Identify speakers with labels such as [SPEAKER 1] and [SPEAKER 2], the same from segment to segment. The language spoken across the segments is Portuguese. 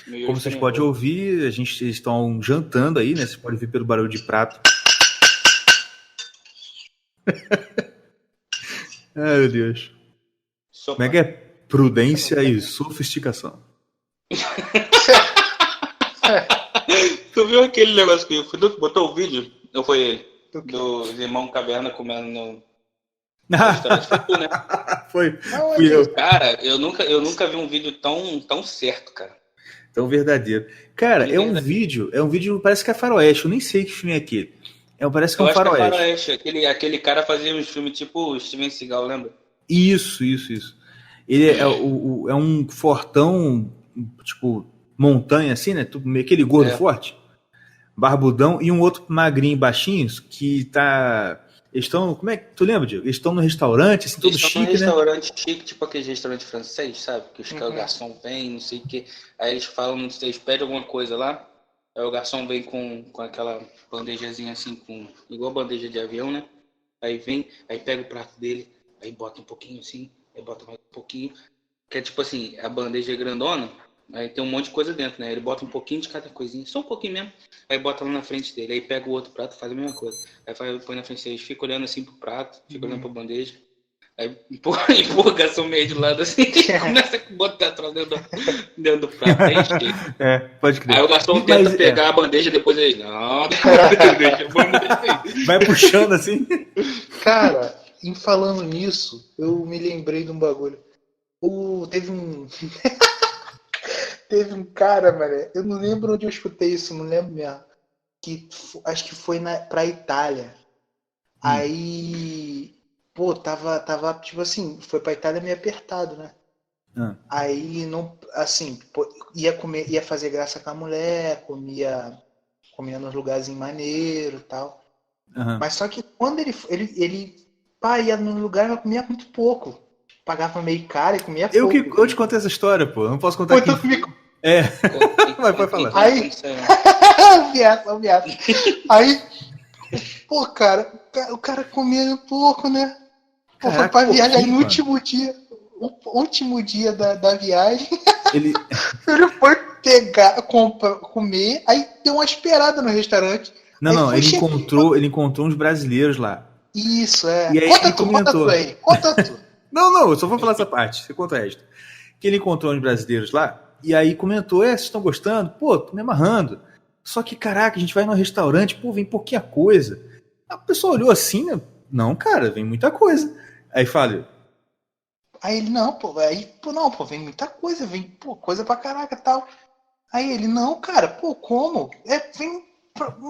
[SPEAKER 1] Como vocês podem ouvir, eles estão jantando aí, né? Vocês podem ouvir pelo barulho de prato. Ai, meu Deus.
[SPEAKER 2] Sopa.
[SPEAKER 1] Como é que é? Prudência e sofisticação.
[SPEAKER 2] Tu viu aquele negócio que botou o vídeo? Não foi ele? Do irmão Caverna comendo no restaurante. Foi tu, né?
[SPEAKER 1] Fui eu.
[SPEAKER 2] Cara, eu nunca vi um vídeo tão certo, cara.
[SPEAKER 1] Tão verdadeiro. Cara, é um vídeo, parece que é faroeste. Eu nem sei que filme é aquele. Parece que é um faroeste.
[SPEAKER 2] Que é faroeste. Aquele cara fazia uns filmes tipo Steven Seagal, lembra?
[SPEAKER 1] Isso. Ele é um fortão, tipo, montanha assim, né? Meio aquele gordo forte, barbudão, e um outro magrinho, baixinho, que tá... Eles estão... Como é que... Tu lembra, Diego? Eles estão no restaurante, assim, todo chique, né?
[SPEAKER 2] Eles estão num restaurante chique, tipo aquele restaurante francês, sabe? Que o garçom vem, não sei o quê. Aí eles falam, eles pedem alguma coisa lá, aí o garçom vem com aquela bandejazinha assim, igual bandeja de avião, né? Aí vem, aí pega o prato dele, aí bota um pouquinho assim, aí bota mais um pouquinho. Que é tipo assim, a bandeja é grandona, aí tem um monte de coisa dentro, né? Ele bota um pouquinho de cada coisinha, só um pouquinho mesmo, aí bota lá na frente dele, aí pega o outro prato e faz a mesma coisa. Aí põe na frente dele, fica olhando assim pro prato, fica olhando pra bandeja, aí empurra o garçom meio de lado assim, e começa a botar atrás dentro do prato, aí
[SPEAKER 1] pode crer.
[SPEAKER 2] Aí o garçom tenta pegar a bandeja, depois ele, não,
[SPEAKER 1] vai puxando assim.
[SPEAKER 3] Cara, em falando nisso, eu me lembrei de um bagulho. Teve um cara, mano, eu não lembro onde eu escutei isso, não lembro mesmo. Acho que foi pra Itália. Aí, pô, tava, tipo assim, foi pra Itália meio apertado, né? Aí, não, assim, pô, ia fazer graça com a mulher, comia nos lugares maneiro e tal. Mas só que quando ele ia no lugar, ela comia muito pouco. Pagava meio caro e comia pouco.
[SPEAKER 1] Eu te contei essa história, pô. Eu não posso contar aqui. Mas pode falar.
[SPEAKER 3] Aí, aí, pô, cara, o cara comia pouco, né? Pô, foi pra viagem aí no último dia da viagem. Ele foi comer, aí deu uma esperada no restaurante.
[SPEAKER 1] Não, ele encontrou uns brasileiros lá.
[SPEAKER 3] Isso, é.
[SPEAKER 1] E aí
[SPEAKER 3] Conta tu.
[SPEAKER 1] Não, eu só vou falar essa parte, você conta o resto. Que ele encontrou uns brasileiros lá, e aí comentou, vocês estão gostando? Pô, tô me amarrando. Só que, caraca, a gente vai no restaurante, pô, vem pouquinha coisa. A pessoa olhou assim, né? Não, cara, vem muita coisa. Aí fala...
[SPEAKER 3] Aí ele, não, pô, vem muita coisa, vem, pô, coisa pra caraca e tal. Aí ele, não, cara, pô, como? Vem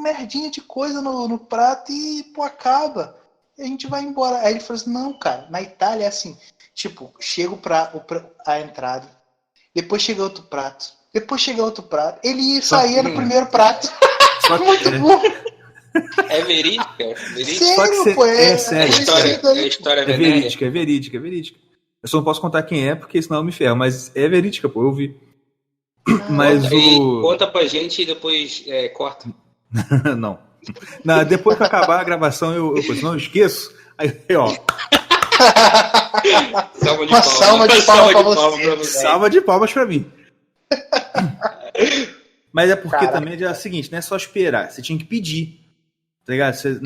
[SPEAKER 3] merdinha de coisa no prato e, pô, acaba. E a gente vai embora. Aí ele falou assim, não, cara, na Itália é assim, tipo, chega a entrada, depois chega outro prato, ele saía no primeiro prato. Muito bom.
[SPEAKER 2] É verídica?
[SPEAKER 3] Sério, pô,
[SPEAKER 1] é sério.
[SPEAKER 2] É história
[SPEAKER 1] verídica. Eu só não posso contar quem é, porque senão eu me ferro, mas é verídica, pô, eu vi. Mas
[SPEAKER 2] conta pra gente e depois corta.
[SPEAKER 1] Não, depois que acabar a gravação, eu não esqueço. Aí, ó.
[SPEAKER 3] Salva de palmas.
[SPEAKER 1] Salva de palmas pra mim. Mas é porque também é o seguinte, não é só esperar, você tinha que pedir. Tá ligado? Você,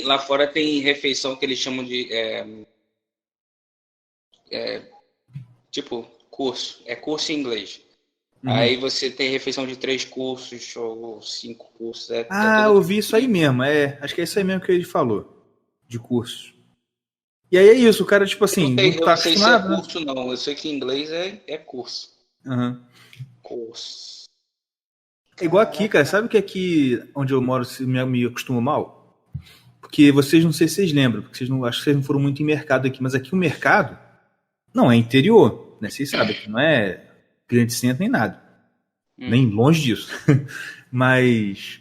[SPEAKER 2] lá fora tem refeição que eles chamam de tipo curso. É curso em inglês. Aí você tem refeição de 3 cursos ou 5 cursos.
[SPEAKER 1] Eu vi isso aí mesmo. Acho que é isso aí mesmo que ele falou. De curso. E aí é isso, o cara, tipo assim,
[SPEAKER 2] eu não sei se é curso, né? Não. Eu sei que em inglês é curso. Curso.
[SPEAKER 1] É igual aqui, cara. Sabe que aqui onde eu moro me acostumo mal? Porque vocês, não sei se vocês lembram, porque acho que vocês não foram muito em mercado aqui, mas aqui o mercado não é interior, né? Vocês sabem que não é grande centro nem nada. Nem longe disso. Mas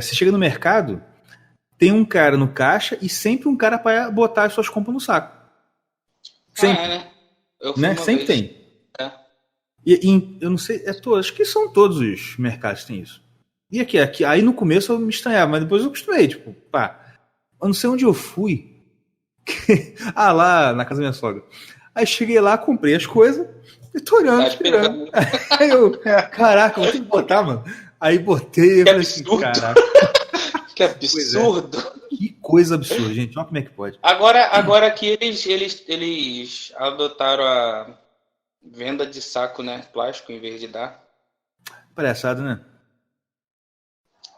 [SPEAKER 1] você chega no mercado, tem um cara no caixa e sempre um cara para botar as suas compras no saco. Sempre. Né? Sempre tem. E eu não sei, acho que são todos os mercados que tem isso. E aqui, aí no começo eu me estranhava, mas depois eu acostumei, tipo, eu não sei onde eu fui. Lá na casa da minha sogra. Aí cheguei lá, comprei as coisas, Eu tô olhando,
[SPEAKER 2] Tá
[SPEAKER 1] esperando.
[SPEAKER 2] esperando.
[SPEAKER 1] Aí eu, caraca, vou ter que botar, mano. Aí botei e
[SPEAKER 2] Que
[SPEAKER 1] falei assim,
[SPEAKER 2] absurdo.
[SPEAKER 1] caraca,
[SPEAKER 2] Que absurdo.
[SPEAKER 1] que coisa absurda, gente. Olha como é que pode.
[SPEAKER 2] Agora que eles adotaram a venda de saco, né? Plástico em vez de dar.
[SPEAKER 1] Palhaçada, né?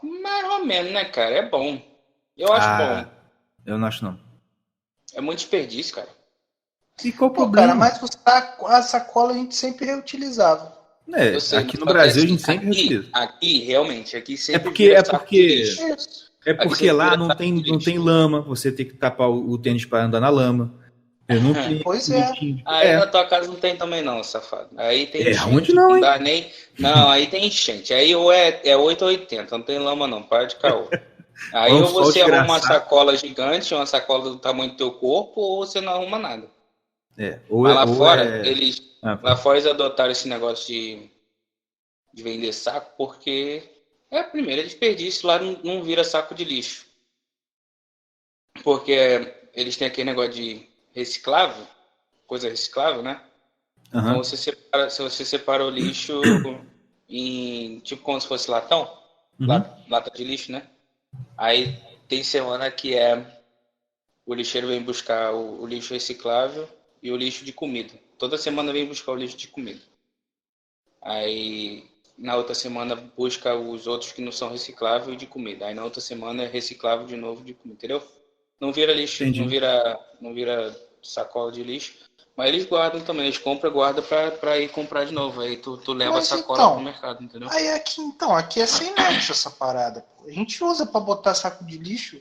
[SPEAKER 2] Mais ou menos, né, cara? É bom. Eu acho bom.
[SPEAKER 1] Eu não acho, não.
[SPEAKER 2] É muito desperdício, cara.
[SPEAKER 1] E qual o
[SPEAKER 3] Pô,
[SPEAKER 1] problema?
[SPEAKER 3] cara, mas a sacola a gente sempre reutilizava.
[SPEAKER 1] É,
[SPEAKER 2] Eu sei,
[SPEAKER 1] aqui
[SPEAKER 2] mas
[SPEAKER 1] no
[SPEAKER 2] só que
[SPEAKER 1] Brasil a gente sempre reutiliza.
[SPEAKER 2] Aqui, realmente, aqui sempre
[SPEAKER 1] porque-
[SPEAKER 2] vira
[SPEAKER 1] é
[SPEAKER 2] saco
[SPEAKER 1] porque-
[SPEAKER 2] de lixo.
[SPEAKER 3] Isso.
[SPEAKER 1] É
[SPEAKER 2] Aqui
[SPEAKER 1] porque
[SPEAKER 2] você
[SPEAKER 1] lá
[SPEAKER 2] vira
[SPEAKER 1] não
[SPEAKER 2] saco
[SPEAKER 1] tem,
[SPEAKER 2] de
[SPEAKER 1] não
[SPEAKER 2] lixo.
[SPEAKER 1] tem lama, você tem que tapar o tênis para andar na lama. Eu não tenho
[SPEAKER 3] Pois é.
[SPEAKER 1] bonitinho.
[SPEAKER 2] Aí na tua casa não tem também não, safado. Aí tem enchente.
[SPEAKER 1] onde não, hein?
[SPEAKER 2] Dá nem... Não, aí tem enchente. Aí ou é 8 ou 80, não tem lama não, para de caô. Aí
[SPEAKER 1] Um
[SPEAKER 2] ou
[SPEAKER 1] sol
[SPEAKER 2] você arruma uma
[SPEAKER 1] desgraçado.
[SPEAKER 2] sacola gigante, uma sacola do tamanho do teu corpo, ou você não arruma nada.
[SPEAKER 1] Ou
[SPEAKER 2] Mas lá
[SPEAKER 1] ou
[SPEAKER 2] fora, eles
[SPEAKER 1] Ah,
[SPEAKER 2] adotaram esse negócio de vender saco porque primeiro, é desperdício, lá não vira saco de lixo. Porque eles têm aquele negócio de reciclável, coisa reciclável, né?
[SPEAKER 1] aham.
[SPEAKER 2] Então você separa o lixo em tipo como se fosse latão,
[SPEAKER 1] Uhum.
[SPEAKER 2] lata de lixo, né? Aí tem semana que o lixeiro vem buscar o lixo reciclável e o lixo de comida. Toda semana vem buscar o lixo de comida. Aí na outra semana busca os outros que não são recicláveis de comida. Aí na outra semana é reciclável de novo de comida, entendeu? Não vira lixo,
[SPEAKER 1] Entendi.
[SPEAKER 2] não vira sacola de lixo. Mas eles guardam também, eles compram e guardam pra ir comprar de novo. Aí tu leva
[SPEAKER 3] Mas
[SPEAKER 2] a sacola
[SPEAKER 3] então,
[SPEAKER 2] pro mercado, entendeu?
[SPEAKER 3] Aí aqui é sem nexo essa parada. Pô. A gente usa pra botar saco de lixo.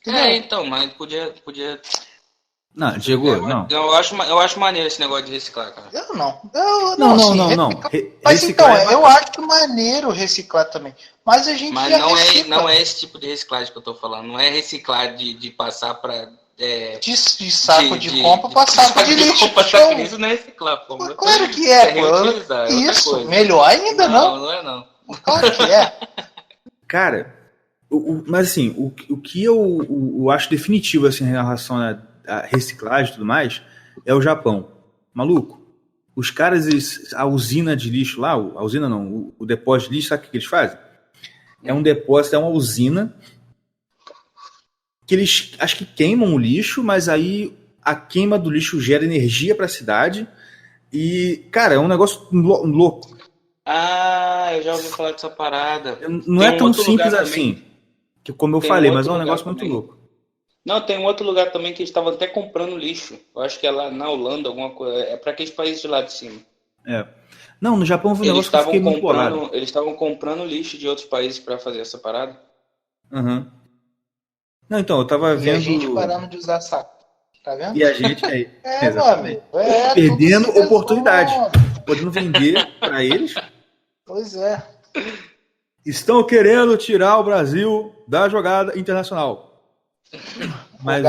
[SPEAKER 3] Entendeu?
[SPEAKER 2] Então, mas podia.
[SPEAKER 1] Não, Diego, não.
[SPEAKER 2] Eu acho maneiro esse negócio de reciclar, cara.
[SPEAKER 3] Eu não.
[SPEAKER 1] Não,
[SPEAKER 3] assim,
[SPEAKER 1] não.
[SPEAKER 3] reciclar- Mas então,
[SPEAKER 1] Reciclar é
[SPEAKER 3] eu acho maneiro reciclar também. Mas a gente
[SPEAKER 2] Mas
[SPEAKER 3] já
[SPEAKER 2] não
[SPEAKER 3] recicla.
[SPEAKER 2] não é esse tipo de reciclagem que eu tô falando. Não é reciclar de passar pra.
[SPEAKER 3] De saco de compra pra saco de lixo. Show.
[SPEAKER 2] Isso não é reciclar, pô.
[SPEAKER 3] Pô, claro que é, pô.
[SPEAKER 2] Reutilizar, é outra
[SPEAKER 3] Isso,
[SPEAKER 2] coisa.
[SPEAKER 3] melhor ainda, não?
[SPEAKER 2] Não é não.
[SPEAKER 3] Claro que é.
[SPEAKER 1] Cara, mas assim, o que eu acho definitivo assim, em relação a reciclagem e tudo mais é o Japão. Maluco, os caras, a usina de lixo lá, a usina não, o depósito de lixo, sabe o que eles fazem? É um depósito, é uma usina que eles acho que queimam o lixo, mas aí a queima do lixo gera energia para a cidade e, cara, é um negócio louco.
[SPEAKER 2] Ah, eu já ouvi falar dessa parada.
[SPEAKER 1] Não é tão simples assim, que como eu falei, mas é um negócio muito louco.
[SPEAKER 2] Não, tem um outro lugar também que eles estavam até comprando lixo. Eu acho que é lá na Holanda, alguma coisa. É para aqueles países de lá de cima.
[SPEAKER 1] Não, no Japão foi um negócio que eu fiquei muito bolado.
[SPEAKER 2] Eles estavam comprando lixo de outros países para fazer essa parada.
[SPEAKER 1] Uhum. Não, então, eu tava vendo...
[SPEAKER 3] E a gente parando de usar saco. Tá vendo?
[SPEAKER 1] E a gente aí.
[SPEAKER 3] Meu amigo.
[SPEAKER 1] Perdendo oportunidade. Podendo vender para eles.
[SPEAKER 3] Pois é.
[SPEAKER 1] Estão querendo tirar o Brasil da jogada internacional. Mas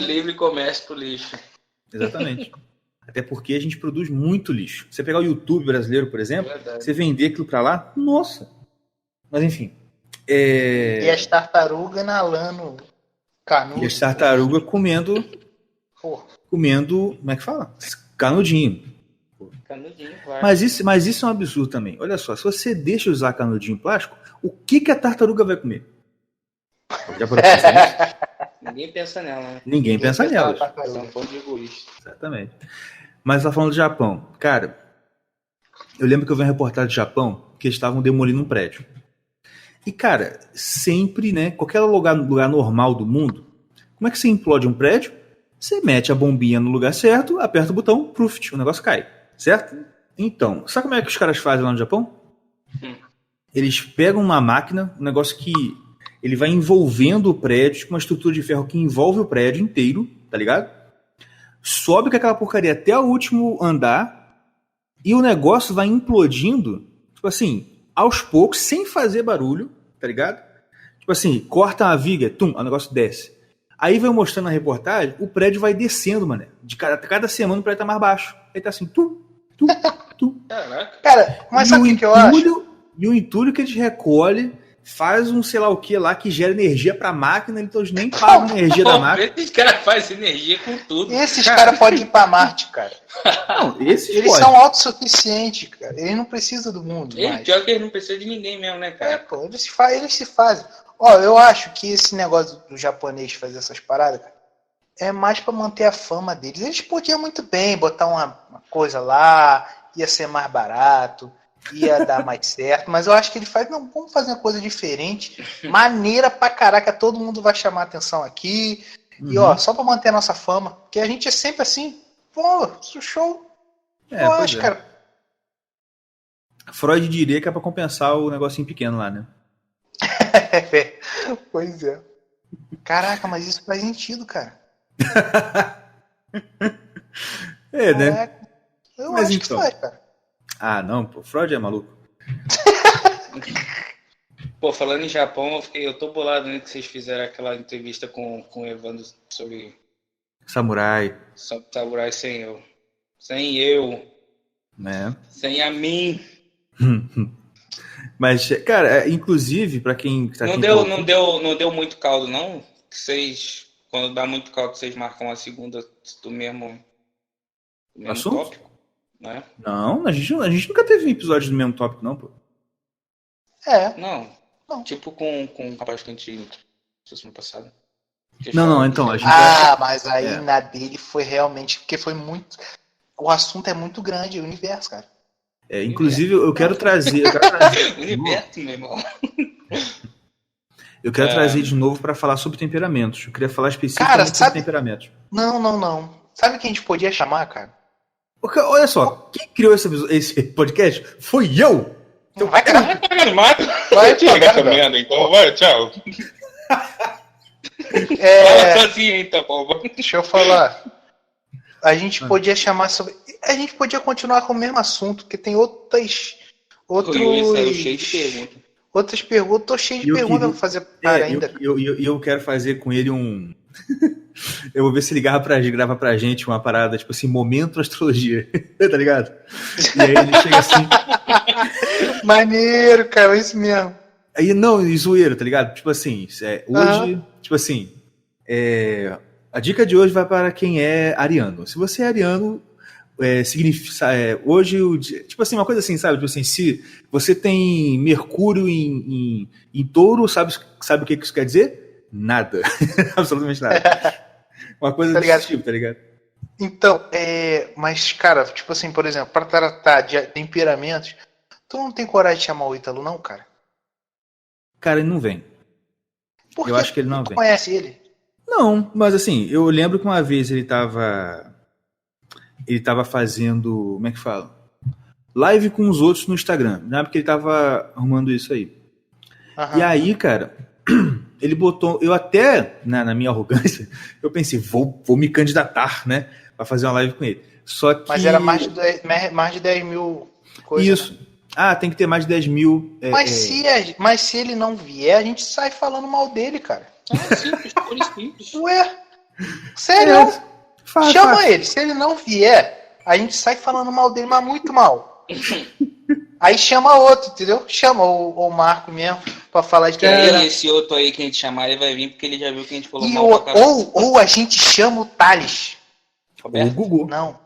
[SPEAKER 2] livre comércio pro lixo.
[SPEAKER 1] Exatamente. Até porque a gente produz muito lixo. Você pegar o YouTube brasileiro, por exemplo, você vender aquilo para lá, nossa. Mas enfim.
[SPEAKER 3] E as tartarugas inalando canudo.
[SPEAKER 1] E as tartarugas comendo.
[SPEAKER 3] Porra.
[SPEAKER 1] Comendo. Como é que fala? Canudinho.
[SPEAKER 2] Canudinho, claro.
[SPEAKER 1] Mas isso é um absurdo também. Olha só, se você deixa usar canudinho plástico, o que a tartaruga vai comer? Já
[SPEAKER 2] Ninguém pensa nela, né?
[SPEAKER 1] Ninguém pensa nela. Exatamente. Mas tá falando do Japão. Cara, eu lembro que eu vi uma reportagem do Japão que eles estavam demolindo um prédio. E, cara, sempre, né? Qualquer lugar normal do mundo, como é que você implode um prédio? Você mete a bombinha no lugar certo, aperta o botão, proof, o negócio cai. Certo? Então, sabe como é que os caras fazem lá no Japão? Eles pegam uma máquina, um negócio que ele vai envolvendo o prédio, com uma estrutura de ferro que envolve o prédio inteiro, tá ligado? Sobe com aquela porcaria até o último andar e o negócio vai implodindo, tipo assim, aos poucos, sem fazer barulho, tá ligado? Tipo assim, corta a viga, o negócio desce. Aí vai mostrando na reportagem, o prédio vai descendo, mané. Cada semana o prédio tá mais baixo. Aí tá assim,
[SPEAKER 3] Cara, mas sabe o que eu acho?
[SPEAKER 1] E o entulho que eles recolhem faz um sei lá o que lá que gera energia pra máquina, então eles nem pagam a energia da máquina.
[SPEAKER 2] Esses caras fazem energia com tudo.
[SPEAKER 3] Esses caras podem ir pra Marte, cara.
[SPEAKER 1] Não, esses
[SPEAKER 3] Eles
[SPEAKER 1] podem.
[SPEAKER 3] são autossuficientes, cara. Eles não precisam do mundo. Mais.
[SPEAKER 2] Pior que eles não precisam de ninguém mesmo, né, cara?
[SPEAKER 3] Pô, eles se fazem. Ó, eu acho que esse negócio do japonês fazer essas paradas, cara, é mais pra manter a fama deles. Eles podiam muito bem botar uma coisa lá, ia ser mais barato, ia dar mais certo, mas eu acho que ele faz, não, vamos fazer uma coisa diferente, maneira pra caraca, todo mundo vai chamar atenção aqui, e ó, só pra manter a nossa fama, porque a gente é sempre assim, pô, show, eu acho, cara.
[SPEAKER 1] Freud diria que é pra compensar o negocinho pequeno lá, né?
[SPEAKER 3] Pois é. Caraca, mas isso faz sentido, cara.
[SPEAKER 1] É, né?
[SPEAKER 3] Caraca, eu
[SPEAKER 1] Mas
[SPEAKER 3] acho
[SPEAKER 1] então.
[SPEAKER 3] que faz, cara.
[SPEAKER 1] Ah, não, pô, Freud é maluco.
[SPEAKER 2] Pô, falando em Japão, eu tô bolado, né, que vocês fizeram aquela entrevista com o Evandro sobre
[SPEAKER 1] Samurai,
[SPEAKER 2] Samurai sem eu. Sem eu.
[SPEAKER 1] né?
[SPEAKER 2] Sem a mim.
[SPEAKER 1] Mas, cara, inclusive, pra quem tá aqui...
[SPEAKER 2] Não deu muito caldo, não? Que vocês, quando dá muito caldo, vocês marcam a segunda do mesmo
[SPEAKER 1] assunto?
[SPEAKER 2] tópico, né?
[SPEAKER 1] Não, a gente nunca teve episódio do mesmo tópico, não, pô.
[SPEAKER 2] Não. Tipo com o rapaz que a gente semana passada.
[SPEAKER 1] Não, então, a gente...
[SPEAKER 3] Mas aí na dele foi realmente, porque foi muito... O assunto é muito grande, o universo, cara.
[SPEAKER 1] Inclusive, eu quero trazer...
[SPEAKER 2] Universo, meu irmão.
[SPEAKER 1] Eu quero trazer de novo pra falar sobre temperamentos. Eu queria falar especificamente sobre temperamentos.
[SPEAKER 3] Não. Sabe quem a gente podia chamar, cara?
[SPEAKER 1] Olha só, quem criou esse podcast foi eu!
[SPEAKER 3] Então vai cagar.
[SPEAKER 2] Vai chegar essa merda, então vai, tchau. Fala sozinho, então, pô.
[SPEAKER 3] Deixa eu falar. A gente podia chamar sobre... A gente podia continuar com o mesmo assunto, porque tem outras perguntas. Tô cheio de perguntas pra fazer para ainda.
[SPEAKER 1] Eu quero fazer com ele um... Eu vou ver se ele grava pra gente uma parada, tipo assim, momento astrologia, tá ligado? E aí ele chega assim...
[SPEAKER 3] Maneiro, cara, é isso mesmo.
[SPEAKER 1] Aí, não, zoeiro, tá ligado? Tipo assim, hoje, tipo assim, a dica de hoje vai para quem é ariano. Se você é ariano, significa, hoje, tipo assim, uma coisa assim, sabe? Tipo assim, se você tem Mercúrio em touro, sabe o que isso quer dizer? Nada. Absolutamente nada. Uma coisa desse tipo, tá ligado?
[SPEAKER 3] Então, mas, cara, tipo assim, por exemplo, para tratar de temperamentos, tu não tem coragem de chamar o Ítalo, não, cara?
[SPEAKER 1] Cara, ele não vem.
[SPEAKER 3] Por
[SPEAKER 1] eu
[SPEAKER 3] quê?
[SPEAKER 1] acho que ele não
[SPEAKER 3] tu
[SPEAKER 1] vem.
[SPEAKER 3] Conhece ele?
[SPEAKER 1] Não, mas assim, eu lembro que uma vez ele tava fazendo, como é que fala? Live com os outros no Instagram, na época ele tava arrumando isso aí. E aí, cara, ele botou, eu até, na minha arrogância, eu pensei, vou me candidatar, né, pra fazer uma live com ele. Só que...
[SPEAKER 3] Mas era mais de 10 mil coisas.
[SPEAKER 1] Isso. Né? Tem que ter mais de 10 mil.
[SPEAKER 3] Mas se ele não vier, a gente sai falando mal dele, cara.
[SPEAKER 2] Simples.
[SPEAKER 3] Ué, sério? Chama ele. Se ele não vier, a gente sai falando mal dele, mas muito mal. Aí chama outro, entendeu? Chama o Marco mesmo pra falar de
[SPEAKER 2] quem esse outro aí que a gente chamar, ele vai vir porque ele já viu que a gente falou mal pra caramba.
[SPEAKER 3] Ou a gente chama o Thales.
[SPEAKER 1] Ou o Gugu.
[SPEAKER 3] Não.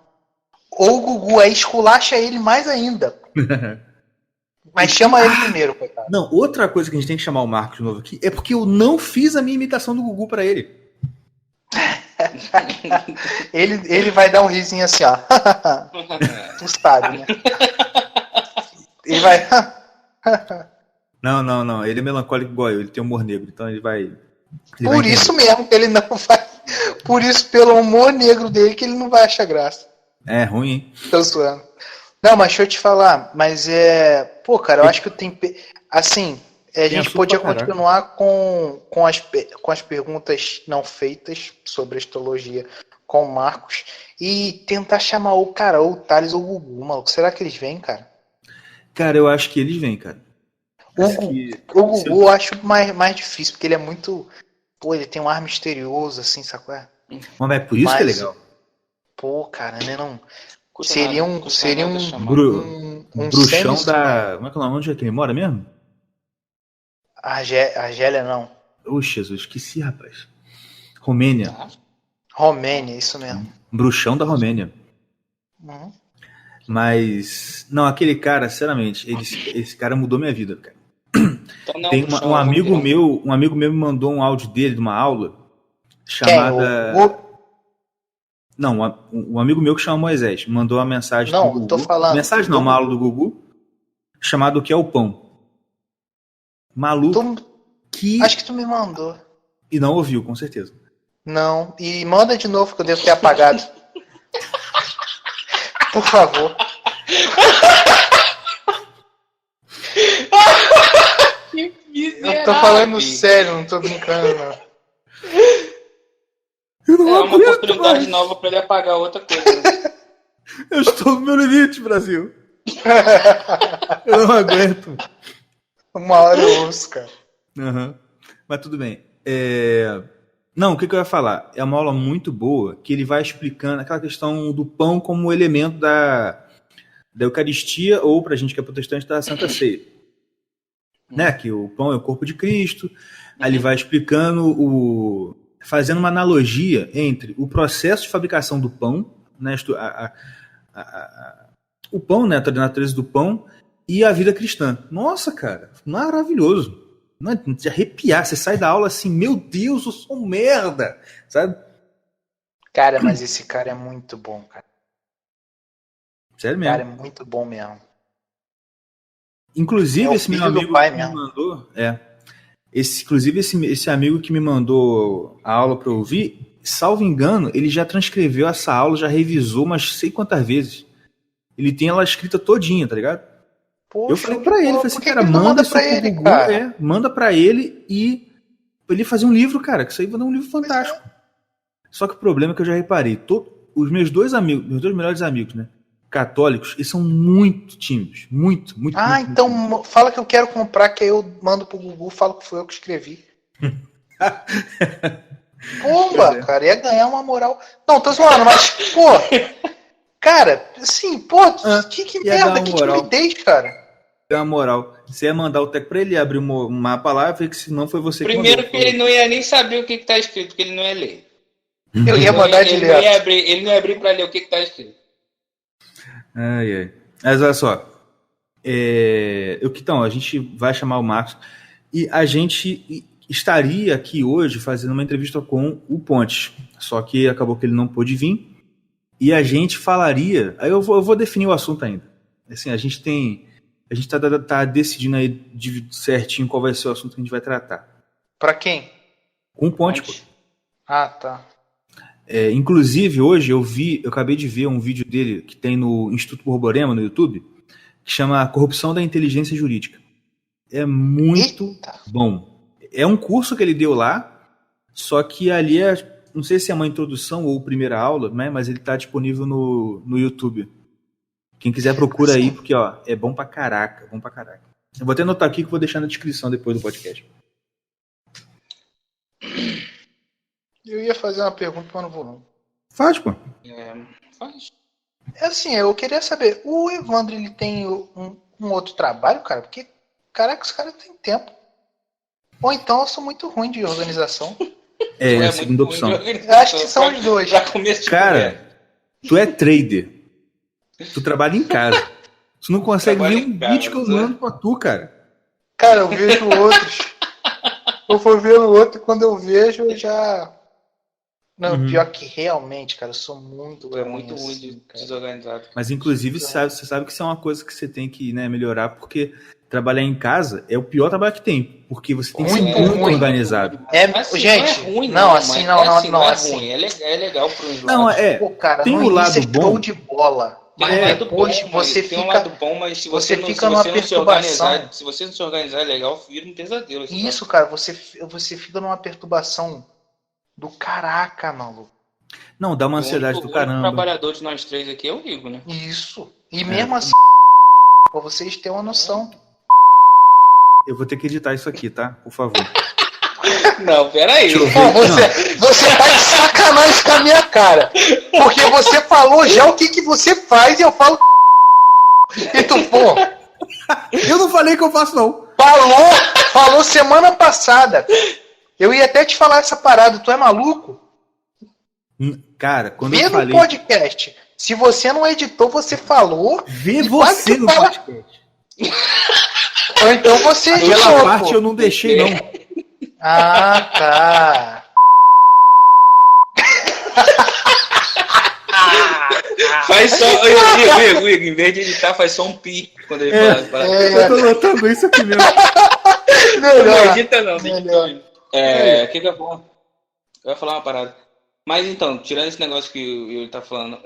[SPEAKER 3] Ou o Gugu, aí esculacha ele mais ainda. Mas chama ele primeiro, coitado.
[SPEAKER 1] Não, outra coisa que a gente tem que chamar o Marcos de novo aqui é porque eu não fiz a minha imitação do Gugu pra ele.
[SPEAKER 3] ele vai dar um risinho assim, ó. Tu sabe, né? Ele vai...
[SPEAKER 1] Não. Ele é melancólico igual eu. Ele tem humor negro, então ele vai...
[SPEAKER 3] Por isso mesmo que ele não vai... Por isso, pelo humor negro dele, que ele não vai achar graça.
[SPEAKER 1] É ruim, hein?
[SPEAKER 3] Tô zoando. Não, mas deixa eu te falar, mas pô, cara, eu acho que eu tenho... Assim, a gente podia continuar com as perguntas não feitas sobre astrologia com o Marcos e tentar chamar ou o Thales ou o Gugu, maluco. Será que eles vêm, cara?
[SPEAKER 1] Cara, eu acho que eles vêm, cara.
[SPEAKER 3] O Gugu eu acho mais difícil, porque ele é muito... Pô, ele tem um ar misterioso, assim, sacou?
[SPEAKER 1] Mas é por isso que é legal.
[SPEAKER 3] Pô, cara, né, não...
[SPEAKER 2] Seria um
[SPEAKER 1] bruxão da... Como é que é o nome? Onde é que ele mora mesmo?
[SPEAKER 3] Argélia não.
[SPEAKER 1] Jesus, esqueci, rapaz. Romênia.
[SPEAKER 3] Romênia, isso mesmo.
[SPEAKER 1] Bruxão da Romênia.
[SPEAKER 3] Uhum.
[SPEAKER 1] Mas, não, aquele cara, sinceramente, esse cara mudou minha vida, cara.
[SPEAKER 2] Então, não,
[SPEAKER 1] Tem
[SPEAKER 2] bruxão,
[SPEAKER 1] um amigo meu me mandou um áudio dele de uma aula chamada... Não, um amigo meu que chama Moisés mandou uma mensagem
[SPEAKER 3] não,
[SPEAKER 1] do Gugu.
[SPEAKER 3] Tô falando.
[SPEAKER 1] Mensagem não, uma aula do Gugu chamado O que é o Pão. Maluco
[SPEAKER 3] Acho que tu me mandou.
[SPEAKER 1] E não ouviu, com certeza.
[SPEAKER 3] Não, e manda de novo que eu devo ter apagado. Por favor.
[SPEAKER 2] Que miserável.
[SPEAKER 3] Eu tô falando sério, não tô brincando, não.
[SPEAKER 1] Eu não
[SPEAKER 2] É uma
[SPEAKER 1] aguento
[SPEAKER 2] oportunidade
[SPEAKER 1] mais.
[SPEAKER 2] nova pra ele apagar outra coisa. Né?
[SPEAKER 1] Eu estou no meu limite, Brasil. Eu não aguento.
[SPEAKER 3] Uma hora eu ouço, cara.
[SPEAKER 1] Uhum. Mas tudo bem. Não, o que eu ia falar? É uma aula muito boa que ele vai explicando aquela questão do pão como elemento da Eucaristia ou, pra gente que é protestante, da Santa Ceia. Né? Que o pão é o corpo de Cristo. Aí ele vai explicando, fazendo uma analogia entre o processo de fabricação do pão, né? O pão, né? A natureza do pão e a vida cristã. Nossa, cara, maravilhoso. De arrepiar, você sai da aula assim, meu Deus, eu sou um merda, sabe?
[SPEAKER 3] Cara, mas esse cara é muito bom, cara.
[SPEAKER 1] Sério mesmo.
[SPEAKER 3] Cara, é muito bom mesmo.
[SPEAKER 1] Inclusive, esse meu amigo
[SPEAKER 3] pai
[SPEAKER 1] que
[SPEAKER 3] mesmo.
[SPEAKER 1] me mandou, esse amigo que me mandou a aula para eu ouvir, salvo engano, ele já transcreveu essa aula, já revisou umas sei quantas vezes. Ele tem ela escrita todinha, tá ligado?
[SPEAKER 3] Poxa,
[SPEAKER 1] Eu falei pra ele, falei assim, cara,
[SPEAKER 3] manda
[SPEAKER 1] manda isso
[SPEAKER 3] pra
[SPEAKER 1] pro
[SPEAKER 3] ele,
[SPEAKER 1] Gugu,
[SPEAKER 3] cara.
[SPEAKER 1] manda pra ele e ele fazer um livro, cara, que isso aí vai dar um livro fantástico. Só que o problema é que eu já reparei, os meus dois melhores amigos, né, católicos, eles são muito tímidos, muito.
[SPEAKER 3] Então
[SPEAKER 1] muito.
[SPEAKER 3] fala que eu quero comprar, que aí eu mando pro Gugu, falo que foi eu que escrevi. Pomba, cara, ia ganhar uma moral. Não, tô zoando, mas, pô, cara, assim, pô, que merda, que timidez, cara.
[SPEAKER 1] Deu uma moral. Você ia mandar o teco pra ele abrir um mapa lá, ver que se não foi você
[SPEAKER 2] Primeiro
[SPEAKER 1] que mandou.
[SPEAKER 2] ele não ia nem saber o que tá escrito, porque ele não ia ler.
[SPEAKER 3] Eu ia mandar direto.
[SPEAKER 2] Ele não ia abrir pra ler o que tá escrito.
[SPEAKER 1] Ai. Mas olha só. Então, a gente vai chamar o Marcos e a gente estaria aqui hoje fazendo uma entrevista com o Pontes. Só que acabou que ele não pôde vir. E a gente falaria. Aí eu vou definir o assunto ainda. Assim, a gente tá decidindo aí certinho qual vai ser o assunto que a gente vai tratar.
[SPEAKER 3] Pra quem?
[SPEAKER 1] Com o Pontes.
[SPEAKER 3] Ah, tá.
[SPEAKER 1] Inclusive, hoje eu acabei de ver um vídeo dele que tem no Instituto Borborema, no YouTube, que chama Corrupção da Inteligência Jurídica. É muito bom. É um curso que ele deu lá, só que ali não sei se é uma introdução ou primeira aula, né, mas ele tá disponível no YouTube. Quem quiser procura aí, porque é bom pra caraca, Eu vou até anotar aqui que vou deixar na descrição depois do podcast.
[SPEAKER 3] Eu ia fazer uma pergunta, mas não vou não.
[SPEAKER 1] Faz, pô.
[SPEAKER 2] Faz.
[SPEAKER 3] Assim, eu queria saber, o Evandro, ele tem um outro trabalho, cara? Porque, caraca, os caras têm tempo. Ou então eu sou muito ruim de organização.
[SPEAKER 1] É a segunda opção.
[SPEAKER 3] Eu acho que são os dois.
[SPEAKER 1] Cara, tu é trader. Tu trabalha em casa. Tu não consegue ver um vídeo que eu mando pra tu, cara.
[SPEAKER 3] Cara, eu vejo outros. Eu vou vendo outro e quando eu vejo, eu já... Não, pior que realmente, cara, eu sou muito ruim.
[SPEAKER 2] É muito ruim de desorganizado.
[SPEAKER 1] Mas, inclusive, você sabe que isso é uma coisa que você tem que, né, melhorar, porque trabalhar em casa é o pior trabalho que tem. Porque você tem que ser muito organizado.
[SPEAKER 3] Gente,
[SPEAKER 2] não é ruim,
[SPEAKER 3] não, assim, não,
[SPEAKER 2] é
[SPEAKER 3] assim.
[SPEAKER 2] ruim. É legal pro usuário.
[SPEAKER 1] Não,
[SPEAKER 3] Pô, cara,
[SPEAKER 1] tem
[SPEAKER 3] no
[SPEAKER 1] um lado
[SPEAKER 3] início
[SPEAKER 1] bom.
[SPEAKER 3] show de bola. Mas depois você
[SPEAKER 2] tem
[SPEAKER 3] fica...
[SPEAKER 2] um lado bom, mas se você não se organizar, se você não se organizar legal, vira um pesadelo.
[SPEAKER 3] Isso, cara, você fica numa perturbação do caraca, maluco.
[SPEAKER 1] Não, dá uma ansiedade do caramba.
[SPEAKER 2] O trabalhador de nós três aqui é o Igor, né?
[SPEAKER 3] Isso. E mesmo assim, pra vocês terem uma noção.
[SPEAKER 1] Eu vou ter que editar isso aqui, tá? Por favor.
[SPEAKER 2] Não, peraí.
[SPEAKER 3] Você tá de sacanagem com a minha cara. Porque você falou já o que você faz e eu falo. E tu, pô.
[SPEAKER 1] Eu não falei que eu faço, não.
[SPEAKER 3] Falou semana passada. Eu ia até te falar essa parada. Tu é maluco?
[SPEAKER 1] Cara, quando
[SPEAKER 3] Vê
[SPEAKER 1] eu falei...
[SPEAKER 3] no podcast. Se você não editou, você falou.
[SPEAKER 1] Vê você no podcast.
[SPEAKER 3] Ou então você editou.
[SPEAKER 1] Aquela parte eu não deixei, não.
[SPEAKER 3] Ah, tá.
[SPEAKER 2] Faz só. Igor, em vez de editar, faz só um pi quando ele fala.
[SPEAKER 1] Eu tô notando isso aqui mesmo.
[SPEAKER 3] Melhor.
[SPEAKER 2] Não edita, não.
[SPEAKER 3] Melhor.
[SPEAKER 2] O que eu vou? Eu ia falar uma parada. Mas então, tirando esse negócio que o Yuri tá falando,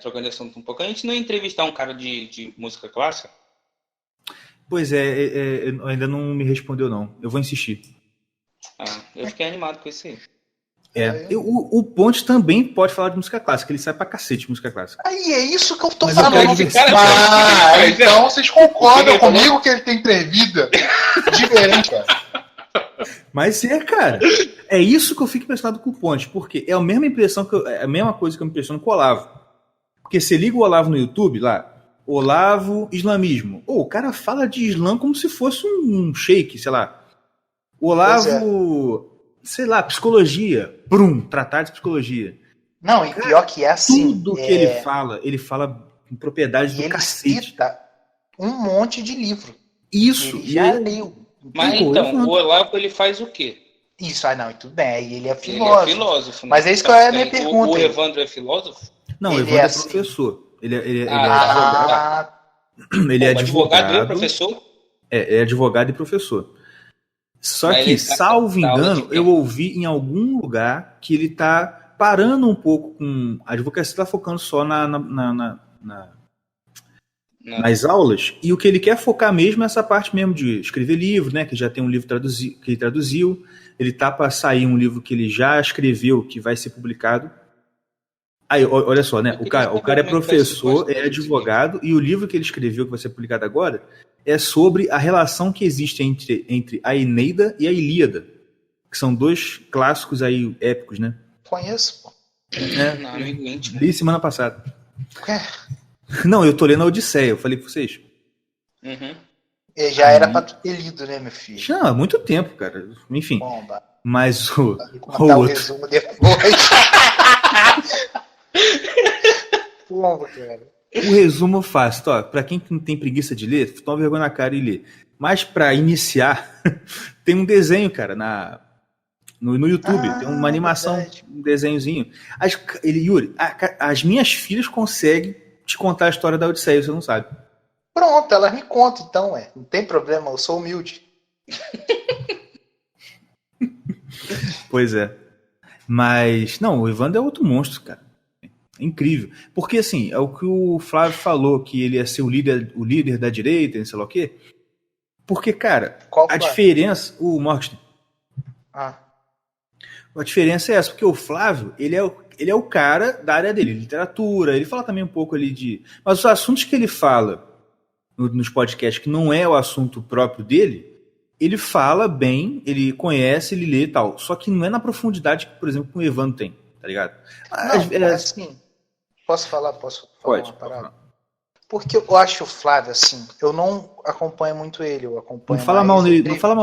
[SPEAKER 2] trocando de assunto um pouco, a gente não ia entrevistar um cara de música clássica?
[SPEAKER 1] Pois é, ainda não me respondeu, não. Eu vou insistir.
[SPEAKER 2] Eu fiquei animado com isso aí.
[SPEAKER 1] O Ponte também pode falar de música clássica, ele sai pra cacete de música clássica.
[SPEAKER 3] Aí é isso que eu tô
[SPEAKER 1] Mas
[SPEAKER 3] falando.
[SPEAKER 1] então
[SPEAKER 3] vocês concordam comigo que ele tem entrevista diferente, cara.
[SPEAKER 1] Mas cara, é isso que eu fico impressionado com o Ponte, porque é a mesma impressão é a mesma coisa que eu me impressiono com o Olavo. Porque você liga o Olavo no YouTube lá, Olavo Islamismo. O cara fala de Islã como se fosse um sheik, sei lá. O Olavo, sei lá, psicologia. Tratar de psicologia.
[SPEAKER 3] Não, e pior que é assim.
[SPEAKER 1] Tudo que ele fala com propriedade do cacete. Ele
[SPEAKER 3] cita um monte de livro.
[SPEAKER 1] Isso.
[SPEAKER 3] Ele já leu.
[SPEAKER 2] Mas então, o Olavo ele faz o quê?
[SPEAKER 3] Isso, não, e tudo bem. Aí ele é filósofo.
[SPEAKER 2] Ele é filósofo, né?
[SPEAKER 3] Mas é isso que é a minha pergunta.
[SPEAKER 2] O Evandro é filósofo?
[SPEAKER 1] Não, o Evandro é professor. Ele é advogado. Ele é advogado
[SPEAKER 2] e professor?
[SPEAKER 1] É advogado e professor. Só que, salvo engano, eu ouvi em algum lugar que ele tá parando um pouco com... A advocacia tá focando só nas aulas, e o que ele quer focar mesmo é essa parte mesmo de escrever livro, né? Que já tem um livro que ele traduziu. Ele tá para sair um livro que ele já escreveu, que vai ser publicado. Aí, olha só, né? O cara é professor, é advogado, e o livro que ele escreveu, que vai ser publicado agora, é sobre a relação que existe entre a Eneida e a Ilíada, que são dois clássicos aí épicos, né?
[SPEAKER 3] Conheço, pô.
[SPEAKER 1] Li semana passada. Não, eu tô lendo a Odisseia, eu falei pra vocês.
[SPEAKER 2] Uhum.
[SPEAKER 3] Já era pra tu ter lido, né, meu filho?
[SPEAKER 1] Já há muito tempo, cara. Enfim.
[SPEAKER 3] Bomba.
[SPEAKER 1] Mas o
[SPEAKER 3] outro... resumo depois. Bomba, cara.
[SPEAKER 1] O resumo fácil, para quem não tem preguiça de ler, toma vergonha na cara e lê. Mas para iniciar, tem um desenho, cara, no YouTube. Tem uma animação, um desenhozinho. Yuri, as minhas filhas conseguem te contar a história da Odisseia, você não sabe.
[SPEAKER 3] Pronto, elas me contam, então, não tem problema, eu sou humilde.
[SPEAKER 1] Pois é. Mas, não, o Evandro é outro monstro, cara. Incrível. Porque, assim, é o que o Flávio falou, que ele ia ser o líder da direita, não sei lá o quê. Porque, cara, a diferença... O Morgenstern. A diferença é essa, porque o Flávio, ele é o cara da área dele, literatura, ele fala também um pouco ali de... Mas os assuntos que ele fala nos podcasts, que não é o assunto próprio dele, ele fala bem, ele conhece, ele lê e tal. Só que não é na profundidade que, por exemplo, o Evandro tem, tá ligado?
[SPEAKER 3] Não, assim... Posso falar
[SPEAKER 1] Pode,
[SPEAKER 3] uma parada? Porque eu acho o Flávio, assim, eu não acompanho muito ele, eu acompanho
[SPEAKER 1] não fala mal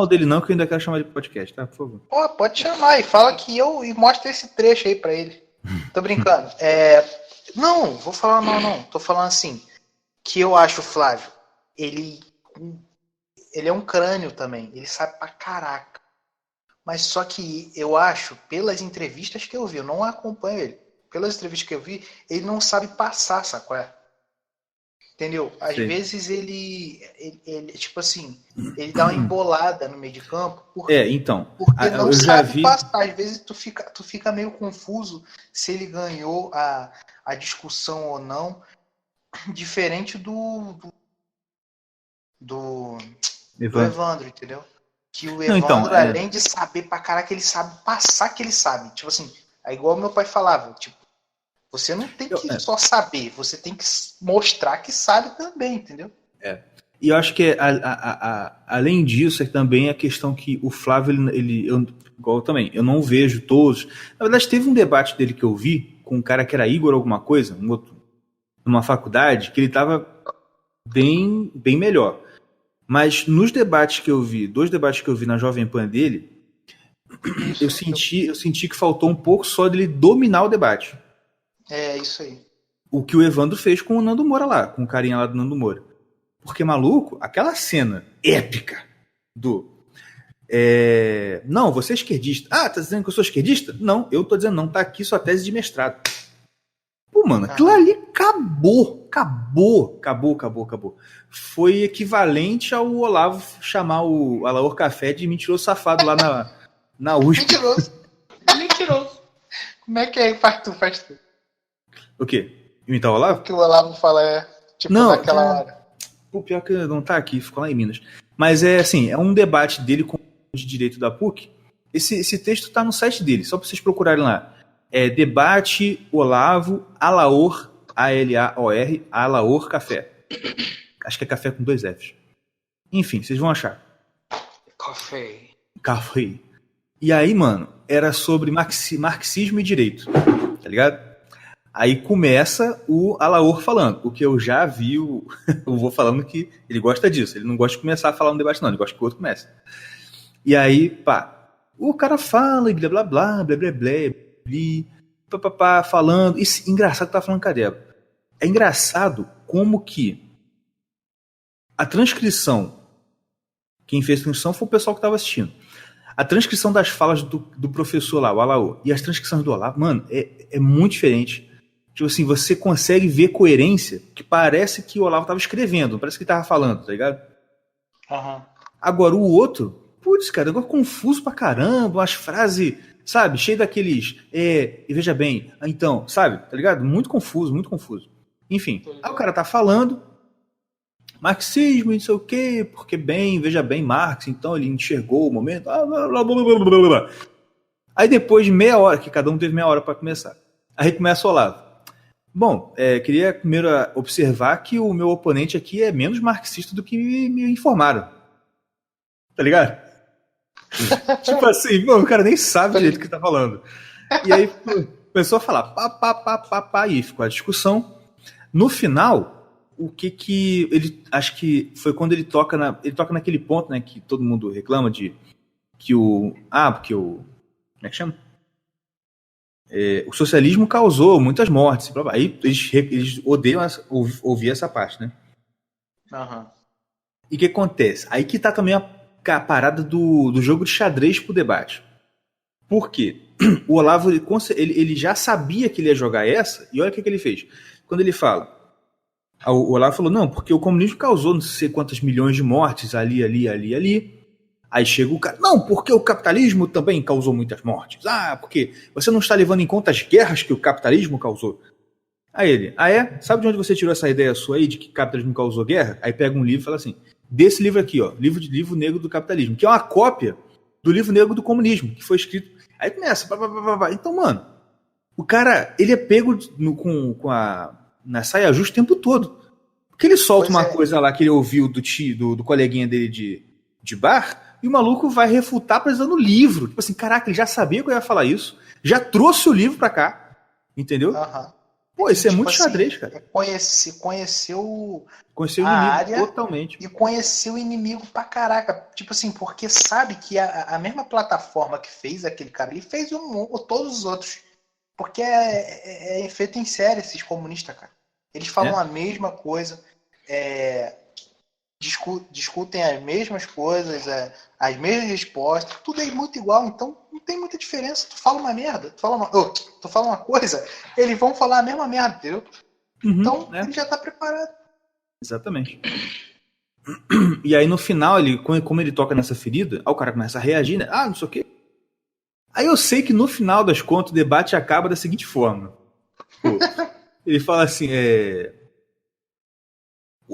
[SPEAKER 1] dele não, que eu ainda quero chamar de podcast, tá? Por favor.
[SPEAKER 3] Pô, pode chamar e fala que e mostra esse trecho aí pra ele. Tô brincando. Não, vou falar mal não. Tô falando assim, que eu acho o Flávio, ele é um crânio também, ele sabe pra caraca. Mas só que eu acho, pelas entrevistas que eu vi, eu não acompanho ele, pelas entrevistas que eu vi, ele não sabe passar, sacou? Entendeu? Às vezes ele, tipo assim, ele dá uma embolada no meio de campo. Porque não sabe passar. Às vezes tu fica meio confuso se ele ganhou a discussão ou não. Diferente do Evandro, entendeu? Que o Evandro, além de saber pra caraca, ele sabe passar que ele sabe. Tipo assim, é igual meu pai falava, tipo, você não tem que só saber, você tem que mostrar que sabe também, entendeu?
[SPEAKER 1] E eu acho que além disso, é também a questão que o Flávio, igual também, eu não vejo todos. Na verdade, teve um debate dele que eu vi com um cara que era Igor alguma coisa, numa faculdade, que ele estava bem melhor. Mas nos debates que eu vi, 2 debates que eu vi na Jovem Pan dele, eu senti que faltou um pouco só dele dominar o debate.
[SPEAKER 3] É, isso aí.
[SPEAKER 1] O que o Evandro fez com o Nando Moura lá, com o carinha lá do Nando Moura. Porque, maluco, aquela cena épica do... não, você é esquerdista. Ah, tá dizendo que eu sou esquerdista? Não, eu tô dizendo não, tá aqui sua tese de mestrado. Pô, mano, aquilo ali acabou. Foi equivalente ao Olavo chamar o Alaor Café de mentiroso safado lá na USP.
[SPEAKER 3] Mentiroso. Como é que é? Faz tu.
[SPEAKER 1] O quê? Imitar o Olavo?
[SPEAKER 3] O que o Olavo fala tipo,
[SPEAKER 1] não,
[SPEAKER 3] naquela hora.
[SPEAKER 1] O pior que não tá aqui, ficou lá em Minas. Mas é assim, é um debate dele com o de direito da PUC. Esse texto tá no site dele, só pra vocês procurarem lá. É Debate Olavo Alaor, A-L-A-O-R, Alaor Café. Acho que é café com 2 Fs. Enfim, vocês vão achar. Café. E aí, mano, era sobre marxismo e direito, tá ligado? Aí começa o Alaor falando, o que eu já vi, eu vou falando que ele gosta disso, ele não gosta de começar a falar um debate não, ele gosta que o outro comece. E aí, pá, o cara fala e blá blá blá, blá blá blá, blá, falando, isso, engraçado que tá falando Cadeba. É engraçado como que a transcrição, quem fez a transcrição foi o pessoal que tava assistindo. A transcrição das falas do professor lá, o Alaor, e as transcrições do Olavo, mano, é muito diferente. Tipo assim, você consegue ver coerência que parece que o Olavo tava escrevendo, parece que ele tava falando, tá ligado?
[SPEAKER 3] Uhum.
[SPEAKER 1] Agora, o outro, putz, cara, agora confuso pra caramba, umas frases, sabe, cheio daqueles, e veja bem, então, sabe, tá ligado? Muito confuso. Enfim, aí o cara tá falando, marxismo, não sei o quê, porque bem, veja bem, Marx, então ele enxergou o momento, blá, blá, blá, blá, blá. Aí depois de meia hora, que cada um teve meia hora pra começar, aí começa o Olavo. Bom, queria primeiro observar que o meu oponente aqui é menos marxista do que me informaram. Tá ligado? Tipo assim, bom, o cara nem sabe direito o que tá falando. E aí começou a falar pá, e ficou a discussão. No final, o que ele... Acho que foi quando ele toca naquele ponto, né, que todo mundo reclama de que porque o... Como é que chama? O socialismo causou muitas mortes. Aí eles odeiam ouvir essa parte, né?
[SPEAKER 3] Uhum.
[SPEAKER 1] E o que acontece? Aí que tá também a parada do jogo de xadrez pro debate. Por quê? O Olavo, ele já sabia que ele ia jogar essa, e olha o que ele fez. Quando ele fala, o Olavo falou, não, porque o comunismo causou não sei quantas milhões de mortes ali. Aí chega o cara, não, porque o capitalismo também causou muitas mortes. Ah, porque você não está levando em conta as guerras que o capitalismo causou. Aí ele, sabe de onde você tirou essa ideia sua aí de que o capitalismo causou guerra? Aí pega um livro e fala assim, desse livro aqui, ó, livro negro do capitalismo, que é uma cópia do livro negro do comunismo, que foi escrito... Aí começa, então, mano, o cara, ele é pego na saia justa o tempo todo. Porque ele solta uma coisa lá que ele ouviu do coleguinha dele de bar... E o maluco vai refutar apresentando o livro. Tipo assim, caraca, ele já sabia que eu ia falar isso. Já trouxe o livro pra cá. Entendeu?
[SPEAKER 3] Uhum.
[SPEAKER 1] Pô, isso é muito xadrez, cara.
[SPEAKER 3] Conheceu
[SPEAKER 1] o inimigo
[SPEAKER 3] área
[SPEAKER 1] totalmente.
[SPEAKER 3] E conheceu o inimigo pra caraca. Tipo assim, porque sabe que a mesma plataforma que fez aquele cara, ele fez todos os outros. Porque é feito em série esses comunistas, cara. Eles falam a mesma coisa. Discutem as mesmas coisas, as mesmas respostas, tudo é muito igual, então não tem muita diferença. Tu fala uma merda, tu fala uma coisa, eles vão falar a mesma merda, entendeu? Então ele já tá preparado.
[SPEAKER 1] Exatamente. E aí no final, como ele toca nessa ferida, aí o cara começa a reagir, né? Não sei o quê. Aí eu sei que no final das contas o debate acaba da seguinte forma. Pô, ele fala assim,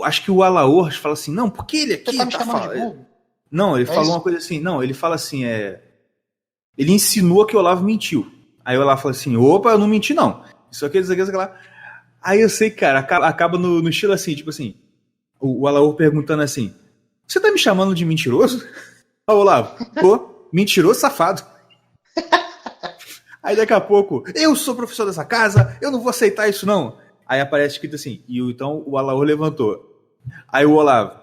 [SPEAKER 1] acho que o Alaor fala assim, não, porque ele aqui
[SPEAKER 3] tá me chamando de burro?
[SPEAKER 1] Não, ele falou uma coisa assim, não, ele fala assim, ele insinuou que o Olavo mentiu. Aí o Olavo fala assim, opa, eu não menti não. Isso aqui, lá. Aí eu sei, cara, acaba no estilo assim, tipo assim, o Alaor perguntando assim, você tá me chamando de mentiroso? Aí o Olavo, pô, mentiroso safado. Aí daqui a pouco, eu sou professor dessa casa, eu não vou aceitar isso não. Aí aparece escrito assim, e então o Alaor levantou. Aí o Olavo,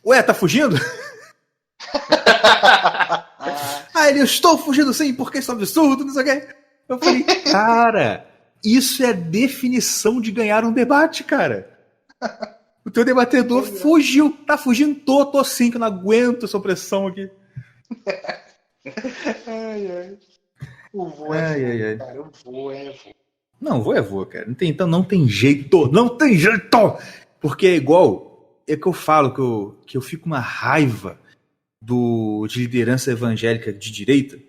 [SPEAKER 1] Ué, tá fugindo? Aí ele, eu estou fugindo sim, porque isso é um absurdo, não sei o quê. Eu falei, cara, isso é a definição de ganhar um debate, cara. O teu debatedor fugiu, tá fugindo, tô sim, que eu não aguento essa pressão aqui.
[SPEAKER 3] Ai. O vô cara. O vô é vô.
[SPEAKER 1] Não, vô é vô, cara. Então não tem jeito. Não tem jeito! Porque é igual. É que eu falo que eu fico uma raiva de liderança evangélica de direita.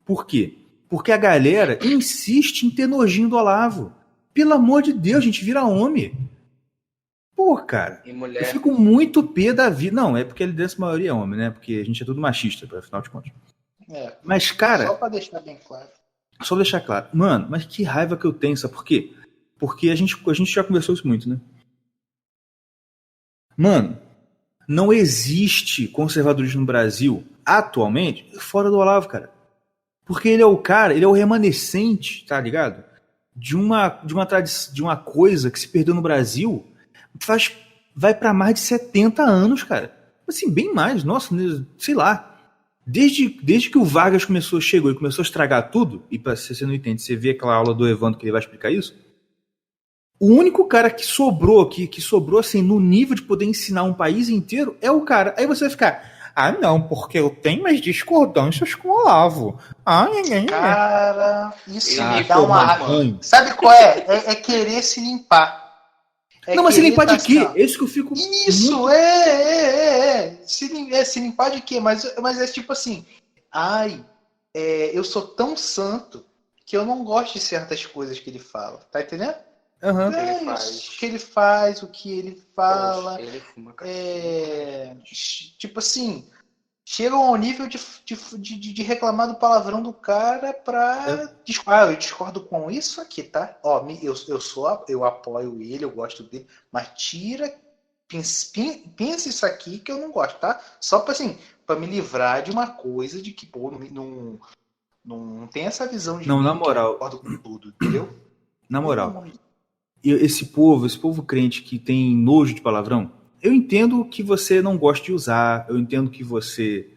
[SPEAKER 1] Por quê? Porque a galera insiste em ter nojinho do Olavo. Pelo amor de Deus, a gente vira homem. Pô, cara.
[SPEAKER 2] E mulher.
[SPEAKER 1] Eu fico muito pé da vida. Não, é porque a liderança maioria é homem, né? Porque a gente é tudo machista, afinal de contas. Mas, cara.
[SPEAKER 3] Só pra deixar bem claro.
[SPEAKER 1] Só pra deixar claro. Mano, mas que raiva que eu tenho, sabe por quê? Porque a gente já conversou isso muito, né? Mano, não existe conservadorismo no Brasil, atualmente, fora do Olavo, cara. Porque ele é o cara, ele é o remanescente, tá ligado? De uma coisa que se perdeu no Brasil, vai pra mais de 70 anos, cara. Assim, bem mais, nossa, sei lá. Desde que o Vargas chegou e começou a estragar tudo, e pra você não entende, você vê aquela aula do Evandro que ele vai explicar isso, o único cara que sobrou assim, no nível de poder ensinar um país inteiro é o cara. Aí você vai ficar, não, porque eu tenho mais discordâncias com o Olavo.
[SPEAKER 3] Cara, isso me dá
[SPEAKER 1] pô,
[SPEAKER 3] uma raiva. Sabe qual é? É querer se limpar.
[SPEAKER 1] Não, mas se limpar de quê? É isso que eu fico...
[SPEAKER 3] Isso, Se limpar de quê? Mas é tipo assim, eu sou tão santo que eu não gosto de certas coisas que ele fala. Tá entendendo?
[SPEAKER 1] Uhum.
[SPEAKER 3] O que ele faz, o que ele fala.
[SPEAKER 2] Poxa, ele fuma
[SPEAKER 3] tipo assim, chegam ao nível de reclamar do palavrão do cara pra... eu discordo com isso aqui, tá? Ó, eu apoio ele, eu gosto dele, mas pensa isso aqui que eu não gosto, tá? Só pra me livrar de uma coisa de que, pô, não tem essa visão de
[SPEAKER 1] não,
[SPEAKER 3] mim
[SPEAKER 1] na moral,
[SPEAKER 3] que eu concordo com tudo, entendeu?
[SPEAKER 1] Na moral, esse povo crente que tem nojo de palavrão, eu entendo que você não gosta de usar, eu entendo que você...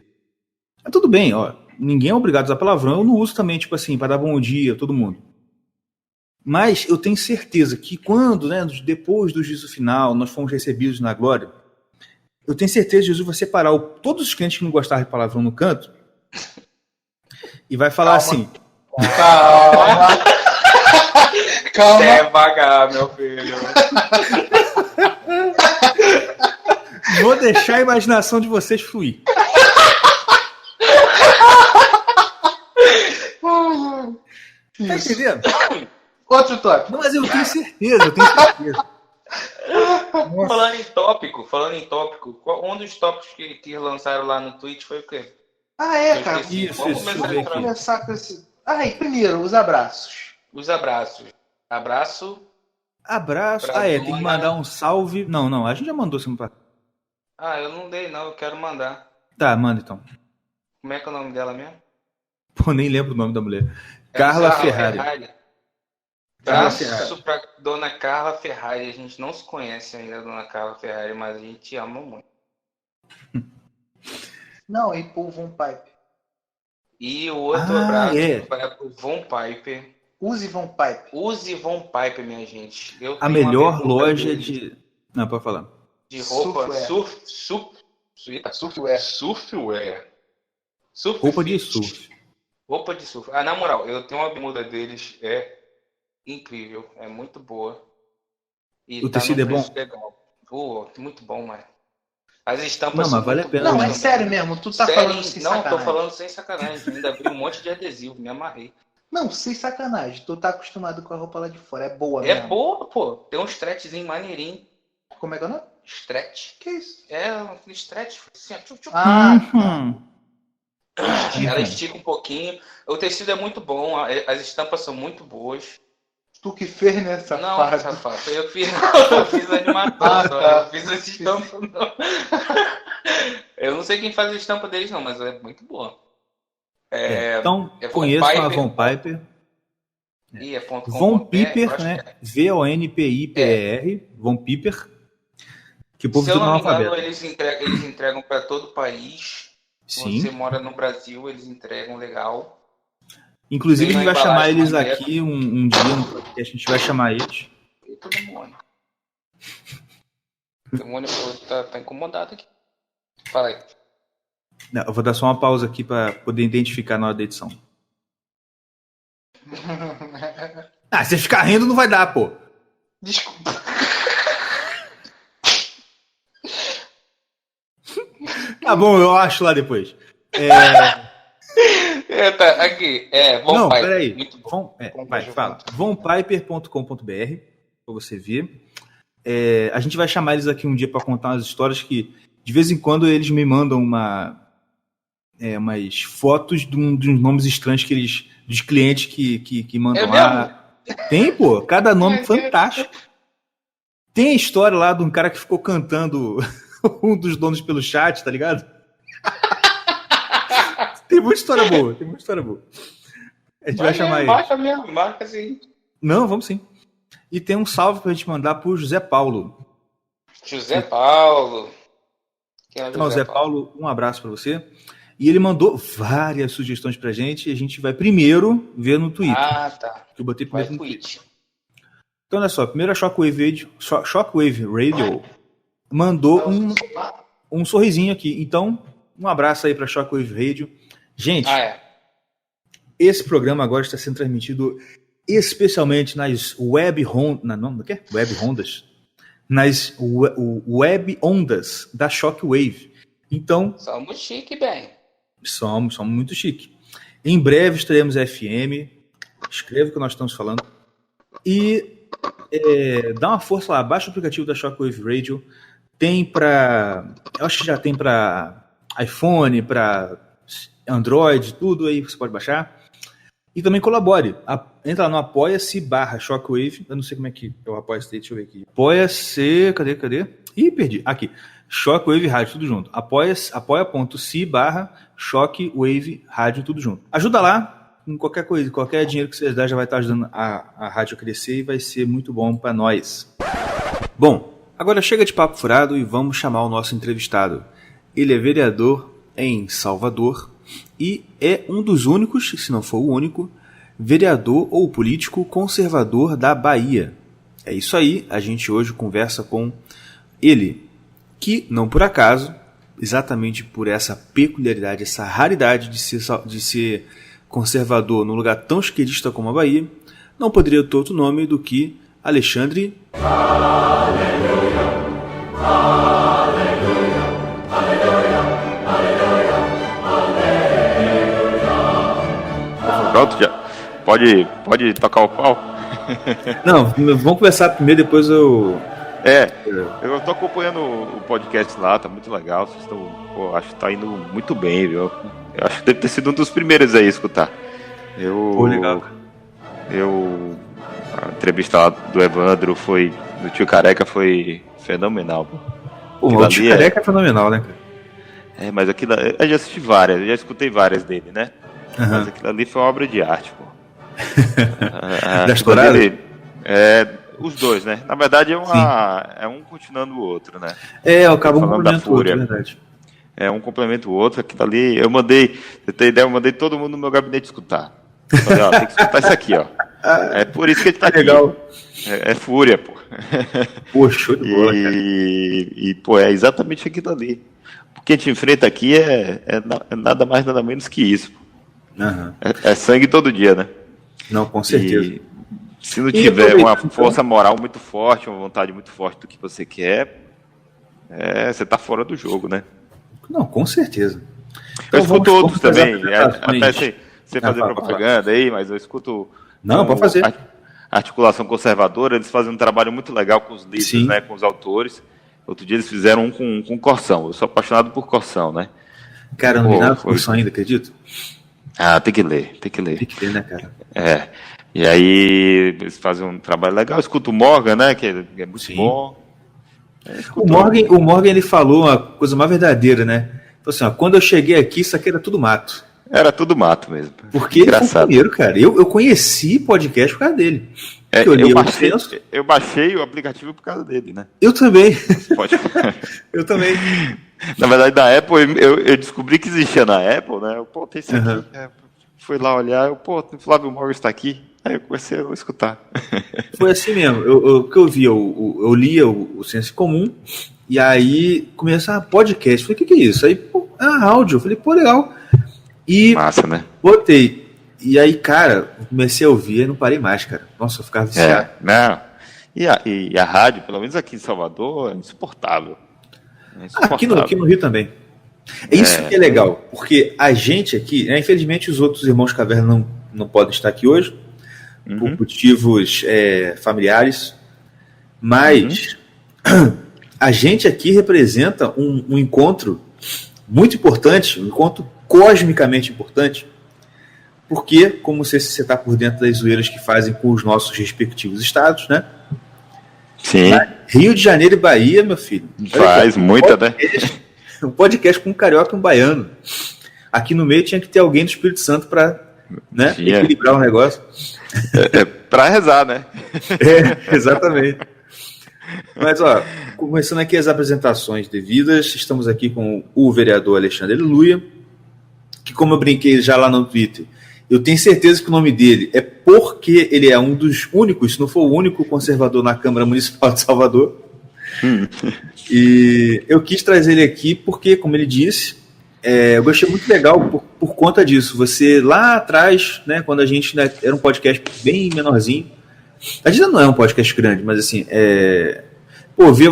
[SPEAKER 1] Tudo bem, ó, ninguém é obrigado a usar palavrão, eu não uso também, tipo assim, para dar bom dia a todo mundo. Mas eu tenho certeza que quando, né, depois do juízo final, nós fomos recebidos na glória, eu tenho certeza que Jesus vai separar todos os crentes que não gostaram de palavrão no canto e vai falar assim...
[SPEAKER 3] Calma.
[SPEAKER 2] Você é vagar, meu filho.
[SPEAKER 1] Vou deixar a imaginação de vocês fluir. Tá entendendo?
[SPEAKER 3] Outro tópico.
[SPEAKER 1] Não, mas eu tenho certeza.
[SPEAKER 2] Falando em tópico, um dos tópicos que lançaram lá no Twitch foi o quê?
[SPEAKER 3] Cara.
[SPEAKER 2] Vamos
[SPEAKER 3] começar com esse... primeiro, os abraços.
[SPEAKER 2] Os abraços. Abraço.
[SPEAKER 1] Tem que mandar um salve. Não, a gente já mandou semana passada.
[SPEAKER 2] Eu não dei não, eu quero mandar.
[SPEAKER 1] Tá, manda então.
[SPEAKER 2] Como é que é o nome dela mesmo?
[SPEAKER 1] Pô, nem lembro o nome da mulher. Carla Ferrari.
[SPEAKER 2] Abraço pra dona Carla Ferrari. A gente não se conhece ainda, dona Carla Ferrari, mas a gente ama muito.
[SPEAKER 3] Não, e pro Von Piper.
[SPEAKER 2] E o outro abraço vai pro Von Piper.
[SPEAKER 3] Use Von Piper.
[SPEAKER 2] Use Von Piper, minha gente.
[SPEAKER 1] A melhor loja de... Não, pode falar.
[SPEAKER 2] De roupa.
[SPEAKER 3] Surfwear.
[SPEAKER 1] Roupa de surf.
[SPEAKER 2] Roupa de surf. Na moral, eu tenho uma bermuda deles, é incrível, é muito boa. E
[SPEAKER 1] o tecido é bom?
[SPEAKER 2] Legal. Muito bom, mano. As estampas
[SPEAKER 1] mas vale a pena.
[SPEAKER 3] Não, é sério mesmo, tu tá falando sem sacanagem.
[SPEAKER 2] Não, tô falando sem sacanagem. Ainda vi um monte de adesivo, me amarrei.
[SPEAKER 3] Não, sem sacanagem. Tu tá acostumado com a roupa lá de fora. É boa,
[SPEAKER 2] mesmo. É boa, pô. Tem um stretchzinho maneirinho.
[SPEAKER 3] Como é que é o nome?
[SPEAKER 2] Stretch.
[SPEAKER 3] Que isso?
[SPEAKER 2] É um stretch. Assim, Ela estica um pouquinho. O tecido é muito bom. As estampas são muito boas.
[SPEAKER 3] Tu que fez, né, safado?
[SPEAKER 2] Não, safado. Eu fiz animação. Eu fiz as estampas, não. Eu não sei quem faz a estampa deles, não, mas é muito boa.
[SPEAKER 1] Então, conheço a Von Piper. Von Piper, né? VONPIPER. Von Piper. Que o povo
[SPEAKER 2] Se eu
[SPEAKER 1] tudo
[SPEAKER 2] não me engano,
[SPEAKER 1] analfabeto.
[SPEAKER 2] eles entregam para todo o país. Se
[SPEAKER 1] Sim.
[SPEAKER 2] você mora no Brasil, eles entregam legal.
[SPEAKER 1] Inclusive, a
[SPEAKER 2] Vem
[SPEAKER 1] gente
[SPEAKER 2] na
[SPEAKER 1] vai chamar
[SPEAKER 2] embalagem
[SPEAKER 1] eles
[SPEAKER 2] maneira.
[SPEAKER 1] aqui um dia no podcast. A gente vai chamar eles.
[SPEAKER 2] Eita, demônio. O demônio tá incomodado aqui. Fala aí.
[SPEAKER 1] Não, eu vou dar só uma pausa aqui para poder identificar na hora da edição. Ah, se ficar rindo não vai dar, pô.
[SPEAKER 3] Desculpa.
[SPEAKER 1] Tá bom, eu acho lá depois.
[SPEAKER 2] Tá, aqui. Von
[SPEAKER 1] Não,
[SPEAKER 2] Piper.
[SPEAKER 1] peraí.
[SPEAKER 2] Muito bom.
[SPEAKER 1] Vai, fala. vonpiper.com.br para você ver. A gente vai chamar eles aqui um dia para contar umas histórias que, de vez em quando, eles me mandam umas fotos de uns nomes estranhos que eles, dos clientes que mandam lá. Tem, pô. Cada nome fantástico. Tem a história lá de um cara que ficou cantando um dos donos pelo chat, tá ligado? Tem muita história boa, A gente vai chamar ele.
[SPEAKER 2] Marca sim.
[SPEAKER 1] Não, vamos sim. E tem um salve pra gente mandar pro José Paulo.
[SPEAKER 2] José Paulo. Quem é o
[SPEAKER 1] Então, José Paulo, um abraço pra você. E ele mandou várias sugestões pra gente e a gente vai primeiro ver no Twitter.
[SPEAKER 2] Ah, tá.
[SPEAKER 1] Que eu botei
[SPEAKER 2] Vai
[SPEAKER 1] primeiro no Twitter.
[SPEAKER 2] tweet.
[SPEAKER 1] Então, olha só. Primeiro a Shockwave Radio mandou um sorrisinho aqui. Então, um abraço aí pra Shockwave Radio. Gente, esse programa agora está sendo transmitido especialmente nas web ondas, nas web ondas da Shockwave. Então,
[SPEAKER 2] somos chique, bem.
[SPEAKER 1] Somos muito chique. Em breve estaremos FM. Escreva o que nós estamos falando. E dá uma força lá. Baixa o aplicativo da Shockwave Radio. Tem para... Eu acho que já tem para iPhone, para Android, tudo aí você pode baixar. E também colabore. Entra lá no apoia-se/Shockwave. Eu não sei como é que é o apoia-se. Deixa eu ver aqui. Apoia-se... Cadê? Ih, perdi. Aqui. Shockwave Rádio, tudo junto. apoia.se/Shockwave Rádio, tudo junto. Ajuda lá, em qualquer coisa, qualquer dinheiro que vocês der já vai estar ajudando a rádio a crescer e vai ser muito bom para nós. Bom, agora chega de papo furado e vamos chamar o nosso entrevistado. Ele é vereador em Salvador e é um dos únicos, se não for o único, vereador ou político conservador da Bahia. É isso aí, a gente hoje conversa com ele, que, não por acaso, exatamente por essa peculiaridade, essa raridade de ser conservador num lugar tão esquerdista como a Bahia, não poderia ter outro nome do que Alexandre... Aleluia, aleluia, aleluia,
[SPEAKER 4] aleluia. Pronto, já pode tocar o pau?
[SPEAKER 1] Não, vamos conversar primeiro, depois eu...
[SPEAKER 4] Eu tô acompanhando o podcast lá, tá muito legal. Vocês estão, acho que tá indo muito bem, viu? Eu acho que deve ter sido um dos primeiros aí a escutar.
[SPEAKER 1] Legal.
[SPEAKER 4] A entrevista lá do Evandro do Tio Careca foi fenomenal.
[SPEAKER 1] O Tio Careca é fenomenal, né?
[SPEAKER 4] Mas aquilo, eu já assisti várias, eu já escutei várias dele, né?
[SPEAKER 1] Uhum.
[SPEAKER 4] Mas aquilo ali foi uma obra de arte, pô.
[SPEAKER 1] Da estourada?
[SPEAKER 4] Os dois, né? Na verdade é um continuando o outro, né?
[SPEAKER 1] Acaba um complemento o outro, é verdade.
[SPEAKER 4] Um complemento o outro. Aquilo ali, você tem ideia, eu mandei todo mundo no meu gabinete escutar. Falei, tem que escutar isso aqui, ó. É por isso que ele tá aqui.
[SPEAKER 1] Legal.
[SPEAKER 4] É fúria, pô.
[SPEAKER 1] Pô, show de bola, cara.
[SPEAKER 4] Pô, é exatamente aquilo ali. O que a gente enfrenta aqui é nada mais, nada menos que isso.
[SPEAKER 1] Uhum.
[SPEAKER 4] É sangue todo dia, né?
[SPEAKER 1] Não, com certeza.
[SPEAKER 4] Se não tiver uma força moral muito forte, uma vontade muito forte do que você quer, você tá fora do jogo, né?
[SPEAKER 1] Não, com certeza.
[SPEAKER 4] Então, eu escuto outros também, até sem fazer propaganda aí, mas eu escuto...
[SPEAKER 1] Não, pode fazer.
[SPEAKER 4] A Articulação Conservadora, eles fazem um trabalho muito legal com os livros, né, com os autores. Outro dia eles fizeram um com Corção. Eu sou apaixonado por Corção, né?
[SPEAKER 1] Cara, não li nada por Corção ainda, acredito?
[SPEAKER 4] Tem que ler. Tem que ler,
[SPEAKER 1] né, cara?
[SPEAKER 4] E aí eles fazem um trabalho legal. Eu escuto o Morgan, né, que é muito bom.
[SPEAKER 1] O Morgan, ele falou uma coisa mais verdadeira, né? Então, assim, quando eu cheguei aqui, isso aqui era tudo mato.
[SPEAKER 4] Era tudo mato mesmo.
[SPEAKER 1] Porque ele foi o primeiro, cara. Eu conheci podcast por causa dele. que eu lia o censo.
[SPEAKER 4] Eu baixei o aplicativo por causa dele, né?
[SPEAKER 1] Eu também.
[SPEAKER 4] Pode.
[SPEAKER 1] Eu também.
[SPEAKER 4] Na verdade, da Apple, eu descobri que existia na Apple, né? Eu, pô, tem isso aqui. Fui lá olhar, o Flávio Morgan está aqui. Aí eu comecei a escutar.
[SPEAKER 1] Foi assim mesmo. O que eu via, eu lia o senso comum, e aí começa podcast. Falei, o que é isso? Aí, pô, áudio. Eu falei, pô, legal. E
[SPEAKER 4] massa, né?
[SPEAKER 1] botei. E aí, cara, comecei a ouvir e não parei mais, cara. Nossa, eu ficava viciado.
[SPEAKER 4] Não. E a rádio, pelo menos aqui em Salvador, é insuportável.
[SPEAKER 1] Aqui no Rio também. Isso que é legal, porque a gente aqui, né, infelizmente os outros irmãos Caverna não podem estar aqui hoje, por motivos familiares, mas a gente aqui representa um encontro muito importante, um encontro cosmicamente importante, porque, como você está por dentro das zoeiras que fazem com os nossos respectivos estados, né?
[SPEAKER 4] Sim.
[SPEAKER 1] Rio de Janeiro e Bahia, meu filho.
[SPEAKER 4] Faz muita, né?
[SPEAKER 1] Um podcast com um carioca e um baiano. Aqui no meio tinha que ter alguém do Espírito Santo para, né, equilibrar o negócio.
[SPEAKER 4] Para rezar, né?
[SPEAKER 1] Exatamente. Mas, ó, começando aqui as apresentações devidas, estamos aqui com o vereador Alexandre Aleluia, que, como eu brinquei já lá no Twitter, eu tenho certeza que o nome dele é porque ele é um dos únicos, se não for o único conservador na Câmara Municipal de Salvador. E eu quis trazer ele aqui porque, como ele disse, eu gostei muito legal por conta disso. Você lá atrás, né, quando a gente era um podcast bem menorzinho, a gente não é um podcast grande, mas assim, ver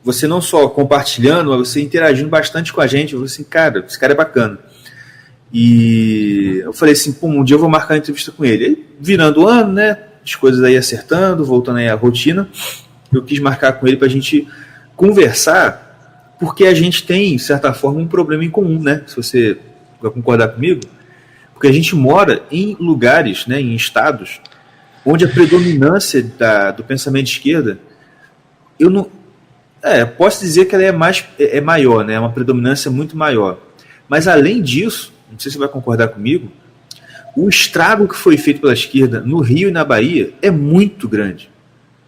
[SPEAKER 1] você não só compartilhando, mas você interagindo bastante com a gente. Eu falei assim, cara, esse cara é bacana. E eu falei assim, pô, um dia eu vou marcar uma entrevista com ele. Aí, virando o ano, né, as coisas aí acertando, voltando aí à rotina, eu quis marcar com ele pra gente conversar, porque a gente tem, de certa forma, um problema em comum, né, se você vai concordar comigo, porque a gente mora em lugares, né, em estados, onde a predominância do pensamento de esquerda, eu não... posso dizer que ela é maior, né, é uma predominância muito maior. Mas, além disso, não sei se você vai concordar comigo, o estrago que foi feito pela esquerda no Rio e na Bahia é muito grande.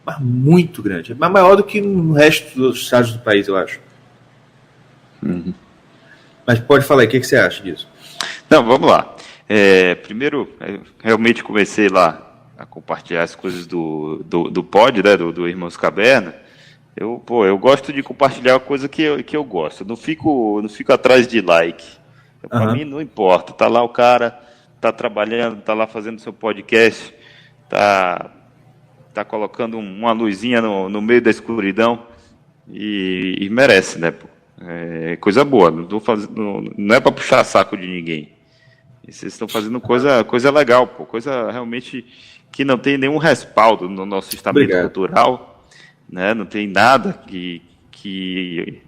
[SPEAKER 1] Mas muito grande. É maior do que no resto dos estados do país, eu acho. Mas pode falar aí, o que você acha disso?
[SPEAKER 4] Não, vamos lá. Primeiro, realmente comecei lá a compartilhar as coisas do pod, né, do Irmãos Caverna. Eu gosto de compartilhar a coisa que eu gosto. Não fico atrás de like. Para mim não importa. Tá lá o cara, tá trabalhando, tá lá fazendo seu podcast, tá colocando uma luzinha no meio da escuridão e merece, né? É coisa boa. Não é para puxar saco de ninguém. E vocês estão fazendo coisa legal, pô, coisa realmente que não tem nenhum respaldo no nosso estamento cultural, né? Não tem nada que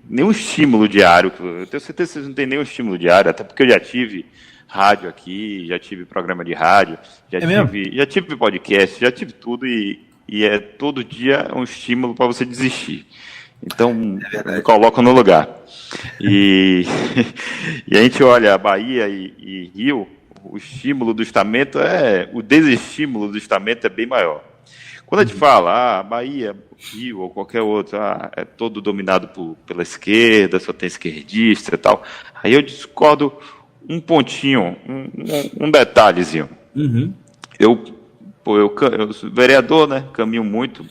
[SPEAKER 4] nenhum estímulo diário. Eu tenho certeza que vocês não têm nenhum estímulo diário, até porque eu já tive rádio aqui, já tive programa de rádio, já tive podcast, já tive tudo e todo dia um estímulo para você desistir. Então, me coloca no lugar. E a gente olha a Bahia e Rio, o estímulo do estamento o desestímulo do estamento é bem maior. Quando a gente fala, Bahia, Rio ou qualquer outro, é todo dominado pela esquerda, só tem esquerdista e tal, aí eu discordo um pontinho, um detalhezinho. Eu sou vereador, né, caminho muito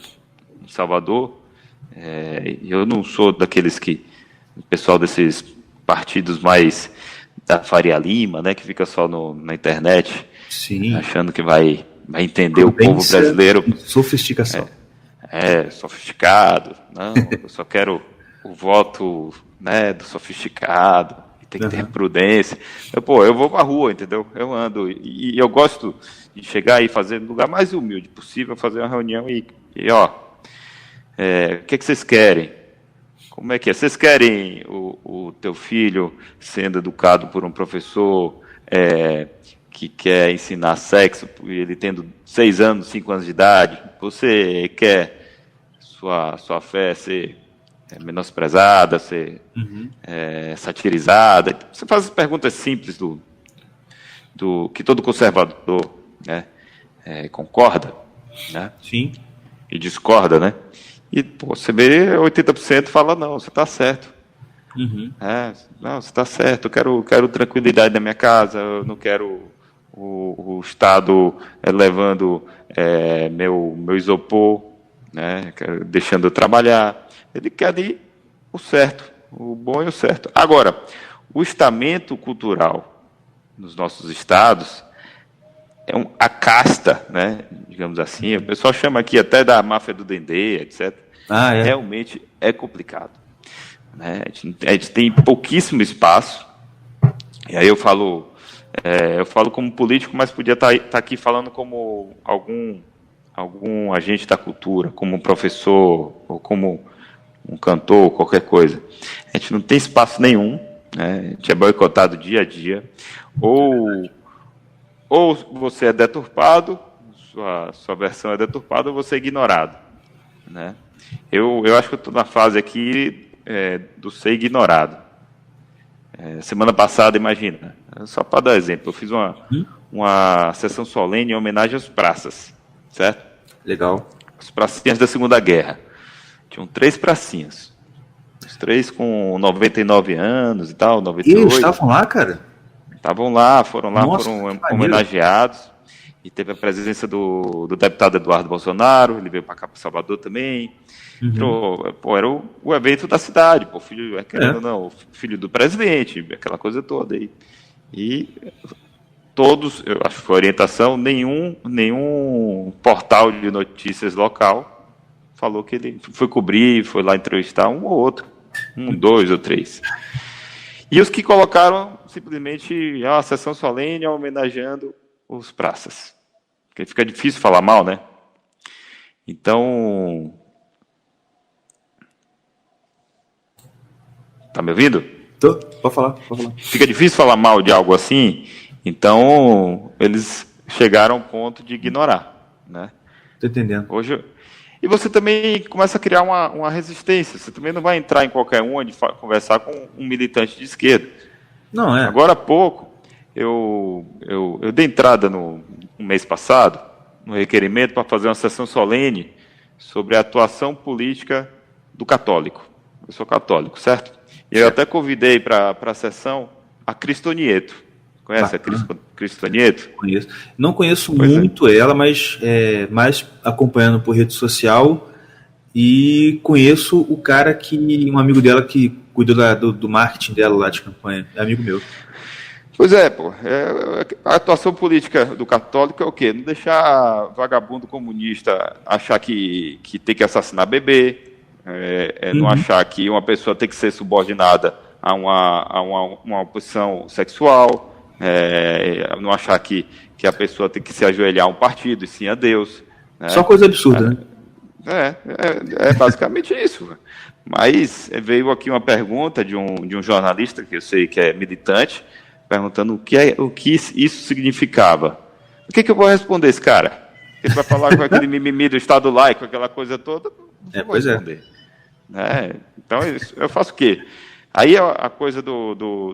[SPEAKER 4] em Salvador, eu não sou daqueles o pessoal desses partidos mais da Faria Lima, né, que fica só na internet,
[SPEAKER 1] sim,
[SPEAKER 4] achando que vai entender o povo brasileiro.
[SPEAKER 1] Sofisticação.
[SPEAKER 4] Sofisticado. Não, eu só quero o voto, né, do sofisticado. Tem que ter prudência. Eu vou pra rua, entendeu? Eu ando. E eu gosto de chegar e fazer no lugar mais humilde possível, fazer uma reunião e o que vocês querem? Como é que é? Vocês querem o teu filho sendo educado por um professor que quer ensinar sexo, ele tendo 6 anos, 5 anos de idade? Você quer sua fé ser menosprezada, ser satirizada? Você faz as perguntas simples do que todo conservador, né, concorda. né?
[SPEAKER 1] Sim.
[SPEAKER 4] E discorda, né? E pô, você vê 80% fala, não, você está certo.
[SPEAKER 1] Uhum.
[SPEAKER 4] Não, você está certo, eu quero tranquilidade na minha casa, eu não quero o Estado levando meu isopor, né, deixando eu trabalhar. Ele quer ali o certo, o bom e o certo. Agora, o estamento cultural nos nossos estados é a casta, né, digamos assim, o pessoal chama aqui até da máfia do Dendê, etc. Realmente é complicado. Né? A gente tem pouquíssimo espaço, e aí eu falo como político, mas podia estar aqui falando como algum agente da cultura, como um professor, ou como um cantor, qualquer coisa. A gente não tem espaço nenhum, né? A gente é boicotado dia a dia, ou você é deturpado, sua versão é deturpada, ou você é ignorado. Né? Eu acho que eu estou na fase aqui do ser ignorado. Semana passada, imagina, só para dar exemplo, eu fiz uma sessão solene em homenagem às praças, certo?
[SPEAKER 1] Legal.
[SPEAKER 4] As pracinhas da Segunda Guerra. Tinham 3 pracinhas. Os 3 com 99 anos e tal, 98.
[SPEAKER 1] E eles estavam lá, cara?
[SPEAKER 4] Estavam lá, foram homenageados. E teve a presença do deputado Eduardo Bolsonaro, ele veio para cá, para Salvador também. Uhum. Era o evento da cidade, filho, querendo ou não, filho do presidente, aquela coisa toda aí. E todos, eu acho que foi orientação, nenhum portal de notícias local falou que ele foi cobrir, foi lá entrevistar um ou outro, 2 ou 3. E os que colocaram simplesmente a sessão solene homenageando os praças. Porque fica difícil falar mal, né? Então... Tá me ouvindo?
[SPEAKER 1] Tô, pode falar.
[SPEAKER 4] Fica difícil falar mal de algo assim, então eles chegaram ao ponto de ignorar, né?
[SPEAKER 1] Tô entendendo.
[SPEAKER 4] E você também começa a criar uma resistência, você também não vai entrar em qualquer onde conversar com um militante de esquerda.
[SPEAKER 1] Não,
[SPEAKER 4] Agora há pouco, eu dei entrada no mês passado, no requerimento para fazer uma sessão solene sobre a atuação política do católico. Eu sou católico, certo? E eu até convidei para a sessão a Cristonieto. Conhece a Cristonieto?
[SPEAKER 1] Conheço. Não conheço muito ela, mas mais acompanhando por rede social. E conheço o cara um amigo dela que cuidou do marketing dela lá de campanha. É amigo meu.
[SPEAKER 4] Pois é, a atuação política do católico é o quê? Não deixar vagabundo comunista achar que tem que assassinar bebê, não achar que uma pessoa tem que ser subordinada a uma posição sexual, não achar que a pessoa tem que se ajoelhar a um partido e sim a Deus. Né?
[SPEAKER 1] Só coisa absurda, né?
[SPEAKER 4] É basicamente isso. Mas veio aqui uma pergunta de um jornalista, que eu sei que é militante, perguntando o que isso significava. O que eu vou responder esse cara? Ele vai falar com aquele mimimi do Estado laico, aquela coisa toda? Não vou responder. Então, eu faço o quê? Aí a coisa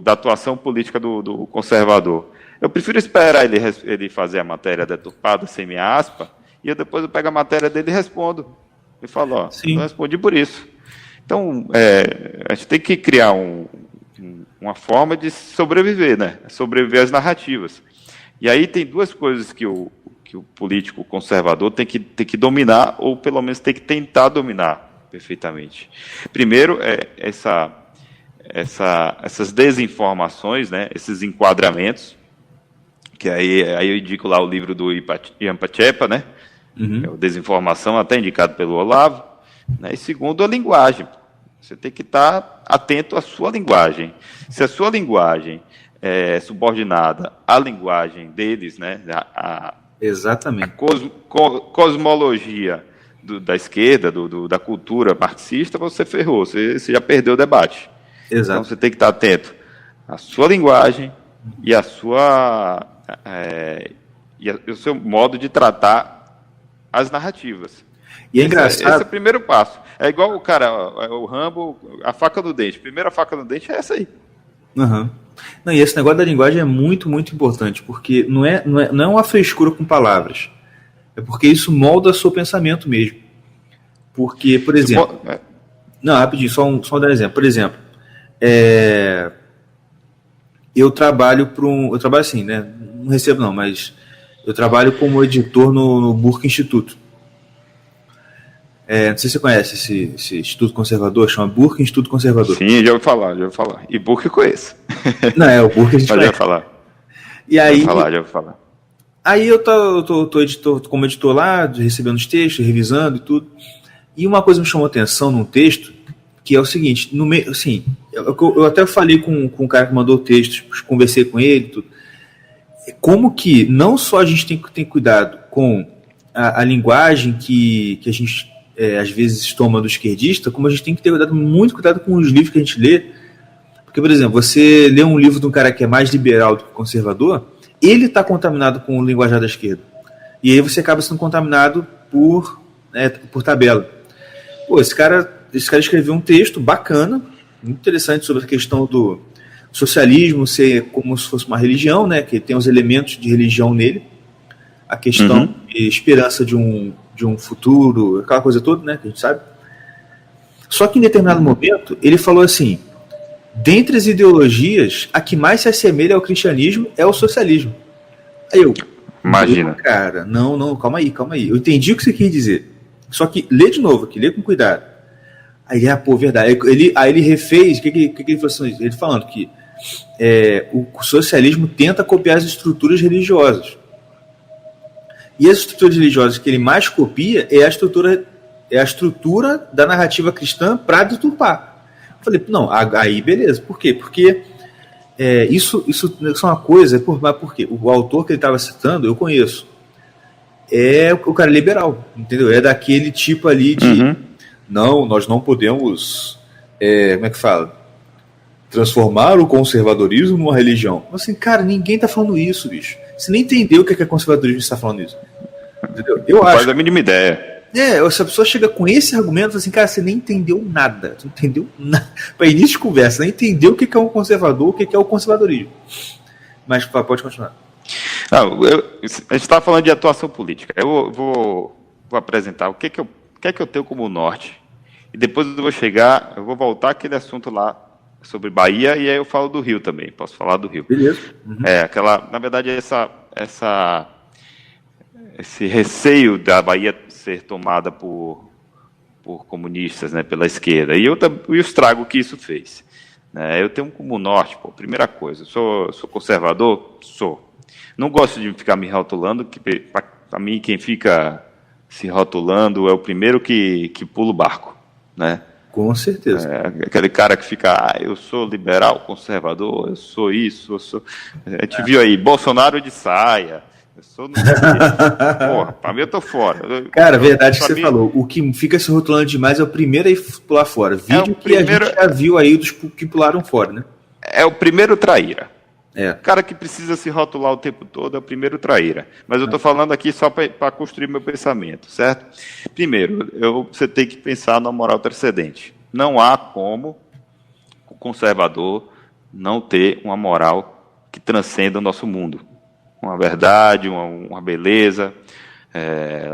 [SPEAKER 4] da atuação política do conservador. Eu prefiro esperar ele fazer a matéria deturpada, sem minha aspa, e depois eu pego a matéria dele e respondo. E falo, eu respondi por isso. Então, a gente tem que criar uma forma de sobreviver, né? Sobreviver às narrativas. E aí tem 2 coisas que o político conservador tem que dominar, ou pelo menos tem que tentar dominar perfeitamente. Primeiro, essas desinformações, né? Esses enquadramentos, que aí eu indico lá o livro do Ian Pachepa, né? É o Desinformação, até indicado pelo Olavo. Né? E segundo, a linguagem. Você tem que estar atento à sua linguagem. Se a sua linguagem é subordinada à linguagem deles, né?
[SPEAKER 1] Exatamente.
[SPEAKER 4] A cosmologia da esquerda, da cultura marxista, você ferrou, você já perdeu o debate.
[SPEAKER 1] Exato.
[SPEAKER 4] Então você tem que estar atento à sua linguagem e à sua e o seu modo de tratar as narrativas.
[SPEAKER 1] E é engraçado.
[SPEAKER 4] Esse é o primeiro passo. É igual o Rambo, a faca no dente. A primeira faca no dente é essa aí.
[SPEAKER 1] Uhum. Não, e esse negócio da linguagem é muito, muito importante, porque não é uma frescura com palavras. É porque isso molda o seu pensamento mesmo. Porque, por exemplo... Não, rapidinho, só dar um exemplo. Por exemplo, eu trabalho para eu trabalho assim, né? Não recebo não, mas eu trabalho como editor no Burke Instituto. Não sei se você conhece esse Instituto Conservador, chama Burke Instituto Conservador.
[SPEAKER 4] Sim, já ouvi falar. E Burke eu conheço.
[SPEAKER 1] Não, o Burke a gente conhece.
[SPEAKER 4] Já ouvi falar.
[SPEAKER 1] E aí,
[SPEAKER 4] já ouvi falar.
[SPEAKER 1] Aí eu tô como editor lá, recebendo os textos, revisando e tudo. E uma coisa me chamou a atenção num texto, que é o seguinte, no meio, assim, eu até falei com o cara que mandou o texto, conversei com ele, tudo. Como que não só a gente tem que ter cuidado com a linguagem que a gente às vezes toma do esquerdista, como a gente tem que ter muito cuidado com os livros que a gente lê. Porque, por exemplo, você lê um livro de um cara que é mais liberal do que conservador, ele está contaminado com o linguajar da esquerda. E aí você acaba sendo contaminado por tabela. Pô, esse cara escreveu um texto bacana, muito interessante, sobre a questão do socialismo ser como se fosse uma religião, né, que tem os elementos de religião nele, a questão de esperança de um futuro, aquela coisa toda, né, que a gente sabe. Só que em determinado momento ele falou assim: dentre as ideologias, a que mais se assemelha ao cristianismo é o socialismo. Aí eu,
[SPEAKER 4] imagina.
[SPEAKER 1] Cara, não, calma aí. Eu entendi o que você quis dizer. Só que lê de novo aqui, lê com cuidado. Aí, verdade. Aí ele refez, o que ele falou assim? Ele falando que o socialismo tenta copiar as estruturas religiosas. E as estruturas religiosas que ele mais copia é a estrutura da narrativa cristã para deturpar. Eu falei, não, aí beleza. Por quê? Porque isso é uma coisa, mas por quê? O autor que ele estava citando, eu conheço. É o cara liberal, entendeu? É daquele tipo ali de não, nós não podemos como é que fala? Transformar o conservadorismo numa religião. Assim, cara, ninguém tá falando isso, bicho. Você nem entendeu o que é conservadorismo e está falando isso. Entendeu? Eu acho.
[SPEAKER 4] Faz a mínima ideia.
[SPEAKER 1] Se a pessoa chega com esse argumento, assim, cara, você nem entendeu nada. Você não entendeu nada. Para início de conversa, nem entendeu o que é um conservador, o que é o conservadorismo. Mas pode continuar.
[SPEAKER 4] Não, a gente está falando de atuação política. Eu vou apresentar o que é que eu tenho como norte. E depois eu vou voltar àquele assunto lá sobre Bahia, e aí eu falo do Rio também. Posso falar do Rio.
[SPEAKER 1] Beleza.
[SPEAKER 4] Na verdade, esse receio da Bahia ser tomada por comunistas, né, pela esquerda, e o estrago que isso fez. Eu tenho como norte, primeira coisa, sou conservador? Sou. Não gosto de ficar me rotulando, que para mim quem fica se rotulando é o primeiro que pula o barco, né?
[SPEAKER 1] Com certeza.
[SPEAKER 4] Aquele cara que fica, eu sou liberal, conservador, eu sou isso, A gente viu aí, Bolsonaro de saia, eu sou... Porra, pra mim eu tô fora.
[SPEAKER 1] Cara, verdade que você falou, o que fica se rotulando demais é o primeiro a pular fora. Vídeo que a gente já viu aí dos que pularam fora, né? É
[SPEAKER 4] o primeiro traíra. O cara que precisa se rotular o tempo todo é o primeiro traíra. Mas eu estou falando aqui só para construir meu pensamento, certo? Primeiro, você tem que pensar na moral transcendente. Não há como o conservador não ter uma moral que transcenda o nosso mundo. Uma verdade, uma beleza,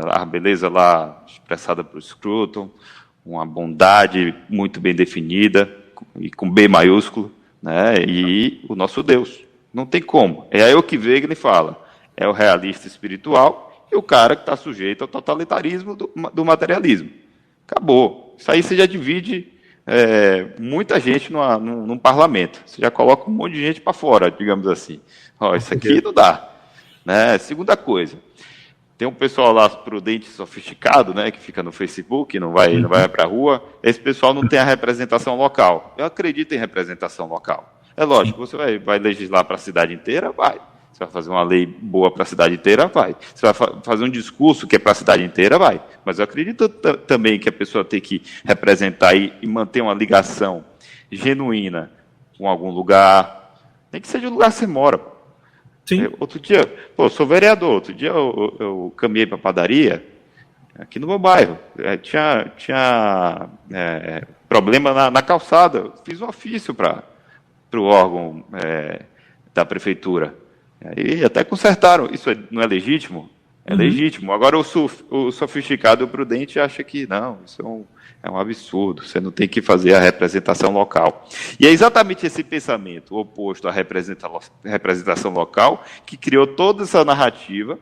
[SPEAKER 4] a beleza lá expressada por Scruton, uma bondade muito bem definida, e com B maiúsculo, né? E o nosso Deus. Não tem como. É aí o que Wegener fala. É o realista espiritual e o cara que está sujeito ao totalitarismo do materialismo. Acabou. Isso aí você já divide muita gente num parlamento. Você já coloca um monte de gente para fora, digamos assim. Isso aqui não dá. Né? Segunda coisa. Tem um pessoal lá prudente, sofisticado, né, que fica no Facebook, não vai para a rua. Esse pessoal não tem a representação local. Eu acredito em representação local. É lógico, você vai legislar para a cidade inteira? Vai. Você vai fazer uma lei boa para a cidade inteira? Vai. Você vai fazer um discurso que é para a cidade inteira? Vai. Mas eu acredito também que a pessoa tem que representar e manter uma ligação genuína com algum lugar. Nem que seja o lugar que você mora.
[SPEAKER 1] Sim.
[SPEAKER 4] Outro dia, sou vereador. Outro dia eu caminhei para a padaria, aqui no meu bairro. Tinha problema na calçada. Eu fiz um ofício para o órgão da prefeitura. E até consertaram. Isso não é legítimo? É legítimo. Agora o sofisticado e o prudente acha que não, isso é um absurdo, você não tem que fazer a representação local. E é exatamente esse pensamento oposto à representação local que criou toda essa narrativa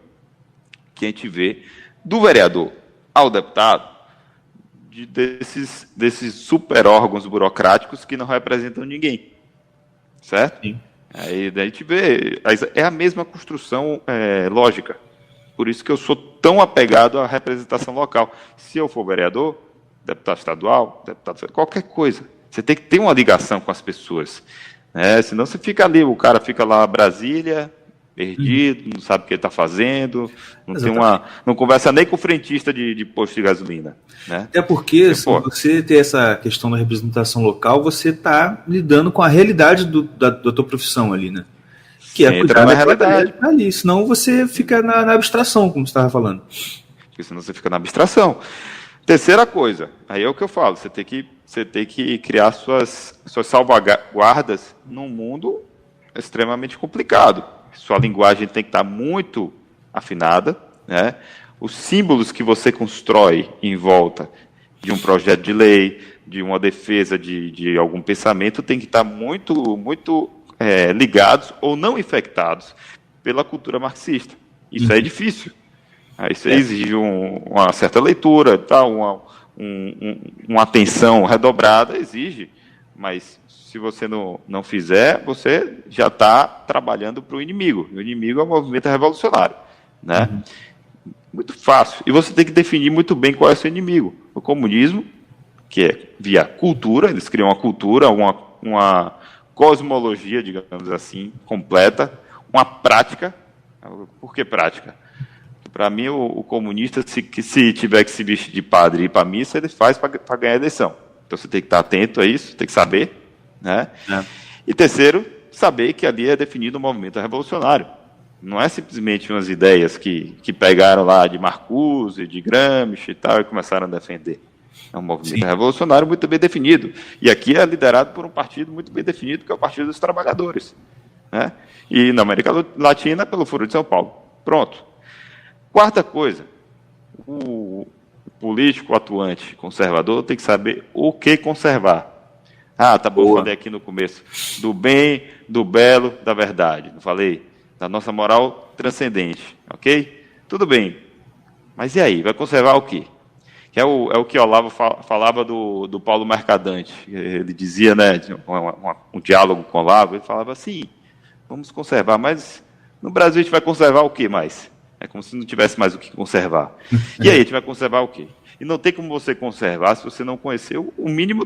[SPEAKER 4] que a gente vê do vereador ao deputado, desses super órgãos burocráticos que não representam ninguém. Certo?
[SPEAKER 1] Sim.
[SPEAKER 4] Aí a gente vê, é a mesma construção lógica. Por isso que eu sou tão apegado à representação local. Se eu for vereador, deputado estadual, deputado federal, qualquer coisa, você tem que ter uma ligação com as pessoas. Né? Senão você fica ali, o cara fica lá em Brasília, perdido, não sabe o que ele está fazendo, não conversa nem com o frentista de posto de gasolina. Né?
[SPEAKER 1] Até porque, se você ter essa questão da representação local, você está lidando com a realidade da tua profissão ali, né? Que é cuidar da realidade ali, senão você fica na abstração, como você estava falando.
[SPEAKER 4] Porque senão você fica na abstração. Terceira coisa, aí é o que eu falo, você tem que criar suas salvaguardas num mundo extremamente complicado. Sua linguagem tem que estar muito afinada, né? Os símbolos que você constrói em volta de um projeto de lei, de uma defesa de algum pensamento, tem que estar muito, muito ligados ou não infectados pela cultura marxista. Isso é difícil. Isso exige uma certa leitura, uma atenção redobrada, exige, mas se você não fizer, você já está trabalhando para o inimigo. O inimigo é o movimento revolucionário. Né? Muito fácil. E você tem que definir muito bem qual é o seu inimigo. O comunismo, que é via cultura, eles criam uma cultura, uma cosmologia, digamos assim, completa, uma prática. Por que prática? Para mim, o comunista, se tiver que se vestir de padre e ir para a missa, ele faz para ganhar a eleição. Então você tem que estar atento a isso, tem que saber. Né? E terceiro, saber que ali é definido um movimento revolucionário. Não é simplesmente umas ideias que pegaram lá de Marcuse, de Gramsci e tal, e começaram a defender. É um movimento revolucionário muito bem definido. E aqui é liderado por um partido muito bem definido, que é o Partido dos Trabalhadores. Né? E na América Latina, pelo Foro de São Paulo. Pronto. Quarta coisa, o político atuante conservador tem que saber o que conservar. Tá bom, eu falei aqui no começo, do bem, do belo, da verdade. Não falei? Da nossa moral transcendente, ok? Tudo bem. Mas e aí, vai conservar o quê? Que é o que Olavo falava do Paulo Mercadante. Ele dizia, né, um diálogo com Olavo, ele falava assim, vamos conservar, mas no Brasil a gente vai conservar o quê mais? É como se não tivesse mais o que conservar. E aí, a gente vai conservar o quê? E não tem como você conservar se você não conhecer o mínimo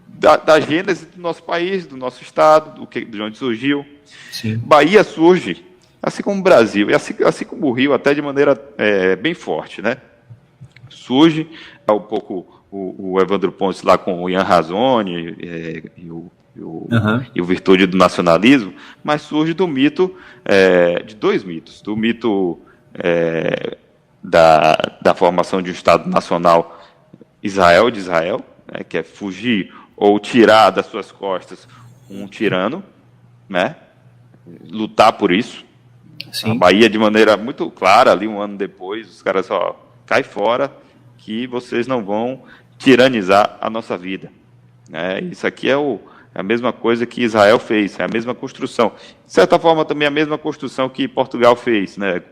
[SPEAKER 4] da gênese do nosso país, do nosso estado, de onde surgiu.
[SPEAKER 1] Sim.
[SPEAKER 4] Bahia surge, assim como o Brasil, e assim como o Rio, até de maneira bem forte, né? Surge um pouco o Evandro Pontes lá com o Ian Razzoni e o Virtude do Nacionalismo, mas surge do mito, de dois mitos, do mito da formação de um Estado Nacional de Israel, né, que é fugir ou tirar das suas costas um tirano, né? Lutar por isso.
[SPEAKER 1] Sim.
[SPEAKER 4] A Bahia, de maneira muito clara, ali um ano depois, os caras cai fora que vocês não vão tiranizar a nossa vida. Né? Isso aqui é a mesma coisa que Israel fez, é a mesma construção. De certa forma, também a mesma construção que Portugal fez, né?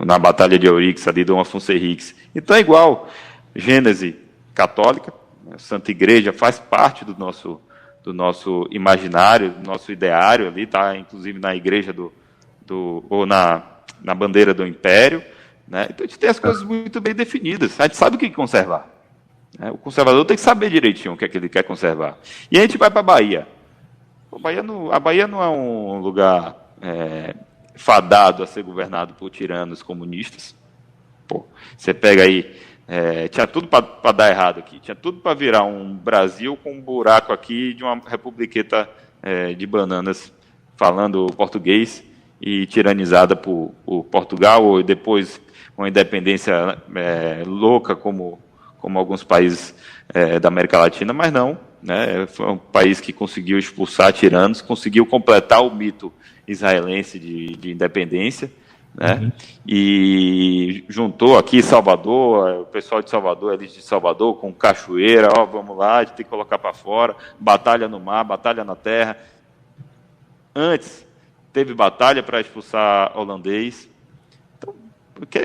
[SPEAKER 4] Na Batalha de Euriques, ali, Dom Afonso Henriques. Então é igual. Gênese católica, a Santa Igreja faz parte do nosso imaginário, do nosso ideário, ali está inclusive na igreja ou na bandeira do Império, né? Então a gente tem as coisas muito bem definidas, a gente sabe o que conservar, né? O conservador tem que saber direitinho o que é que ele quer conservar. E a gente vai para a Bahia. A Bahia não é um lugar fadado a ser governado por tiranos comunistas. Você pega aí, tinha tudo para dar errado aqui, tinha tudo para virar um Brasil com um buraco aqui de uma republiqueta de bananas falando português e tiranizada por Portugal, ou depois uma independência louca como alguns países da América Latina, mas não, né? Foi um país que conseguiu expulsar tiranos, conseguiu completar o mito israelense de independência, né? E juntou aqui Salvador, o pessoal de Salvador, eles de Salvador, com cachoeira, ó, vamos lá, a gente tem que colocar para fora, batalha no mar, batalha na terra. Antes, teve batalha para expulsar holandês. Então, porque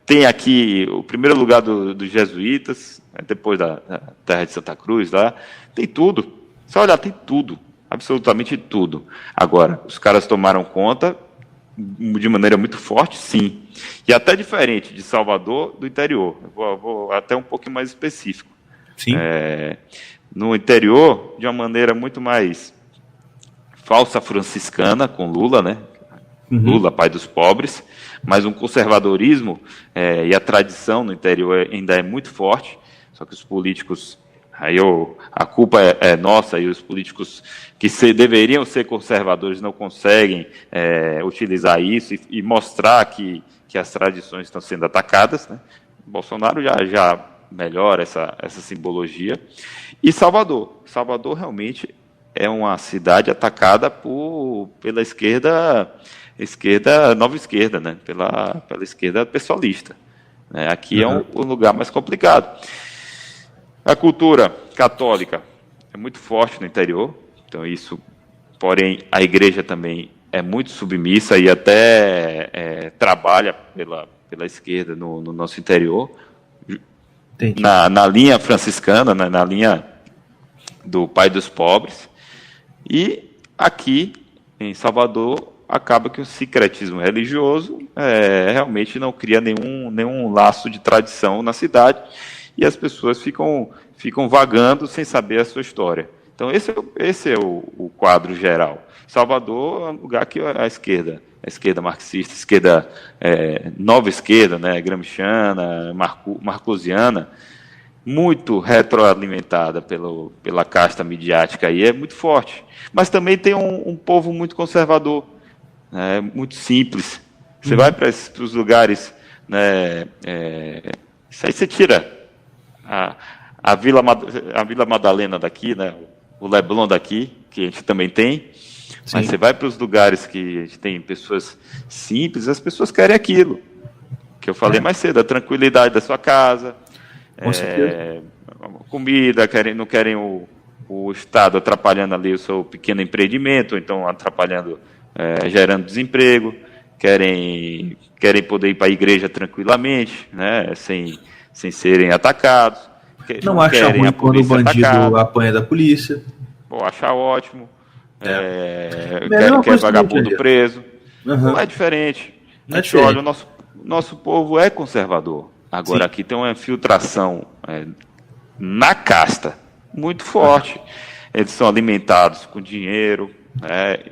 [SPEAKER 4] tem aqui o primeiro lugar dos jesuítas, depois da terra de Santa Cruz, lá, tem tudo. Só olhar, tem tudo, absolutamente tudo. Agora, os caras tomaram conta de maneira muito forte, sim. E até diferente de Salvador, do interior. Eu vou até um pouco mais específico.
[SPEAKER 1] Sim.
[SPEAKER 4] No interior, de uma maneira muito mais falsa franciscana, com Lula, né? Lula, pai dos pobres, mas um conservadorismo e a tradição no interior ainda é muito forte, só que os políticos, a culpa é nossa, e os políticos que deveriam ser conservadores não conseguem utilizar isso e mostrar que as tradições estão sendo atacadas, né? Bolsonaro já melhora essa simbologia. E Salvador realmente é uma cidade atacada pela nova esquerda, né? Pela esquerda pessoalista, né? Aqui é um lugar mais complicado. A cultura católica é muito forte no interior, então isso, porém, a igreja também é muito submissa e até trabalha pela esquerda no nosso interior. Na linha franciscana, né, na linha do pai dos pobres. E aqui, em Salvador, acaba que o sincretismo religioso realmente não cria nenhum laço de tradição na cidade, e as pessoas ficam vagando sem saber a sua história. Então, esse é o quadro geral. Salvador é um lugar que a esquerda marxista, a esquerda, nova esquerda, né, gramsciana, marcosiana, muito retroalimentada pela casta midiática aí, é muito forte. Mas também tem um povo muito conservador, né, muito simples. Você vai para os lugares, né, isso aí você tira a Vila Madalena daqui, né, o Leblon daqui, que a gente também tem. Sim. Mas você vai para os lugares que a gente tem pessoas simples, as pessoas querem aquilo que eu falei mais cedo, a tranquilidade da sua casa, comida, não querem o Estado atrapalhando ali o seu pequeno empreendimento, ou então atrapalhando, gerando desemprego, querem poder ir para a igreja tranquilamente, né, sem serem atacados.
[SPEAKER 1] Não acha ruim quando o bandido apanha da polícia.
[SPEAKER 4] Pô, achar ótimo. Quer vagabundo preso. Não é diferente. Olha, o nosso povo é conservador. Agora, aqui tem uma infiltração na casta muito forte. Eles são alimentados com dinheiro,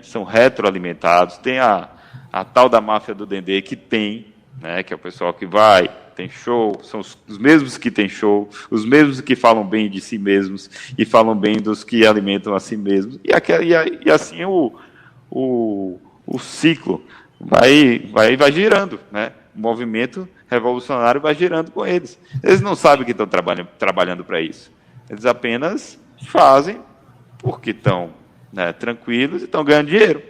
[SPEAKER 4] são retroalimentados. Tem a tal da máfia do Dendê que tem, né, que é o pessoal que vai, tem show, são os mesmos que tem show, os mesmos que falam bem de si mesmos e falam bem dos que alimentam a si mesmos. E assim o ciclo vai girando, né? O movimento revolucionário vai girando com eles. Eles não sabem que estão trabalhando para isso. Eles apenas fazem porque estão, né, tranquilos e estão ganhando dinheiro.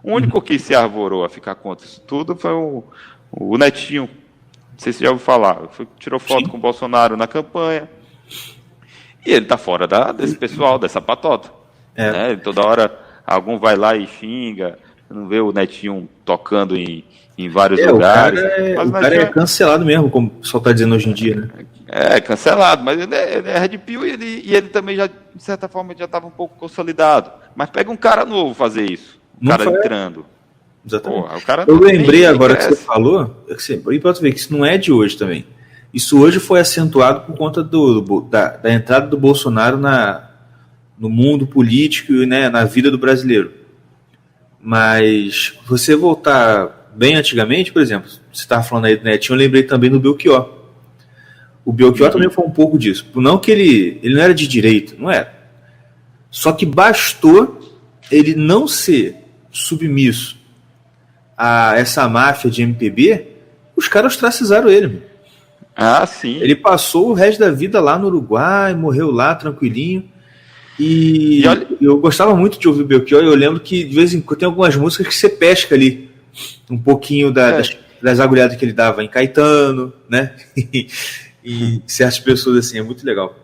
[SPEAKER 4] O único que se arvorou a ficar contra isso tudo foi o Netinho. Não sei se você já ouviu falar. Tirou foto com o Bolsonaro na campanha. E ele está fora desse pessoal, dessa patota. Né? Toda hora algum vai lá e xinga. Não vê o Netinho tocando em vários lugares.
[SPEAKER 1] O cara é cancelado mesmo, como o pessoal está dizendo hoje em dia, né?
[SPEAKER 4] É cancelado, mas ele é Red Pill e ele também já, de certa forma, já estava um pouco consolidado. Mas pega um cara novo fazer isso. Entrando.
[SPEAKER 1] Exatamente.
[SPEAKER 4] Porra, o cara
[SPEAKER 1] eu lembrei agora que você falou, e pode ver que isso não é de hoje também. Isso hoje foi acentuado por conta da entrada do Bolsonaro no mundo político e, né, na vida do brasileiro. Mas você voltar bem antigamente, por exemplo, você estava falando aí do Netinho, eu lembrei também do Belchior. O Belchior também foi um pouco disso. Não que ele não era de direita, não era. Só que bastou ele não ser submisso a essa máfia de MPB, os caras ostracizaram ele. Mano.
[SPEAKER 4] Ah, sim.
[SPEAKER 1] Ele passou o resto da vida lá no Uruguai, morreu lá tranquilinho. E eu gostava muito de ouvir o Belchior, e eu lembro que de vez em quando tem algumas músicas que você pesca ali um pouquinho das agulhadas que ele dava em Caetano, né? E certas pessoas, assim, é muito legal.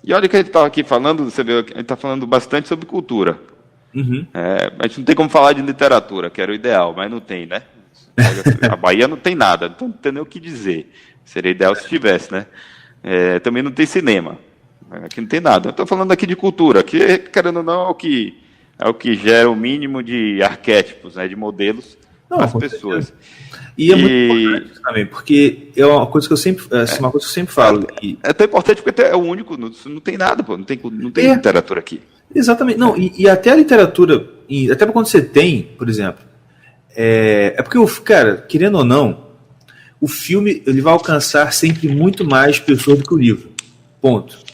[SPEAKER 4] E olha que ele estava aqui falando, você vê, ele está falando bastante sobre cultura.
[SPEAKER 1] Uhum.
[SPEAKER 4] A gente não tem como falar de literatura, que era o ideal, mas não tem, né? A Bahia não tem nada, não tem nem o que dizer. Seria ideal se tivesse, né? Também não tem cinema. Aqui não tem nada. Eu estou falando aqui de cultura, que, querendo ou não, é o que gera o mínimo de arquétipos, né, de modelos para as pessoas.
[SPEAKER 1] E é muito importante também, porque é uma coisa que eu sempre, uma coisa que eu sempre falo.
[SPEAKER 4] É tão importante porque é o único, não tem nada, pô, não tem literatura aqui.
[SPEAKER 1] Exatamente. Não, e até a literatura, até quando você tem, por exemplo, porque, cara, querendo ou não, o filme ele vai alcançar sempre muito mais pessoas do que o livro. Ponto.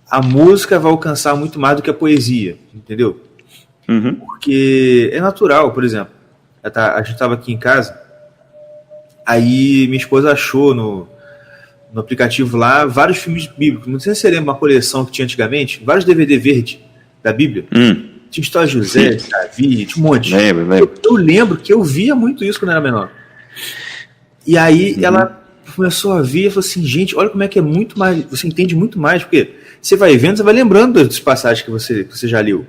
[SPEAKER 1] A música vai alcançar muito mais do que a poesia, entendeu?
[SPEAKER 4] Uhum.
[SPEAKER 1] Porque é natural, por exemplo. A gente estava aqui em casa, aí minha esposa achou no aplicativo lá vários filmes bíblicos. Não sei se você lembra uma coleção que tinha antigamente, vários DVD verde da Bíblia. Tinha história de José, de Davi, tinha um monte.
[SPEAKER 4] Lembro.
[SPEAKER 1] Eu lembro que eu via muito isso quando eu era menor. E aí ela começou a ver e falou assim, gente, olha como é que é muito mais, você entende muito mais, porque você vai vendo, você vai lembrando das passagens que você já leu.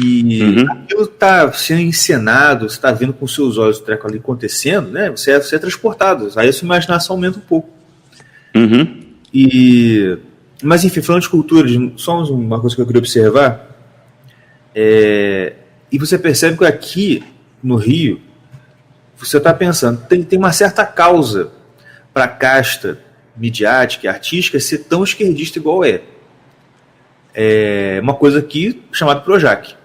[SPEAKER 1] E aquilo está sendo encenado, você está vendo com seus olhos o treco ali acontecendo, né? Você é transportado, aí a sua imaginação aumenta um pouco. Mas enfim, falando de cultura, só uma coisa que eu queria observar, e você percebe que aqui no Rio, você está pensando, tem uma certa causa para a casta midiática e artística ser tão esquerdista igual é uma coisa aqui chamada Projac,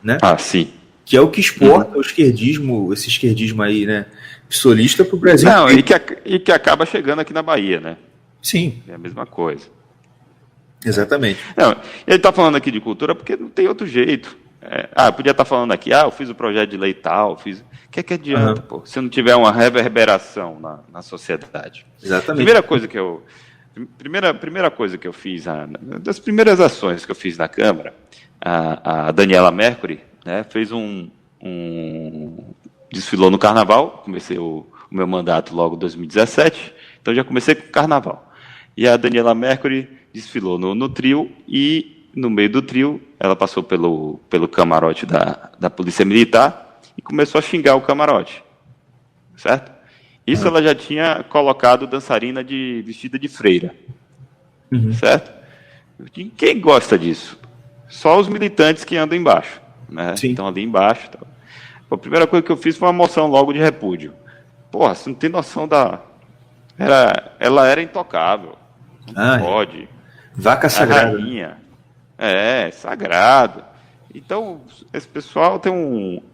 [SPEAKER 1] né?
[SPEAKER 4] Sim.
[SPEAKER 1] Que é o que exporta o esquerdismo, esse esquerdismo aí, né, psolista para o Brasil.
[SPEAKER 4] Não, e que acaba chegando aqui na Bahia, né?
[SPEAKER 1] Sim.
[SPEAKER 4] É a mesma coisa.
[SPEAKER 1] Exatamente.
[SPEAKER 4] Não, ele está falando aqui de cultura porque não tem outro jeito. Podia estar falando aqui, eu fiz o projeto de lei tal, fiz... O que adianta, pô, se não tiver uma reverberação na sociedade?
[SPEAKER 1] Exatamente.
[SPEAKER 4] Primeira coisa que eu fiz, das primeiras ações que eu fiz na Câmara, a Daniela Mercury, né, fez desfilou no Carnaval, comecei o meu mandato logo em 2017, então já comecei com o Carnaval. E a Daniela Mercury desfilou no trio e, no meio do trio, ela passou pelo camarote da Polícia Militar e começou a xingar o camarote, certo? Isso ela já tinha colocado dançarina vestida de freira, certo? Quem gosta disso? Só os militantes que andam embaixo, né? Estão ali embaixo. Tá. A primeira coisa que eu fiz foi uma moção logo de repúdio. Porra, você não tem noção ela era intocável. Não pode.
[SPEAKER 1] Vaca sagrada.
[SPEAKER 4] Rainha. Sagrado. Então, esse pessoal tem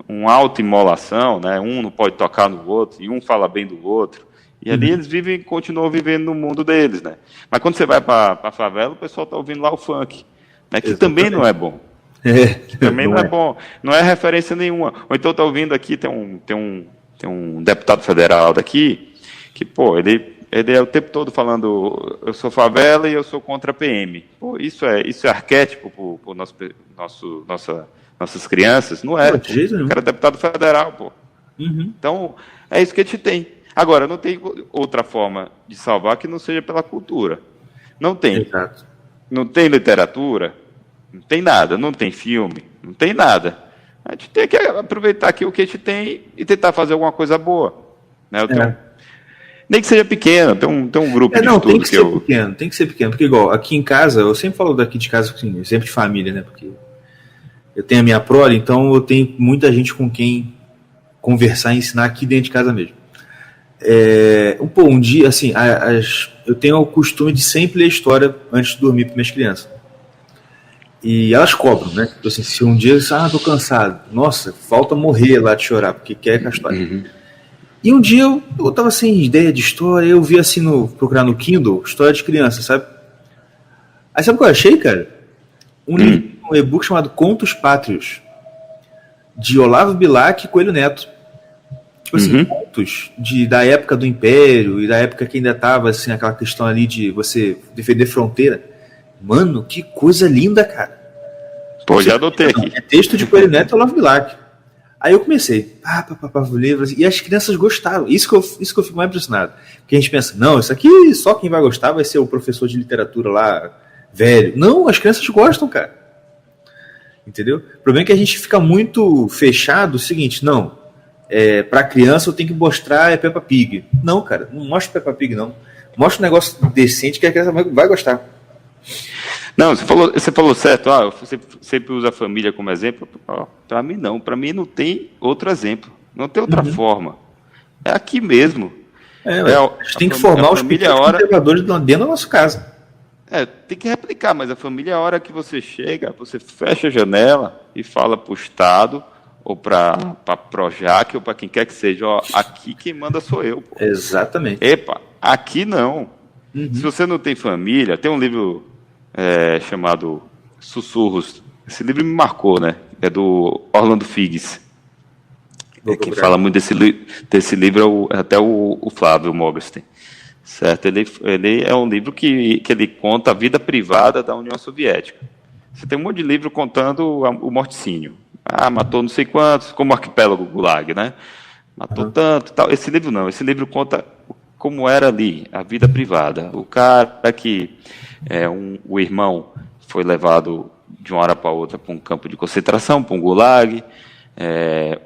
[SPEAKER 4] uma autoimolação, né? Um não pode tocar no outro, e um fala bem do outro. E ali eles continuam vivendo no mundo deles, né? Mas quando você vai para a favela, o pessoal está ouvindo lá o funk, né? Que também não é bom. Também não é bom. Não é referência nenhuma. Ou então está ouvindo aqui, tem um deputado federal daqui, que, pô, ele é o tempo todo falando, eu sou favela e eu sou contra a PM. Pô, isso é arquétipo para nossas crianças? Não é.
[SPEAKER 1] De jeito nenhum.
[SPEAKER 4] O cara é deputado federal, pô. Então, é isso que a gente tem. Agora, não tem outra forma de salvar que não seja pela cultura. Não tem.
[SPEAKER 1] Exato.
[SPEAKER 4] Não tem literatura, não tem nada, não tem filme, não tem nada. A gente tem que aproveitar aqui o que a gente tem e tentar fazer alguma coisa boa. Né? Nem que seja pequeno, tem um grupo de estudo
[SPEAKER 1] tem que ser pequeno, tem que ser pequeno, porque igual, aqui em casa, eu sempre falo daqui de casa, assim, sempre de família, né, porque eu tenho a minha prole, então eu tenho muita gente com quem conversar e ensinar aqui dentro de casa mesmo. Um dia, assim, eu tenho o costume de sempre ler história antes de dormir para minhas crianças. E elas cobram, né, então, assim, se um dia eu tô cansado, nossa, falta morrer lá de chorar, porque quer com a história. E um dia eu tava sem ideia de história, eu vi assim, procurar no Kindle, história de criança, sabe? Aí sabe o que eu achei, cara? Um e-book chamado Contos Pátrios, de Olavo Bilac e Coelho Neto. Tipo assim, contos da época do Império e da época que ainda tava assim, aquela questão ali de você defender fronteira. Mano, que coisa linda, cara.
[SPEAKER 4] Pô, já adotei aqui.
[SPEAKER 1] É texto de Coelho Neto e Olavo Bilac. Aí eu comecei, o livro, e as crianças gostaram. Isso que eu fico mais impressionado. Porque a gente pensa, não, isso aqui só quem vai gostar vai ser o professor de literatura lá, velho. Não, as crianças gostam, cara. Entendeu? O problema é que a gente fica muito fechado o seguinte, não, pra criança eu tenho que mostrar Peppa Pig. Não, cara, não mostra Peppa Pig, não. Mostra um negócio decente que a criança vai gostar.
[SPEAKER 4] Não, você falou certo, você sempre usa a família como exemplo. Para mim não, para mim não tem outro exemplo, não tem outra forma. É aqui mesmo.
[SPEAKER 1] A gente tem que formar os pequenos conservadores dentro da nossa casa.
[SPEAKER 4] Tem que replicar, mas a família, a hora que você chega, você fecha a janela e fala para o Estado, ou para Projac, ou para quem quer que seja, aqui quem manda sou eu. Pô.
[SPEAKER 1] Exatamente.
[SPEAKER 4] Epa, aqui não. Se você não tem família, tem um livro chamado Sussurros. Esse livro me marcou, né? É do Orlando Figes. Quem fala muito desse livro é até o Flávio Mogenstein. Certo? Ele é um livro que ele conta a vida privada da União Soviética. Você tem um monte de livro contando o morticínio. Matou não sei quantos, como o arquipélago Gulag, né? Matou tanto, tal. Esse livro não. Esse livro conta como era ali, a vida privada. O cara que o irmão foi levado de uma hora para outra para um campo de concentração, para um Gulag.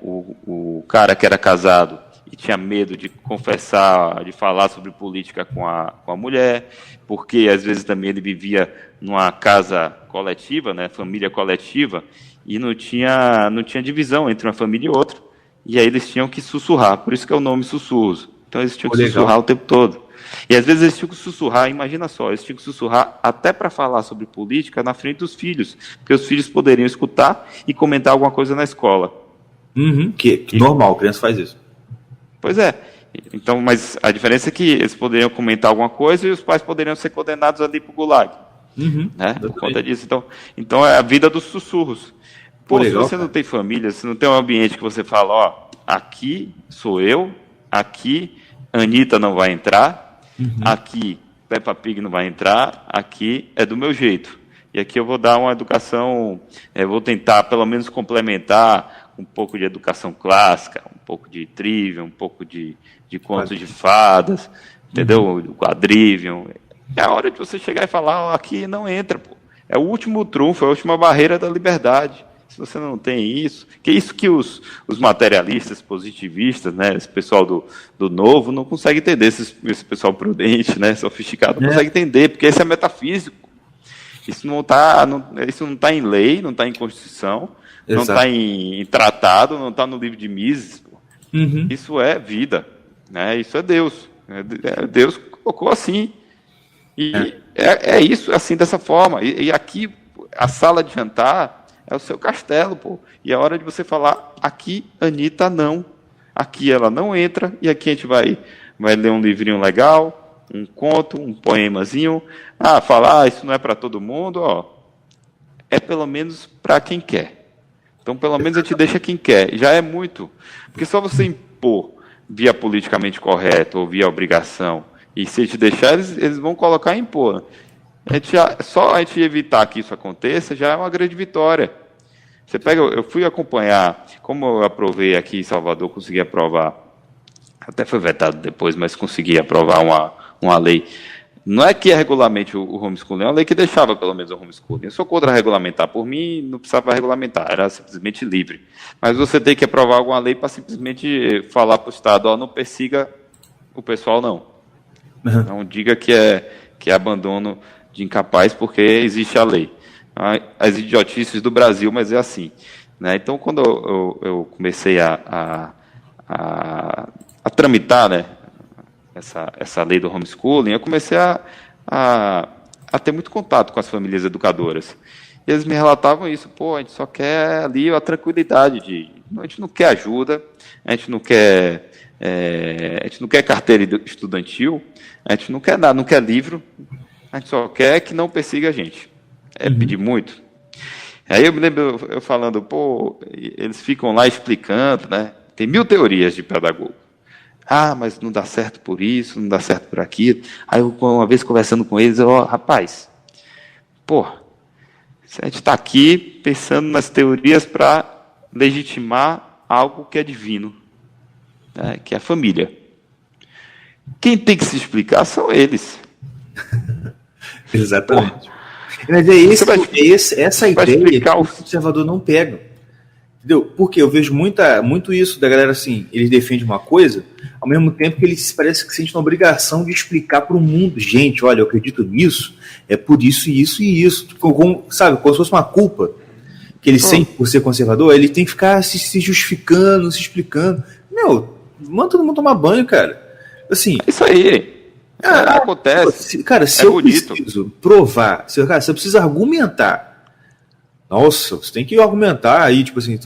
[SPEAKER 4] O cara que era casado e tinha medo de confessar, de falar sobre política com a mulher, porque às vezes também ele vivia numa casa coletiva, né, família coletiva, e não tinha divisão entre uma família e outra. E aí eles tinham que sussurrar, por isso que é o nome Sussurros. Então eles tinham que sussurrar o tempo todo. E às vezes eles tinham que sussurrar, imagina só, eles tinham que sussurrar até para falar sobre política na frente dos filhos, porque os filhos poderiam escutar e comentar alguma coisa na escola.
[SPEAKER 1] Que normal, a criança faz isso. Pois é.
[SPEAKER 4] Então, mas a diferença é que eles poderiam comentar alguma coisa e os pais poderiam ser condenados ali para o Gulag. Né? Por conta disso. Então é a vida dos sussurros. Se você não tem família, se não tem um ambiente que você fala, aqui sou eu, aqui Anitta não vai entrar, aqui Peppa Pig não vai entrar, aqui é do meu jeito. E aqui eu vou dar uma educação, vou tentar pelo menos complementar um pouco de educação clássica, um pouco de trivia, um pouco de contos de fadas, entendeu? Do quadrivium. É a hora de você chegar e falar, aqui não entra, pô. É o último trunfo, é a última barreira da liberdade. Se você não tem isso, que é isso que os materialistas, positivistas, né, esse pessoal do novo, não consegue entender, esse pessoal prudente, né, sofisticado, não consegue entender, porque esse é metafísico. Isso não está em lei, não está em Constituição, não está em tratado, não está no livro de Mises. Isso é vida, né? Isso é Deus. Deus colocou assim. E é isso, assim, dessa forma. E aqui, a sala de jantar é o seu castelo, pô. E é hora de você falar, aqui, Anitta, não. Aqui ela não entra, e aqui a gente vai ler um livrinho legal, um conto, um poemazinho. Falar, isso não é para todo mundo, é pelo menos para quem quer. Então, pelo menos a gente deixa quem quer. Já é muito. Porque só você impor via politicamente correto ou via obrigação, e se a gente deixar, eles vão colocar e impor. Só a gente evitar que isso aconteça já é uma grande vitória. Você pega, eu fui acompanhar, como eu aprovei aqui em Salvador, consegui aprovar, até foi vetado depois, mas consegui aprovar uma lei. Não é que é regulamente o homeschooling, é uma lei que deixava pelo menos o homeschooling. Eu sou contra regulamentar, por mim não precisava regulamentar, era simplesmente livre. Mas você tem que aprovar alguma lei para simplesmente falar para o Estado, não persiga o pessoal, não. Não diga que é abandono de incapaz, porque existe a lei. As idiotices do Brasil, mas é assim. Né? Então, quando eu comecei a tramitar, né, essa lei do homeschooling, eu comecei a ter muito contato com as famílias educadoras. E eles me relatavam isso, a gente só quer ali a tranquilidade a gente não quer ajuda, a gente não quer carteira estudantil, a gente não quer nada, não quer livro, a gente só quer que não persiga a gente. Pedir muito. Aí eu me lembro eu falando, eles ficam lá explicando, né? Tem 1000 teorias de pedagogo. Mas não dá certo por isso, não dá certo por aquilo. Aí eu, uma vez conversando com eles, rapaz, a gente está aqui pensando nas teorias para legitimar algo que é divino, né, que é a família. Quem tem que se explicar são eles.
[SPEAKER 1] Exatamente. Mas essa ideia que o conservador não pega. Entendeu? Porque eu vejo muito isso da galera assim, eles defendem uma coisa, ao mesmo tempo que eles parece que sentem uma obrigação de explicar para o mundo. Gente, olha, eu acredito nisso, é por isso, isso e isso. Tipo, sabe, como se fosse uma culpa que ele sente por ser conservador, ele tem que ficar se justificando, se explicando. Manda todo mundo tomar banho, cara. Assim,
[SPEAKER 4] isso aí. Acontece.
[SPEAKER 1] Cara, se eu preciso provar, se eu preciso argumentar, nossa, você tem que argumentar aí, tipo assim,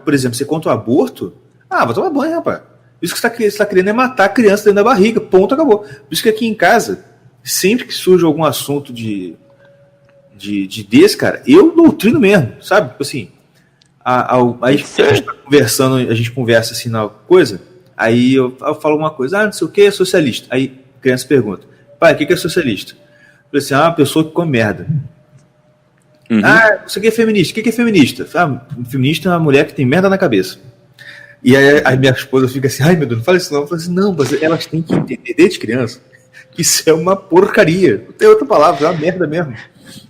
[SPEAKER 1] por exemplo, você contra o aborto, vai tomar banho, rapaz. Isso que você está querendo é matar a criança dentro da barriga, ponto, acabou. Por isso que aqui em casa, sempre que surge algum assunto de desse, cara, eu doutrino mesmo, sabe? Tipo assim, a gente tá conversando, a gente conversa assim na coisa, aí eu falo uma coisa, não sei o que, é socialista. Aí a criança pergunta, pai, o que é socialista? Eu falei assim, uma pessoa que come merda. Uhum. Isso aqui é feminista. O que é feminista? Feminista é uma mulher que tem merda na cabeça. E aí minha esposa fica assim, ai meu Deus, não fala isso não. Eu falo assim, não, mas elas têm que entender desde criança que isso é uma porcaria. Não tem outra palavra, é uma merda mesmo.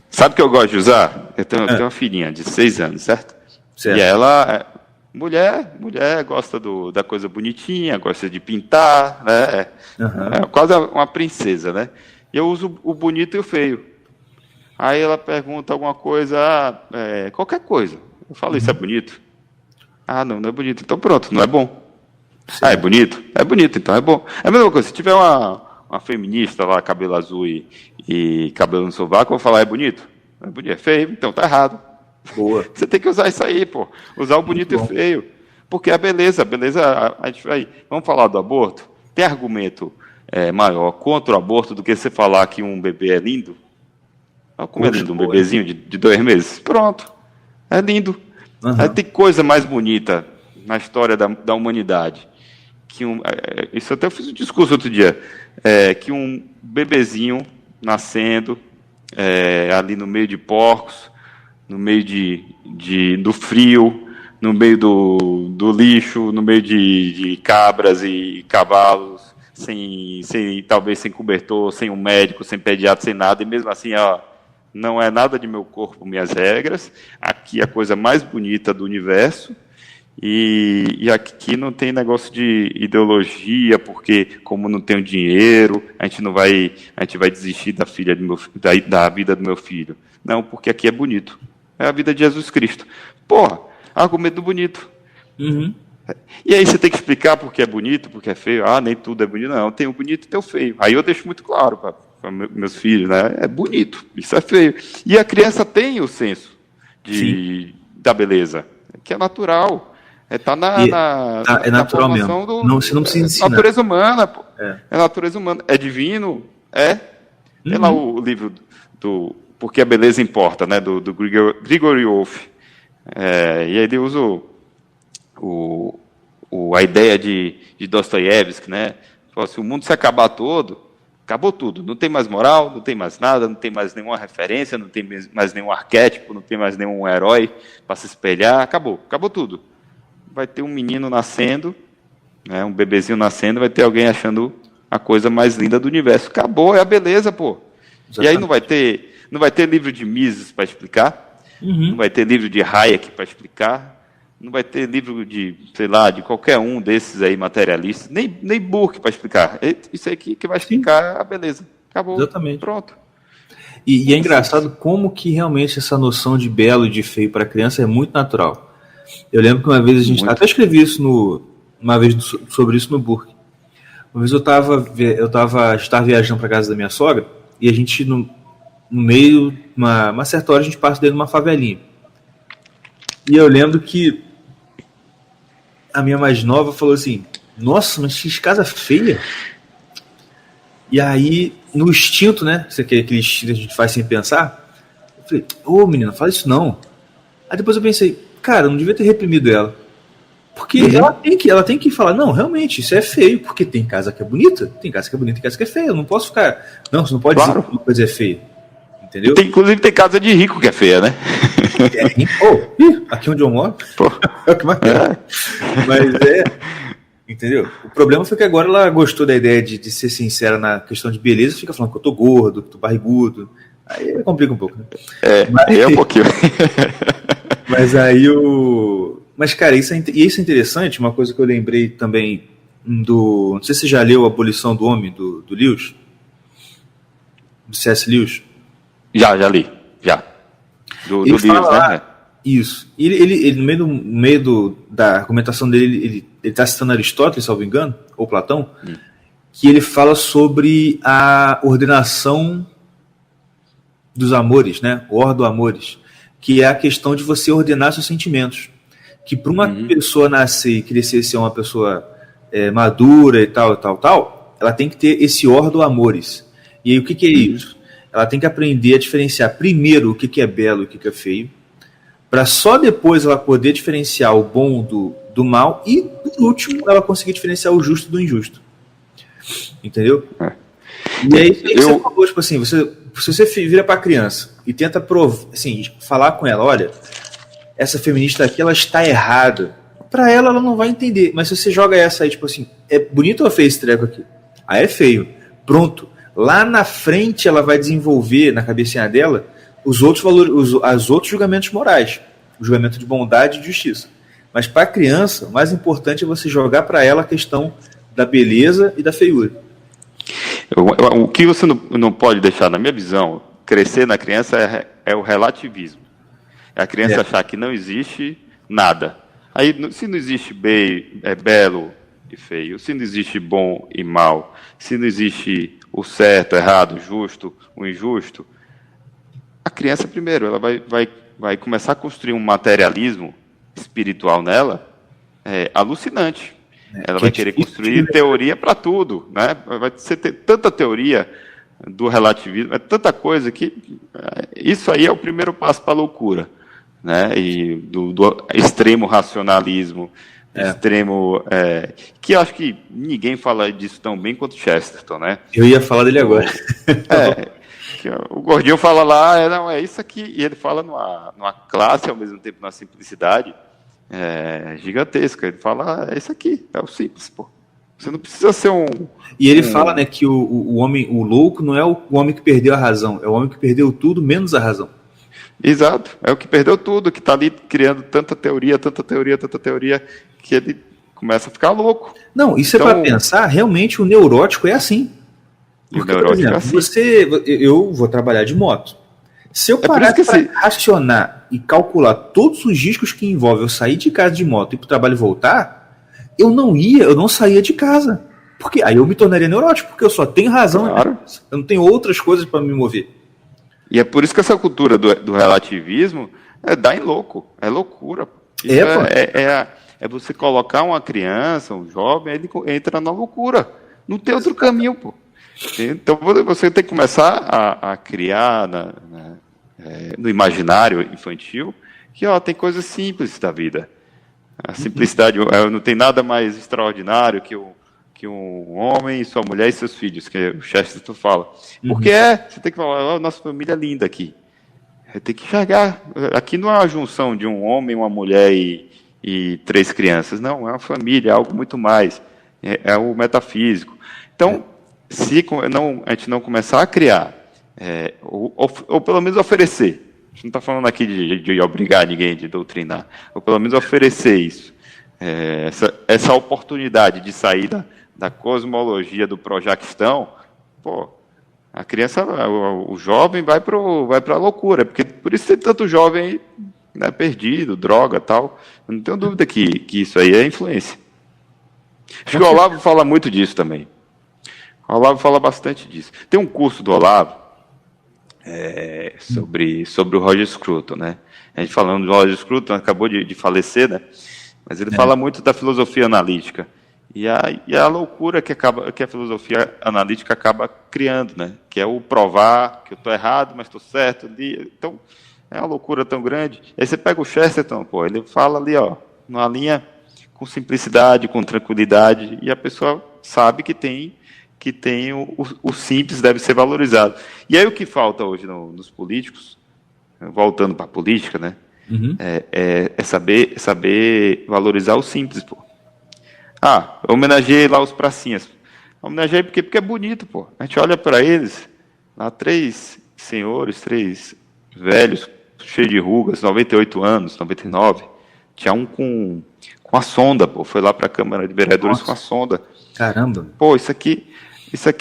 [SPEAKER 4] Sabe o que eu gosto de usar? Eu tenho uma filhinha de 6 anos, certo? E ela, mulher gosta da coisa bonitinha, gosta de pintar, né? É quase uma princesa, né? E eu uso o bonito e o feio. Aí ela pergunta alguma coisa, qualquer coisa. Eu falo, isso é bonito? Não é bonito. Então pronto, não é bom. Sim. É bonito? É bonito, então é bom. É a mesma coisa, se tiver uma feminista lá, cabelo azul e cabelo no sovaco, eu vou falar, é bonito? É bonito, é feio, então tá errado.
[SPEAKER 1] Boa.
[SPEAKER 4] Você tem que usar isso aí, pô. Usar o bonito e o feio. Porque a beleza, a gente vai... Vamos falar do aborto? Tem argumento maior contra o aborto do que você falar que um bebê é lindo? Olha como é lindo, um bebezinho de 2 meses. Pronto. É lindo. Aí tem coisa mais bonita na história da humanidade. Isso até eu fiz um discurso outro dia. Que um bebezinho nascendo ali no meio de porcos, no meio do frio, no meio do lixo, no meio de cabras e cavalos, talvez sem cobertor, sem um médico, sem pediatra, sem nada, e mesmo assim, não é nada de meu corpo, minhas regras. Aqui é a coisa mais bonita do universo. E aqui não tem negócio de ideologia, porque como não tenho dinheiro, a gente vai desistir da vida do meu filho. Não, porque aqui é bonito. É a vida de Jesus Cristo. Porra, argumento bonito.
[SPEAKER 1] Uhum.
[SPEAKER 4] E aí você tem que explicar porque é bonito, porque é feio. Nem tudo é bonito. Não, tem o bonito e tem o feio. Aí eu deixo muito claro para meus filhos, né? É bonito, isso é feio. E a criança tem o senso da beleza, que é natural. Está
[SPEAKER 1] é natural mesmo. Você não precisa ensinar.
[SPEAKER 4] Natureza humana, pô. É natureza humana. É divino? Tem lá o livro do Porque a Beleza Importa, né? Do Gregory Wolfe. E ele usa a ideia de Dostoiévski, né? Se o mundo se acabar todo, acabou tudo. Não tem mais moral, não tem mais nada, não tem mais nenhuma referência, não tem mais nenhum arquétipo, não tem mais nenhum herói para se espelhar. Acabou tudo. Vai ter um menino nascendo, né, um bebezinho nascendo, vai ter alguém achando a coisa mais linda do universo. Acabou, é a beleza, pô. Exatamente. E aí não vai ter livro de Mises para explicar, não vai ter livro de Hayek para explicar, não vai ter livro de, sei lá, de qualquer um desses aí materialistas, nem Burke para explicar. Isso aí que vai explicar a beleza. Acabou.
[SPEAKER 1] Exatamente.
[SPEAKER 4] Pronto.
[SPEAKER 1] E é engraçado como que realmente essa noção de belo e de feio para a criança é muito natural. Eu lembro que uma vez a gente até escrevi isso sobre isso no Burke. Uma vez eu estava viajando para casa da minha sogra e a gente no meio, uma certa hora a gente passa dentro de uma favelinha. E eu lembro que a minha mais nova falou assim: "Nossa, mas que casa feia". E aí, no instinto, né? Aquele instinto que a gente faz sem pensar, eu falei: "Ô, menina, fala isso não". Aí depois eu pensei: cara, eu não devia ter reprimido ela. Porque ela tem que falar, não, realmente, isso é feio, porque tem casa que é bonita, tem casa que é bonita e casa que é feia. Eu não posso ficar. Não, você não pode dizer que uma coisa é feia. Entendeu?
[SPEAKER 4] Inclusive tem casa de rico que é feia, né?
[SPEAKER 1] Aqui onde eu moro,
[SPEAKER 4] Pô.
[SPEAKER 1] é o que mais tem. Mas entendeu? O problema foi que agora ela gostou da ideia de ser sincera na questão de beleza, fica falando que eu tô gordo, que eu tô barrigudo. Aí complica um pouco, né?
[SPEAKER 4] Mas, um pouquinho.
[SPEAKER 1] Mas aí Mas, cara, isso é interessante, uma coisa que eu lembrei também não sei se você já leu A Abolição do Homem, do Lewis, do C.S. Lewis.
[SPEAKER 4] Já li. Do Lewis, né?
[SPEAKER 1] Isso. Ele no meio da argumentação dele, ele está citando Aristóteles, salvo engano, ou Platão, que ele fala sobre a ordenação dos amores, né? Ordo amores, que é a questão de você ordenar seus sentimentos. Que para uma pessoa nascer e crescer ser uma pessoa madura e tal, ela tem que ter esse ordo amores. E aí o que é isso? Ela tem que aprender a diferenciar primeiro o que é belo e o que é feio, para só depois ela poder diferenciar o bom do mal e, por último, ela conseguir diferenciar o justo do injusto. Entendeu? E aí você falou, tipo assim, se você vira para a criança e tenta falar com ela, olha, essa feminista aqui, ela está errada. Para ela não vai entender. Mas se você joga essa aí, tipo assim, é bonito ou feio esse treco aqui? Aí é feio. Pronto. Lá na frente ela vai desenvolver na cabecinha dela os outros valores, os outros julgamentos morais, o julgamento de bondade e de justiça. Mas para a criança, o mais importante é você jogar para ela a questão da beleza e da feiura.
[SPEAKER 4] O que você não pode deixar, na minha visão, crescer na criança é o relativismo. É a criança achar que não existe nada. Aí, se não existe belo e feio, se não existe bom e mal, se não existe o certo, errado, o justo, o injusto, a criança primeiro, ela vai começar a construir um materialismo espiritual nela alucinante. Ela vai querer construir teoria para tudo, né? Vai ter tanta teoria do relativismo, tanta coisa que isso aí é o primeiro passo para a loucura, né? E do extremo racionalismo, extremo que eu acho que ninguém fala disso tão bem quanto Chesterton, né?
[SPEAKER 1] Eu ia falar dele agora.
[SPEAKER 4] Que o gordinho fala lá, não, é isso aqui, e ele fala numa classe, ao mesmo tempo numa simplicidade gigantesca. Ele fala, é isso aqui, é o simples, pô. Você não precisa ser
[SPEAKER 1] E ele fala, né, que o homem, o louco, não é o homem que perdeu a razão, é o homem que perdeu tudo menos a razão.
[SPEAKER 4] Exato, é o que perdeu tudo, que está ali criando tanta teoria, que ele começa a ficar louco.
[SPEAKER 1] Não, isso então, é para pensar, realmente o neurótico é assim. Porque, por exemplo, eu vou trabalhar de moto. Se eu parar para racionar e calcular todos os riscos que envolvem eu sair de casa de moto e para o trabalho voltar, eu não saía de casa. Porque aí eu me tornaria neurótico, porque eu só tenho razão.
[SPEAKER 4] Claro.
[SPEAKER 1] Eu não tenho outras coisas para me mover.
[SPEAKER 4] E é por isso que essa cultura do relativismo dá em louco. É loucura. É você colocar uma criança, um jovem, ele entra na loucura. Não tem outro caminho, pô. Então você tem que começar a criar no imaginário infantil que tem coisas simples da vida. A simplicidade não tem nada mais extraordinário que um homem, sua mulher e seus filhos, que o Chesterton fala. Porque você tem que falar, nossa família é linda aqui. Tem que enxergar. Aqui não é uma junção de um homem, uma mulher e 3 crianças. Não, é uma família, é algo muito mais. É o metafísico. Então, se a gente não começar a criar, ou pelo menos oferecer, a gente não está falando aqui de obrigar ninguém, de doutrinar, ou pelo menos oferecer isso, essa oportunidade de sair da cosmologia do projaquistão, pô, a criança, o jovem vai para a loucura, porque por isso tem tanto jovem aí, né, perdido, droga e tal. Eu não tenho dúvida que isso aí é influência. Acho que o Olavo fala muito disso também. O Olavo fala bastante disso. Tem um curso do Olavo sobre o Roger Scruton, né? A gente falando do Roger Scruton, acabou de falecer, né? Mas ele fala muito da filosofia analítica. E a loucura que a filosofia analítica acaba criando, né? Que é o provar que eu estou errado, mas estou certo. Então, é uma loucura tão grande. Aí você pega o Chesterton, pô, ele fala ali, numa linha com simplicidade, com tranquilidade, e a pessoa sabe que que tem o simples deve ser valorizado. E aí o que falta hoje nos políticos, voltando para a política, né?
[SPEAKER 1] Uhum.
[SPEAKER 4] É saber valorizar o simples, pô. Eu homenageei lá os pracinhas. Homenageei porque é bonito, pô. A gente olha para eles, lá 3 senhores, 3 velhos, cheios de rugas, 98 anos, 99. Tinha um com a sonda, pô. Foi lá para a Câmara de Vereadores com a sonda.
[SPEAKER 1] Caramba.
[SPEAKER 4] Pô, isso aqui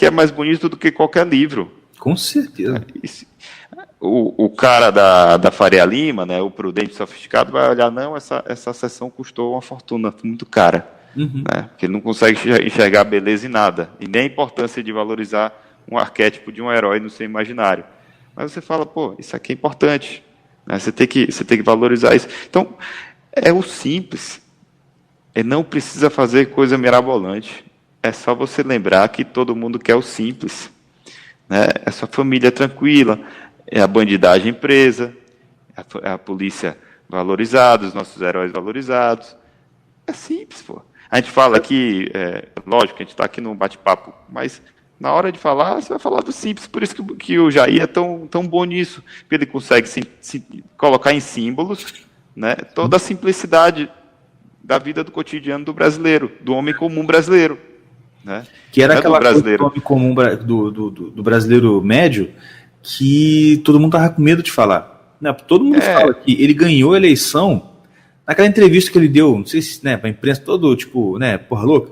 [SPEAKER 4] é mais bonito do que qualquer livro.
[SPEAKER 1] Com certeza.
[SPEAKER 4] O cara da Faria Lima, né, o prudente sofisticado, vai olhar, não, essa sessão custou uma fortuna, muito cara.
[SPEAKER 1] Uhum.
[SPEAKER 4] Né, porque ele não consegue enxergar beleza em nada. E nem a importância de valorizar um arquétipo de um herói no seu imaginário. Mas você fala, pô, isso aqui é importante. Né, você tem que valorizar isso. Então, é o simples. Não precisa fazer coisa mirabolante. É só você lembrar que todo mundo quer o simples. Né? É sua família tranquila, é a bandidagem presa, é a polícia valorizada, os nossos heróis valorizados. É simples, pô. A gente fala aqui, lógico que a gente está aqui num bate-papo, mas na hora de falar, você vai falar do simples. Por isso que o Jair é tão bom nisso, porque ele consegue se colocar em símbolos, né, toda a simplicidade da vida do cotidiano do brasileiro, do homem comum brasileiro. Né?
[SPEAKER 1] Que era aquela coisa do homem comum do brasileiro médio que todo mundo tava com medo de falar. Né? Todo mundo fala que ele ganhou a eleição naquela entrevista que ele deu, não sei se, né, pra imprensa todo, tipo, né, porra louca.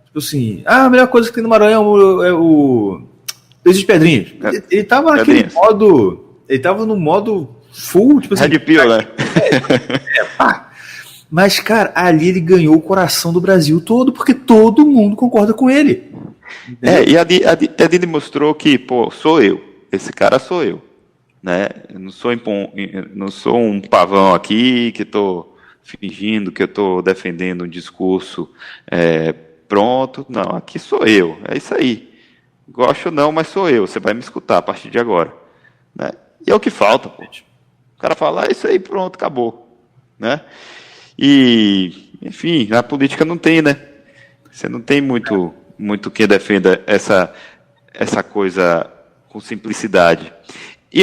[SPEAKER 1] Tipo assim, a melhor coisa que tem no Maranhão é o Presídio de Pedrinhas. Ele tava naquele modo, ele tava no modo full, tipo assim.
[SPEAKER 4] Red Pill, né?
[SPEAKER 1] Pá. Mas, cara, ali ele ganhou o coração do Brasil todo, porque todo mundo concorda com ele. Entendeu?
[SPEAKER 4] E a Dili mostrou que, pô, sou eu. Esse cara sou eu. Né? Eu não sou um pavão aqui que estou fingindo que eu estou defendendo um discurso pronto. Não, aqui sou eu. É isso aí. Gosto ou não, mas sou eu. Você vai me escutar a partir de agora. Né? E é o que falta, pô. O cara fala, isso aí, pronto, acabou. Né? E, enfim, na política não tem, né? Você não tem muito quem defenda essa coisa com simplicidade. E,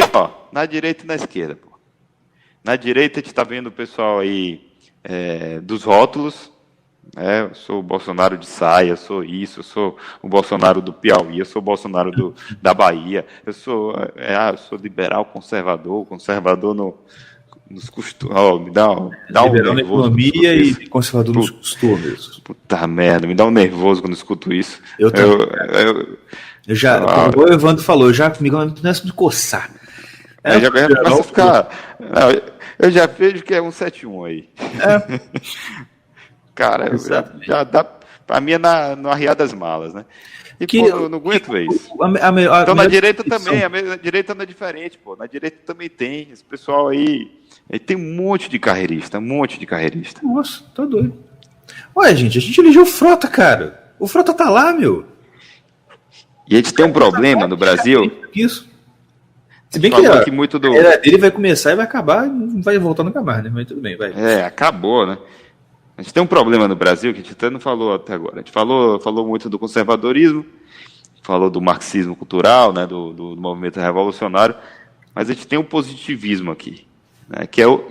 [SPEAKER 4] na direita e na esquerda, pô. Na direita a gente está vendo o pessoal aí dos rótulos, né? Eu sou o Bolsonaro de saia, eu sou isso, eu sou o Bolsonaro do Piauí, eu sou o Bolsonaro da Bahia, eu sou liberal conservador nos costumes. Me dá um
[SPEAKER 1] liberal na
[SPEAKER 4] nervoso
[SPEAKER 1] economia e conservador nos costumes.
[SPEAKER 4] Puta merda, me dá um nervoso quando escuto isso.
[SPEAKER 1] Eu já, como o Evandro falou, eu já comigo começa a me coçar.
[SPEAKER 4] Já começa a ficar. Eu já vejo que é 171 aí. Cara, já dá. Pra mim é no arriar das malas, né? E, pô, eu não aguento ver isso. Então, na direita também, a direita não é diferente, pô. Na direita também tem. Esse pessoal aí tem um monte de carreirista,
[SPEAKER 1] Nossa, tá doido. Ué, gente, a gente elegeu o Frota, cara. O Frota tá lá, meu.
[SPEAKER 4] E a gente tem um problema no Brasil.
[SPEAKER 1] Isso. Se bem que
[SPEAKER 4] muito
[SPEAKER 1] a era dele vai começar e vai acabar, não vai voltar nunca mais, né? Mas tudo bem, vai.
[SPEAKER 4] Acabou, né? A gente tem um problema no Brasil que a gente até não falou até agora. A gente falou muito do conservadorismo, falou do marxismo cultural, né, do movimento revolucionário, mas a gente tem um positivismo aqui, né, que é o,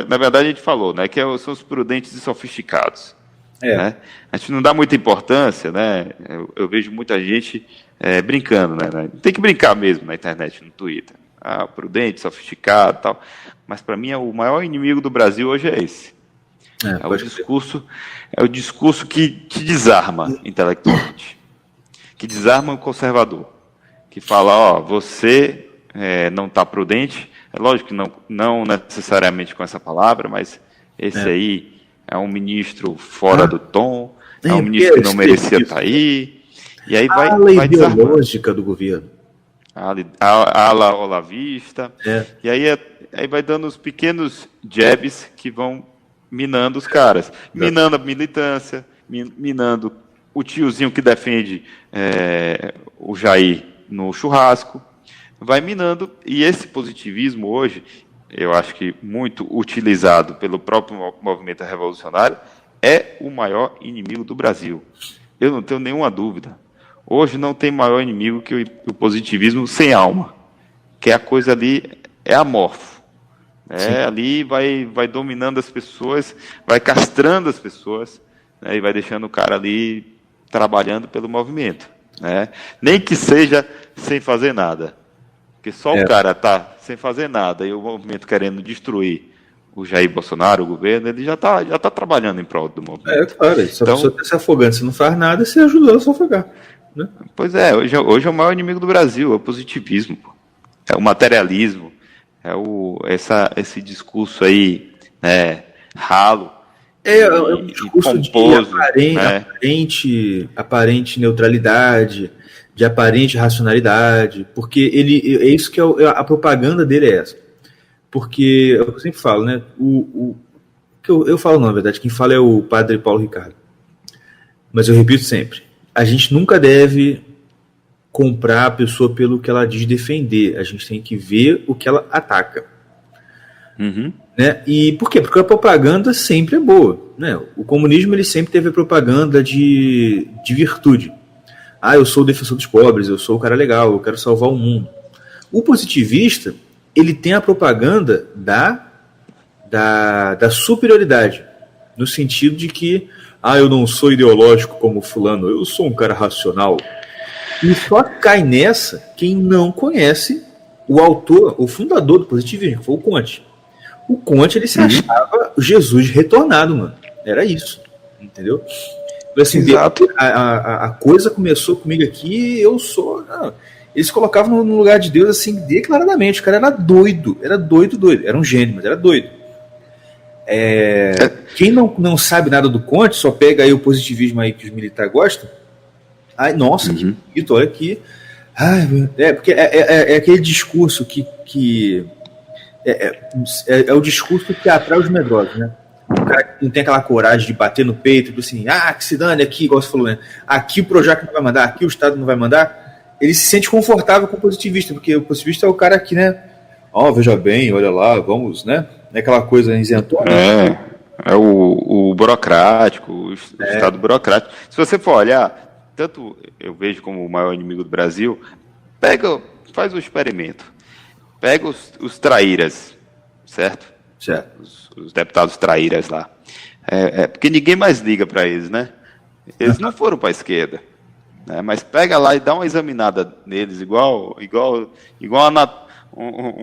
[SPEAKER 4] na verdade a gente falou, né, que são os prudentes e sofisticados. Né? A gente não dá muita importância, né? Eu vejo muita gente brincando, né? Tem que brincar mesmo na internet, no Twitter. Prudente, sofisticado, tal. Mas para mim o maior inimigo do Brasil hoje é esse. É o discurso que te desarma intelectualmente, que desarma o conservador, que fala, você não está prudente. É lógico que não necessariamente com essa palavra, mas esse aí é um ministro fora do tom, é um ministro que não merecia estar aí, e aí vai desarmando. A
[SPEAKER 1] lógica do governo.
[SPEAKER 4] A ala olavista, e aí vai dando os pequenos jabs que vão minando os caras, minando a militância, minando o tiozinho que defende o Jair no churrasco, vai minando, e esse positivismo hoje, eu acho que muito utilizado pelo próprio movimento revolucionário, é o maior inimigo do Brasil. Eu não tenho nenhuma dúvida. Hoje não tem maior inimigo que o positivismo sem alma, que a coisa ali é amorfo. Ali vai dominando as pessoas, vai castrando as pessoas, né, e vai deixando o cara ali trabalhando pelo movimento. Né? Nem que seja sem fazer nada. Porque só o cara tá sem fazer nada e o movimento querendo destruir o Jair Bolsonaro, o governo, ele já tá trabalhando em prol do movimento.
[SPEAKER 1] Claro, se a pessoa está se afogando, se não faz nada, você ajuda ela a se afogar. Né?
[SPEAKER 4] Pois é, hoje é o maior inimigo do Brasil, é o positivismo, pô. É o materialismo, é esse discurso aí, né, ralo.
[SPEAKER 1] É um discurso
[SPEAKER 4] pomposo,
[SPEAKER 1] de aparente neutralidade, de aparente racionalidade, porque é isso que a propaganda dele é essa. Porque, eu sempre falo, né, eu falo não, na verdade, quem fala é o padre Paulo Ricardo. Mas eu repito sempre, a gente nunca deve comprar a pessoa pelo que ela diz defender, a gente tem que ver o que ela ataca.
[SPEAKER 4] Uhum.
[SPEAKER 1] Né? E por quê? Porque a propaganda sempre é boa. Né? O comunismo ele sempre teve a propaganda de virtude. Eu sou o defensor dos pobres, eu sou o cara legal, eu quero salvar o mundo. O positivista, ele tem a propaganda da superioridade, no sentido de que eu não sou ideológico como fulano, eu sou um cara racional. E só cai nessa quem não conhece o autor, o fundador do positivismo, que foi o Comte. O Comte, ele se achava Jesus retornado, mano. Era isso, entendeu? Assim, a coisa começou comigo aqui, eu sou... Eles colocavam no lugar de Deus, assim, declaradamente. O cara era doido. Era um gênio, mas era doido. Quem não sabe nada do Comte, só pega aí o positivismo aí que os militares gostam. Nossa, que bonito, olha aqui. Porque é aquele discurso que é o discurso que atrai os medrosos, né? O cara que não tem aquela coragem de bater no peito, tipo assim, que se dane aqui, igual você falou, né? Aqui o Projac não vai mandar, aqui o Estado não vai mandar. Ele se sente confortável com o positivista, porque o positivista é o cara que, né? Veja bem, olha lá, vamos, né? É aquela coisa isentona.
[SPEAKER 4] É o burocrático, o Estado burocrático. Se você for olhar, tanto eu vejo como o maior inimigo do Brasil, faz um experimento. Pega os traíras, certo? Os deputados traíras lá. Porque ninguém mais liga para eles, né? Eles não foram para a esquerda. Né? Mas pega lá e dá uma examinada neles, igual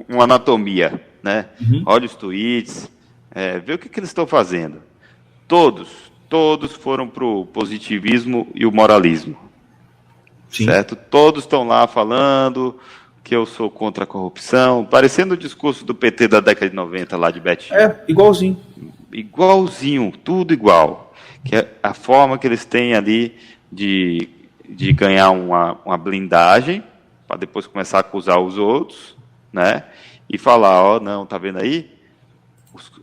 [SPEAKER 4] uma anatomia. Né? Olha os tweets, vê o que eles estão fazendo. Todos foram para o positivismo e o moralismo. Sim. Certo? Todos estão lá falando que eu sou contra a corrupção, parecendo o discurso do PT da década de 90 lá de Betinho.
[SPEAKER 1] Igualzinho.
[SPEAKER 4] Igualzinho, tudo igual. Que é a forma que eles têm ali de ganhar uma blindagem, para depois começar a acusar os outros, né? E falar, não, tá vendo aí?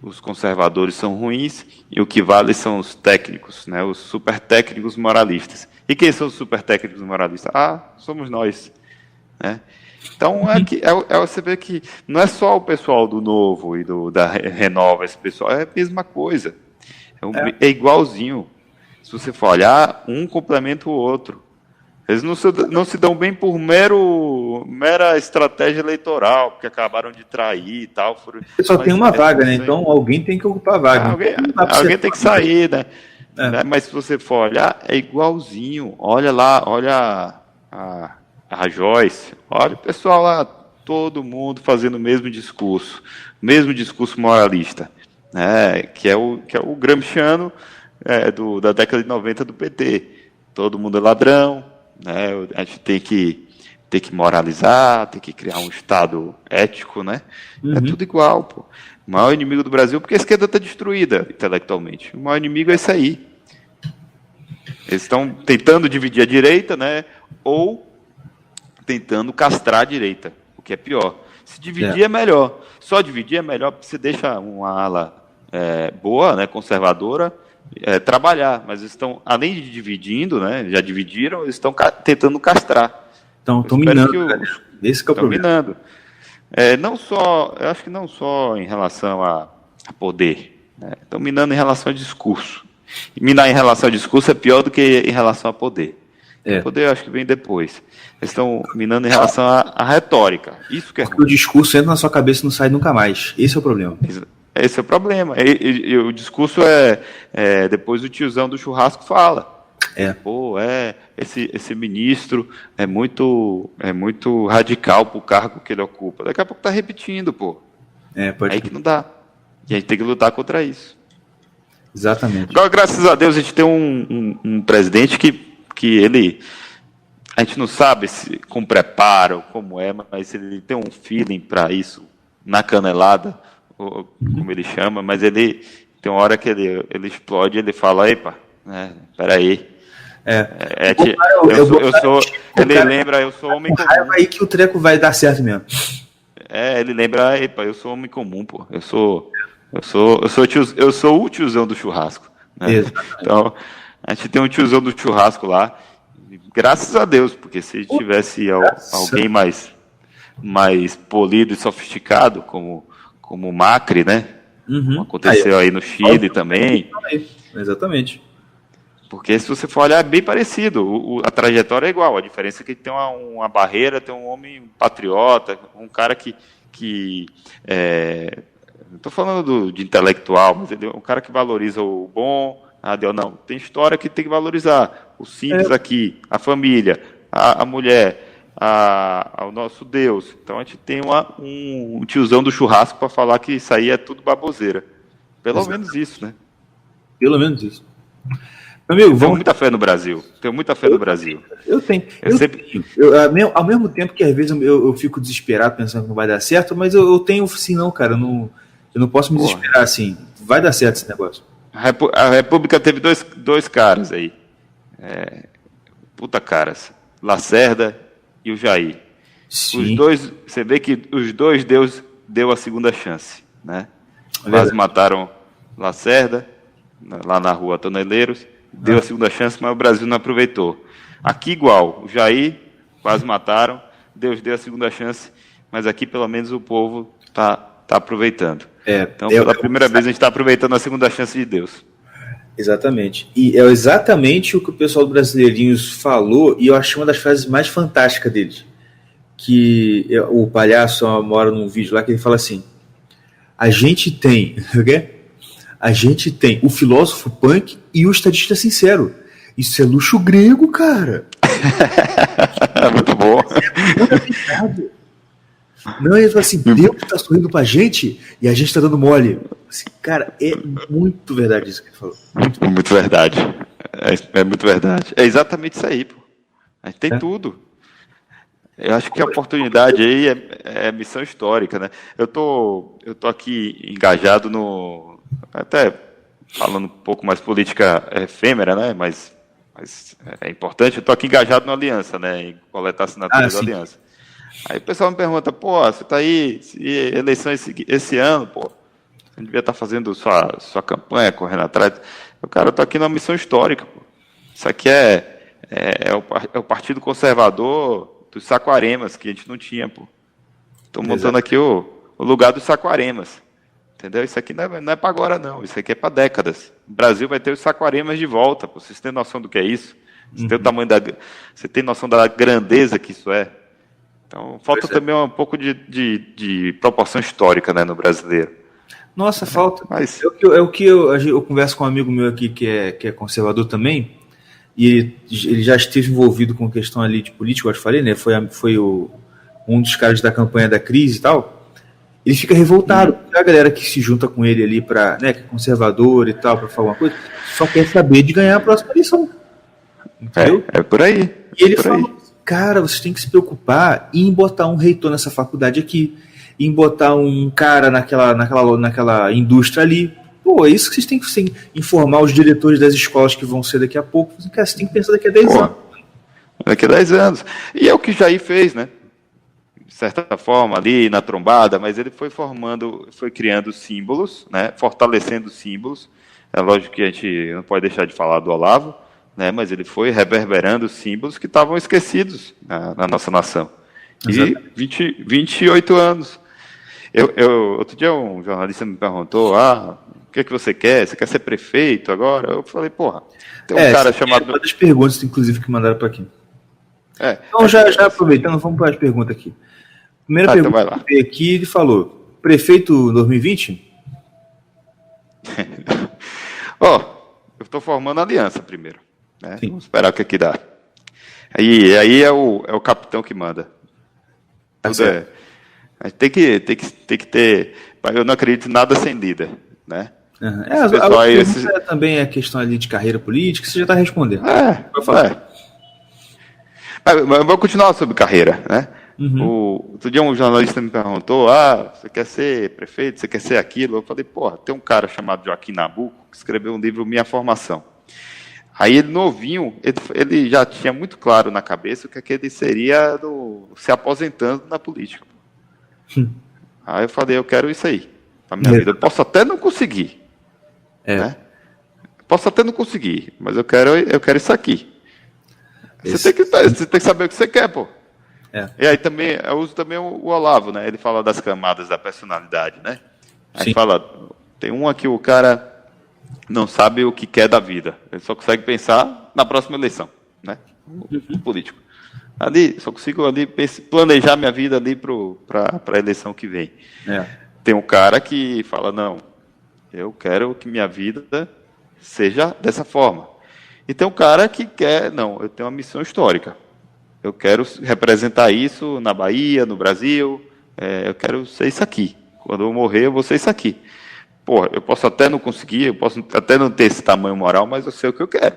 [SPEAKER 4] Os conservadores são ruins e o que vale são os técnicos, né? Os super técnicos moralistas. E quem são os super técnicos moralistas? Somos nós, né? Então, você vê que não é só o pessoal do Novo e da Renova, esse pessoal, é a mesma coisa. É igualzinho. Se você for olhar, um complementa o outro. Eles não se dão bem por mera estratégia eleitoral, porque acabaram de trair e tal.
[SPEAKER 1] Só tem uma vaga, né? Então alguém tem que ocupar a vaga.
[SPEAKER 4] Alguém tem que sair, né? Mas se você for olhar, é igualzinho. Olha lá, olha a Joyce, olha o pessoal lá, todo mundo fazendo o mesmo discurso moralista, né? que é o gramsciano da década de 90 do PT. Todo mundo é ladrão, né? A gente tem que moralizar, tem que criar um Estado ético, né? É tudo igual, pô. O maior inimigo do Brasil, porque a esquerda está destruída intelectualmente. O maior inimigo é esse aí. Eles estão tentando dividir a direita, né? Ou tentando castrar a direita, o que é pior. Se dividir é melhor. Só dividir é melhor porque você deixa uma ala boa, né, conservadora, trabalhar. Mas estão, além de dividindo, né, já dividiram, eles estão tentando castrar.
[SPEAKER 1] Estão minando. Esse que é o problema.
[SPEAKER 4] Minando. Eu acho que não só em relação a poder. Estão minando em relação a discurso. E minar em relação a discurso é pior do que em relação a poder.
[SPEAKER 1] É.
[SPEAKER 4] O poder acho que vem depois. Eles estão minando em relação à retórica. Isso que é
[SPEAKER 1] Porque o discurso entra na sua cabeça e não sai nunca mais. Esse é o problema.
[SPEAKER 4] Esse é o problema. E o discurso depois o tiozão do churrasco fala. Pô, esse ministro é muito radical pro cargo que ele ocupa. Daqui a pouco tá repetindo, pô.
[SPEAKER 1] Pode.
[SPEAKER 4] Aí que não dá. E a gente tem que lutar contra isso.
[SPEAKER 1] Exatamente.
[SPEAKER 4] Agora, graças a Deus, a gente tem um presidente que ele... A gente não sabe com preparo, como mas ele tem um feeling para isso, na canelada, ou como ele chama, mas ele tem uma hora que ele explode, ele fala, epa, peraí. Ele lembra, eu sou homem comum.
[SPEAKER 1] Aí que o treco vai dar certo mesmo.
[SPEAKER 4] Ele lembra, epa, eu sou homem comum, pô. Eu sou o tiozão do churrasco. Né? Então, a gente tem um tiozão do churrasco lá. Graças a Deus, porque se tivesse alguém mais polido e sofisticado, como o Macri, né? Como aconteceu aí no Chile também.
[SPEAKER 1] Exatamente.
[SPEAKER 4] Porque se você for olhar, é bem parecido. A trajetória é igual. A diferença é que tem uma barreira, tem um homem patriota, um cara que não estou falando de intelectual, mas ele é um cara que valoriza o bom. Não, tem história que tem que valorizar. O simples aqui, a família, a mulher, o nosso Deus. Então a gente tem um tiozão do churrasco para falar que isso aí é tudo baboseira. Pelo menos isso, né?
[SPEAKER 1] Pelo menos isso. Meu amigo,
[SPEAKER 4] tenho muita fé no Brasil.
[SPEAKER 1] Eu tenho. Ao mesmo tempo que às vezes eu fico desesperado pensando que não vai dar certo, mas eu tenho sim, não, cara. Eu não posso me desesperar assim. Vai dar certo esse negócio.
[SPEAKER 4] A República teve dois caras aí. Caras. Lacerda e o Jair.
[SPEAKER 1] Sim.
[SPEAKER 4] Os dois, você vê que os dois Deus deu a segunda chance, né? Quase mataram Lacerda, lá na rua Toneleiros, deu a segunda chance, mas o Brasil não aproveitou. Aqui igual, o Jair, quase mataram, Deus deu a segunda chance, mas aqui pelo menos o povo tá aproveitando. Então, pela primeira vez, a gente está aproveitando a segunda chance de Deus.
[SPEAKER 1] Exatamente. E é exatamente o que o pessoal do Brasileirinhos falou, e eu achei uma das frases mais fantásticas deles. Que o palhaço mora num vídeo lá que ele fala assim: a gente tem o filósofo punk e o estadista sincero. Isso é luxo grego, cara.
[SPEAKER 4] Muito bom.
[SPEAKER 1] Não, ele fala assim, Deus tá sorrindo pra gente e a gente tá dando mole. Assim, cara, é muito verdade isso que ele falou.
[SPEAKER 4] Muito verdade. É muito verdade. É exatamente isso aí, pô. A gente tem tudo. Eu acho que a oportunidade aí é missão histórica, né? Eu tô aqui engajado até falando um pouco mais política efêmera, né? Mas é importante, eu tô aqui engajado na Aliança, né? Em coletar assinaturas da Aliança. Aí o pessoal me pergunta, você tá aí, eleição esse ano, você devia estar fazendo sua campanha, correndo atrás. Eu tô aqui numa missão histórica, pô. Isso aqui é o Partido Conservador dos Saquaremas, que a gente não tinha, pô. Estou montando aqui o lugar dos Saquaremas. Entendeu? Isso aqui não é para agora, não. Isso aqui é para décadas. O Brasil vai ter os Saquaremas de volta, pô. Vocês têm noção do que é isso? Você tem noção da grandeza que isso é? Então, falta também um pouco de proporção histórica, né, no brasileiro.
[SPEAKER 1] Nossa, falta. Mas é o que eu converso com um amigo meu aqui que é conservador também, e ele já esteve envolvido com questão ali de política, eu falei, né? Foi um dos caras da campanha da crise e tal. Ele fica revoltado. A galera que se junta com ele ali para, né, que é conservador e tal, para falar uma coisa, só quer saber de ganhar a próxima eleição. Entendeu?
[SPEAKER 4] É por aí.
[SPEAKER 1] E ele falou, cara, vocês têm que se preocupar em botar um reitor nessa faculdade aqui, em botar um cara naquela indústria ali. Pô, é isso que vocês têm que informar os diretores das escolas que vão ser daqui a pouco. Cara, você tem que pensar daqui a 10 anos.
[SPEAKER 4] Daqui a 10 anos. E é o que Jair fez, né? De certa forma, ali na trombada, mas ele foi criando símbolos, né? Fortalecendo símbolos. É lógico que a gente não pode deixar de falar do Olavo, né? Mas ele foi reverberando símbolos que estavam esquecidos na nossa nação. E 28 anos. Outro dia um jornalista me perguntou, O que é que você quer? Você quer ser prefeito agora? Eu falei, porra, tem um cara chamado...
[SPEAKER 1] Uma das perguntas, inclusive, que mandaram para aqui. Então, já aproveitando, vamos para as perguntas aqui. Primeira pergunta
[SPEAKER 4] então vai lá.
[SPEAKER 1] que veio aqui, ele falou, prefeito 2020?
[SPEAKER 4] Eu estou formando aliança primeiro, né? Vamos esperar o que dá. Aí é o capitão que manda. Tudo a gente tem que ter... Eu não acredito em nada sem líder, né?
[SPEAKER 1] Uhum. Também é questão ali de carreira política, você já está respondendo.
[SPEAKER 4] Mas vou continuar sobre carreira, né?
[SPEAKER 1] Uhum.
[SPEAKER 4] Outro dia um jornalista me perguntou, você quer ser prefeito, você quer ser aquilo? Eu falei, tem um cara chamado Joaquim Nabuco que escreveu um livro Minha Formação. Aí ele novinho, ele já tinha muito claro na cabeça o que ele seria se aposentando na política. Aí eu falei, eu quero isso aí pra minha vida. Eu posso até não conseguir, né? Posso até não conseguir, mas eu quero isso aqui. Você tem que saber o que você quer, pô. E aí também, eu uso também o Olavo, né? Ele fala das camadas da personalidade, né? Aí fala, tem um aqui, o cara não sabe o que quer da vida. Ele só consegue pensar na próxima eleição, né? O político. Ali, só consigo ali planejar minha vida ali para a eleição que vem. Tem um cara que fala, não, eu quero que minha vida seja dessa forma. E tem um cara que quer, não, eu tenho uma missão histórica. Eu quero representar isso na Bahia, no Brasil, eu quero ser isso aqui. Quando eu morrer, eu vou ser isso aqui. Eu posso até não conseguir, eu posso até não ter esse tamanho moral, mas eu sei o que eu quero.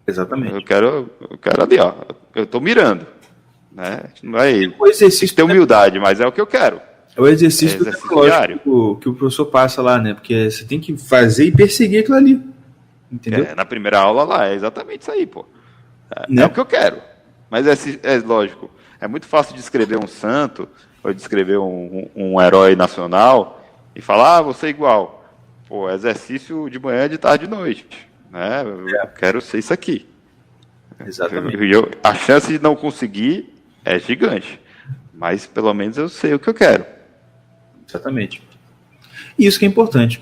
[SPEAKER 1] Exatamente.
[SPEAKER 4] Eu quero ali, eu estou mirando. Né? Não vai ter humildade, mas é o que eu quero.
[SPEAKER 1] É o exercício diário que o professor passa lá, né? Porque você tem que fazer e perseguir aquilo ali. Entendeu?
[SPEAKER 4] Na primeira aula lá, é exatamente isso aí, pô. É o que eu quero. Mas é lógico, é muito fácil de escrever um santo, ou de escrever um herói nacional, e falar, você é igual. Exercício de manhã, de tarde e de noite. Né? Eu quero ser isso aqui.
[SPEAKER 1] Exatamente.
[SPEAKER 4] A chance de não conseguir é gigante. Mas pelo menos eu sei o que eu quero.
[SPEAKER 1] Exatamente. E isso que é importante.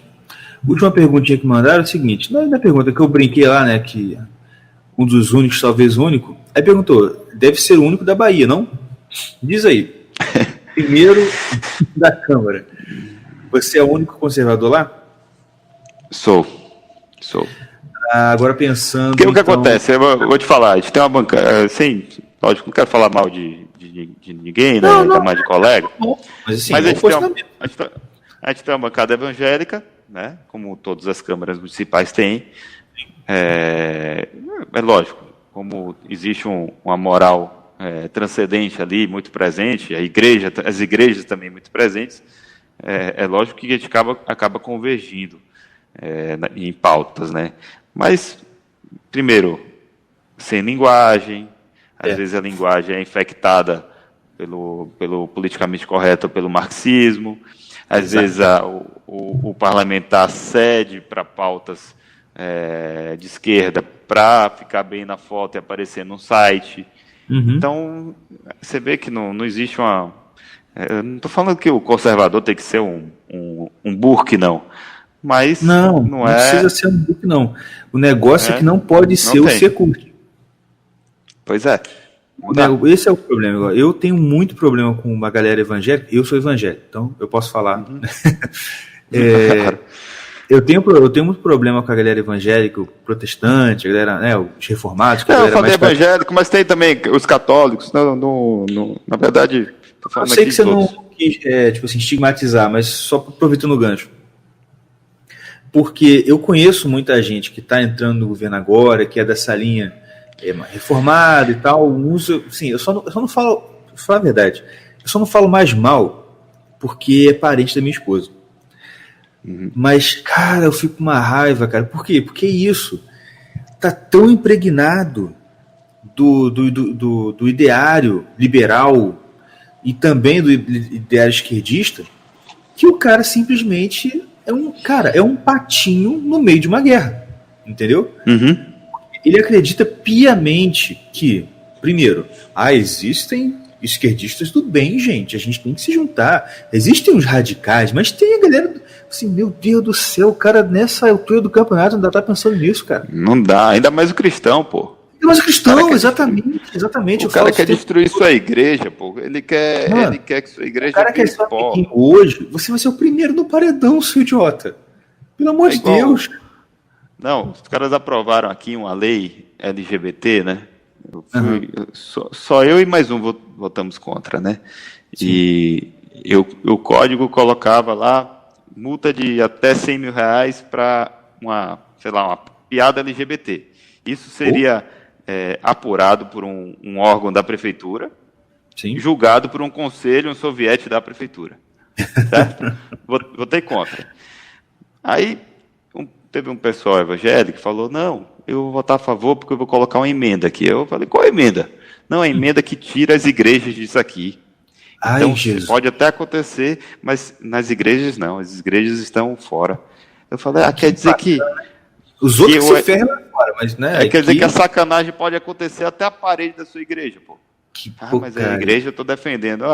[SPEAKER 1] Última perguntinha que mandaram é o seguinte, na pergunta que eu brinquei lá, né, que um dos únicos, talvez o único, aí perguntou, deve ser o único da Bahia, não? Diz aí, primeiro da Câmara, você é o único conservador lá?
[SPEAKER 4] Sou.
[SPEAKER 1] Agora pensando...
[SPEAKER 4] Porque o que acontece, eu vou te falar, a gente tem uma bancada, assim, lógico, não quero falar mal de ninguém, né, ainda mais de colega,
[SPEAKER 1] mas assim,
[SPEAKER 4] mas a gente tem uma bancada evangélica, né, como todas as câmaras municipais têm. É lógico, como existe uma moral transcendente ali, muito presente, as igrejas também muito presentes, é lógico que a gente acaba convergindo em pautas, né? Mas, primeiro, sem linguagem, às vezes a linguagem é infectada pelo politicamente correto, pelo marxismo, às vezes o parlamentar cede para pautas de esquerda para ficar bem na foto e aparecer no site. Uhum. Então, você vê que não existe uma... Eu não estou falando que o conservador tem que ser um burke, não. Mas
[SPEAKER 1] não precisa ser um burke, não. O negócio é que não pode ser o security.
[SPEAKER 4] Pois é.
[SPEAKER 1] Esse é o problema. Eu tenho muito problema com uma galera evangélica. Eu sou evangélico, então eu posso falar. Uhum. Eu tenho muito problema com a galera evangélica, o protestante, a galera, né, os reformados.
[SPEAKER 4] Eu falei evangélico, mas tem também os católicos. Na verdade, tô falando
[SPEAKER 1] eu sei que você não quis tipo assim, estigmatizar, mas só aproveitando o gancho. Porque eu conheço muita gente que está entrando no governo agora, que é dessa linha reformada e tal. Sim, eu só não falo, pra falar a verdade, eu só não falo mais mal porque é parente da minha esposa. Uhum. Mas, cara, eu fico com uma raiva, cara. Por quê? Porque isso tá tão impregnado do ideário liberal e também do ideário esquerdista que o cara simplesmente é um patinho no meio de uma guerra. Entendeu? Uhum. Ele acredita piamente que, primeiro, existem esquerdistas do bem, gente. A gente tem que se juntar. Existem os radicais, mas tem a galera assim, meu Deus do céu, o cara nessa altura do campeonato ainda tá pensando nisso, cara.
[SPEAKER 4] Não dá, ainda mais o cristão, pô.
[SPEAKER 1] Mas o cristão, exatamente.
[SPEAKER 4] O cara quer destruir sua igreja, pô. Ele quer que sua igreja...
[SPEAKER 1] O cara quer ser hoje, você vai ser o primeiro no paredão, seu idiota. Pelo amor de Deus.
[SPEAKER 4] Não, os caras aprovaram aqui uma lei LGBT, né? Só eu e mais um votamos contra, né? Sim. E o código colocava lá multa de até R$100 mil para uma piada LGBT. Isso seria apurado por um órgão da prefeitura, sim, julgado por um conselho, um soviete da prefeitura. Certo? Votei contra. Aí teve um pessoal evangélico que falou, não, eu vou votar a favor porque eu vou colocar uma emenda aqui. Eu falei, qual emenda? Não, a emenda que tira as igrejas disso aqui. Então, pode até acontecer, mas nas igrejas não, as igrejas estão fora. Eu falei, quer dizer que...
[SPEAKER 1] Os outros se ferram fora, mas né?
[SPEAKER 4] Quer dizer que a sacanagem pode acontecer até a parede da sua igreja, pô. Mas a igreja eu tô defendendo.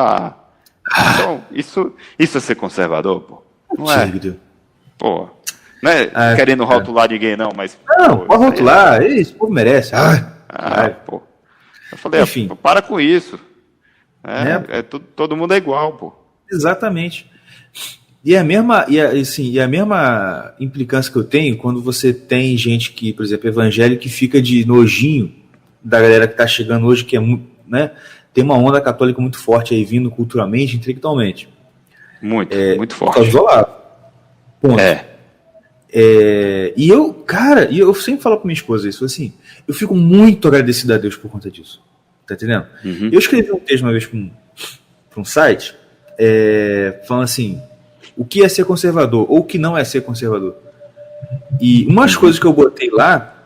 [SPEAKER 4] Então, isso é ser conservador, pô. Não é? Pô, não é querendo rotular ninguém, não, mas...
[SPEAKER 1] Não, pode rotular, esse povo merece.
[SPEAKER 4] Pô. Eu falei, enfim, para com isso. Todo mundo é igual, pô.
[SPEAKER 1] Exatamente. E a mesma implicância que eu tenho quando você tem gente que, por exemplo, evangélico, que fica de nojinho da galera que está chegando hoje, que é muito, né? Tem uma onda católica muito forte aí vindo culturalmente, intelectualmente.
[SPEAKER 4] Muito forte.
[SPEAKER 1] Por causa do Olavo. Ponto. E eu sempre falo com minha esposa isso, assim, eu fico muito agradecido a Deus por conta disso. Tá entendendo? Uhum. Eu escrevi um texto uma vez para um site, falando assim, o que é ser conservador, ou o que não é ser conservador. E umas coisas que eu botei lá,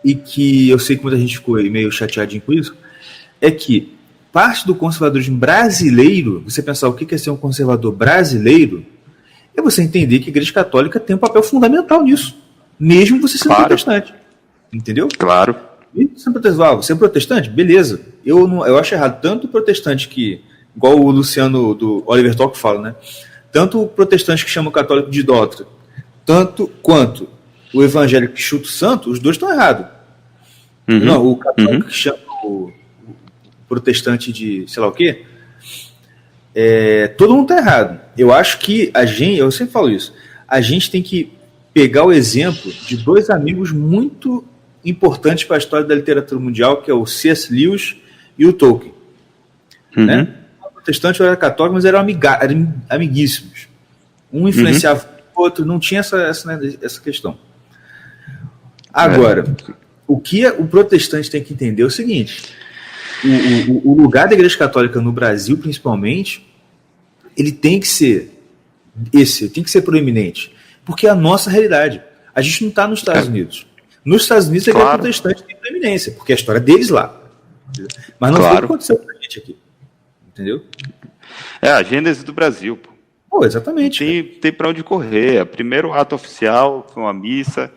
[SPEAKER 1] e que eu sei que muita gente ficou meio chateadinho com isso, é que parte do conservadorismo brasileiro, você pensar o que é ser um conservador brasileiro, é você entender que a Igreja Católica tem um papel fundamental nisso, mesmo você sendo protestante. Entendeu?
[SPEAKER 4] Claro.
[SPEAKER 1] E você é protestante? Beleza. Eu acho errado. Tanto o protestante que, igual o Luciano do Oliver Talk fala, né? Tanto o protestante que chama o católico de idólatra, tanto quanto o evangélico que chuta o santo, os dois estão errados. Uhum. Não, o católico que chama o protestante de sei lá o quê, todo mundo está errado. Eu acho que eu sempre falo isso, a gente tem que pegar o exemplo de dois amigos muito importantes para a história da literatura mundial, que é o C.S. Lewis e o Tolkien. Né? Um era protestante, era católico, mas eram amiguíssimos. Um influenciava o outro, não tinha essa questão. Agora, o que o protestante tem que entender é o seguinte, o lugar da Igreja Católica no Brasil, principalmente, ele tem que ser proeminente, porque é a nossa realidade. A gente não está nos Estados Unidos. Nos Estados Unidos, a Igreja Protestante tem preeminência, porque é a história deles lá. Mas não foi o que aconteceu com a gente aqui. Entendeu?
[SPEAKER 4] É a gênese do Brasil.
[SPEAKER 1] Pô, exatamente.
[SPEAKER 4] Tem para onde correr. O primeiro ato oficial foi uma missa.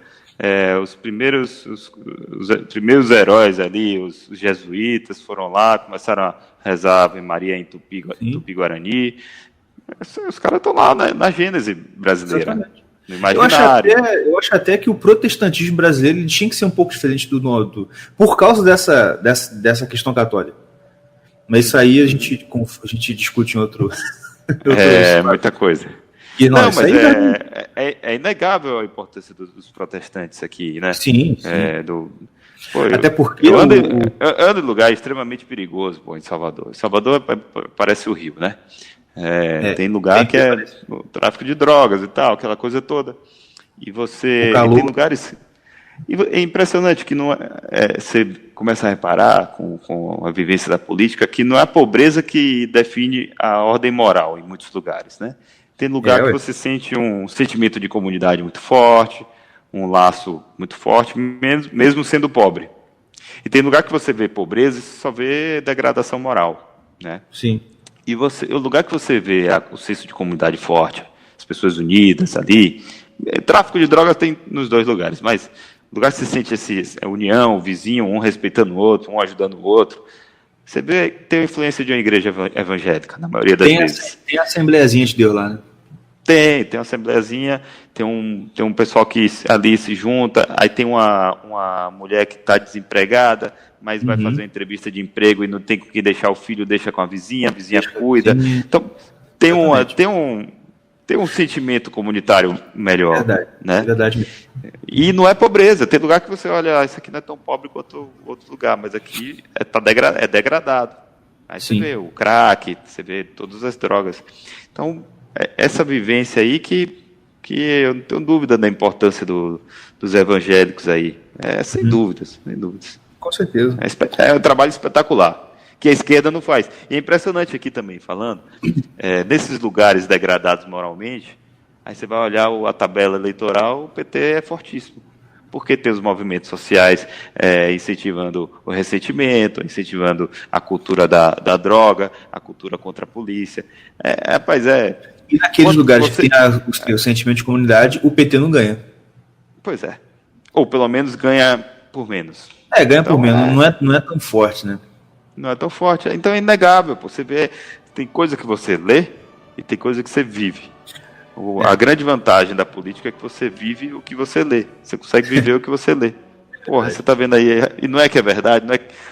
[SPEAKER 4] Os primeiros heróis ali, os jesuítas, foram lá, começaram a rezar Ave Maria em Tupi-Guarani. Os caras estão lá na gênese brasileira. Exatamente. No imaginário.
[SPEAKER 1] Eu acho até que o protestantismo brasileiro ele tinha que ser um pouco diferente do por causa dessa questão católica. Mas isso aí a gente discute em outro
[SPEAKER 4] muita coisa.
[SPEAKER 1] E
[SPEAKER 4] não, mas é inegável a importância dos protestantes aqui, né?
[SPEAKER 1] Sim.
[SPEAKER 4] Até porque eu ando em lugar extremamente perigoso, em Salvador. Salvador parece o Rio, né? Tem lugar que é o tráfico de drogas e tal, aquela coisa toda. E tem lugares... E é impressionante que você começa a reparar com a vivência da política que não é a pobreza que define a ordem moral em muitos lugares, né? Tem lugar que você sente um sentimento de comunidade muito forte, um laço muito forte, mesmo sendo pobre. E tem lugar que você vê pobreza e só vê degradação moral, né?
[SPEAKER 1] Sim.
[SPEAKER 4] E o lugar que você vê o senso de comunidade forte, as pessoas unidas ali, tráfico de drogas tem nos dois lugares, mas o lugar que você sente essa união, o vizinho, um respeitando o outro, um ajudando o outro, Você vê que tem influência de uma igreja evangélica, na maioria das vezes.
[SPEAKER 1] Tem a Assembleiazinha de Deus lá, né?
[SPEAKER 4] Tem uma assembleiazinha, tem um pessoal que ali se junta, aí tem uma mulher que está desempregada, mas vai fazer uma entrevista de emprego e não tem com quem deixar o filho, deixa com a vizinha cuida. Então, tem um sentimento comunitário melhor.
[SPEAKER 1] Verdade,
[SPEAKER 4] né?
[SPEAKER 1] Verdade mesmo.
[SPEAKER 4] E não é pobreza, tem lugar que você olha, isso aqui não é tão pobre quanto outro lugar, mas aqui é degradado. Aí você vê o crack, você vê todas as drogas. Então, essa vivência aí que eu não tenho dúvida da importância dos evangélicos aí. Sem dúvidas.
[SPEAKER 1] Com certeza.
[SPEAKER 4] É um trabalho espetacular, que a esquerda não faz. E é impressionante aqui também, falando, nesses lugares degradados moralmente, aí você vai olhar a tabela eleitoral, o PT é fortíssimo. Porque tem os movimentos sociais incentivando o ressentimento, incentivando a cultura da droga, a cultura contra a polícia.
[SPEAKER 1] E naqueles lugares que tem o sentimento de comunidade, o PT não ganha.
[SPEAKER 4] Pois é. Ou pelo menos ganha por menos.
[SPEAKER 1] Ganha por menos. Não é tão forte, né?
[SPEAKER 4] Não é tão forte. Então é inegável. Você vê, tem coisa que você lê e tem coisa que você vive. A grande vantagem da política é que você vive o que você lê. Você consegue viver o que você lê. Porra, você tá vendo aí. E não é que é verdade?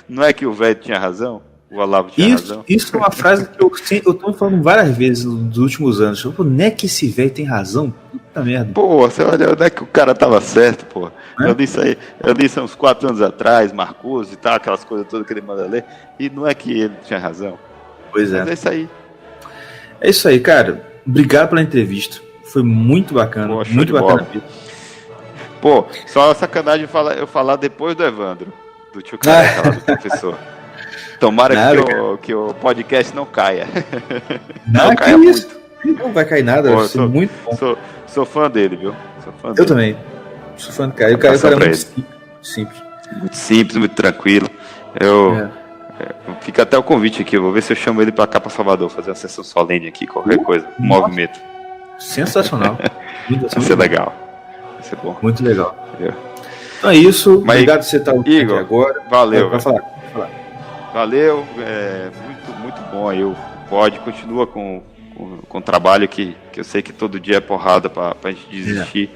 [SPEAKER 4] Não é que o velho tinha razão? O Olavo tinha razão?
[SPEAKER 1] Isso é uma frase que eu tô falando várias vezes nos últimos anos. Não é que esse velho tem razão? Puta merda.
[SPEAKER 4] Pô, você olha, onde é que o cara tava certo, pô? Eu li isso há uns 4 anos atrás, Marcuse e tal, aquelas coisas todas que ele manda ler. E não é que ele tinha razão.
[SPEAKER 1] Pois é.
[SPEAKER 4] Mas é isso aí.
[SPEAKER 1] É isso aí, cara. Obrigado pela entrevista. Foi muito bacana.
[SPEAKER 4] Pô,
[SPEAKER 1] muito bacana.
[SPEAKER 4] Pô, só sacanagem eu falar depois do Evandro, do tio Careca lá, do professor. Tomara que o podcast não caia.
[SPEAKER 1] Não caia muito. Isso. Não vai cair nada,
[SPEAKER 4] pô,
[SPEAKER 1] vai ser muito bom.
[SPEAKER 4] Sou fã dele, viu?
[SPEAKER 1] Eu também. Sou fã do cara. O cara é muito simples.
[SPEAKER 4] Muito simples, muito tranquilo. Fica até o convite aqui, eu vou ver se eu chamo ele pra cá, pra Salvador, fazer uma sessão solene aqui, qualquer coisa, movimento.
[SPEAKER 1] Sensacional.
[SPEAKER 4] Vai ser legal. Vai ser bom.
[SPEAKER 1] Muito legal. Então é isso. Obrigado por você estar
[SPEAKER 4] aqui
[SPEAKER 1] agora.
[SPEAKER 4] Valeu.
[SPEAKER 1] Vai falar.
[SPEAKER 4] Valeu. Muito bom aí. Continua com o trabalho que eu sei que todo dia é porrada pra gente desistir.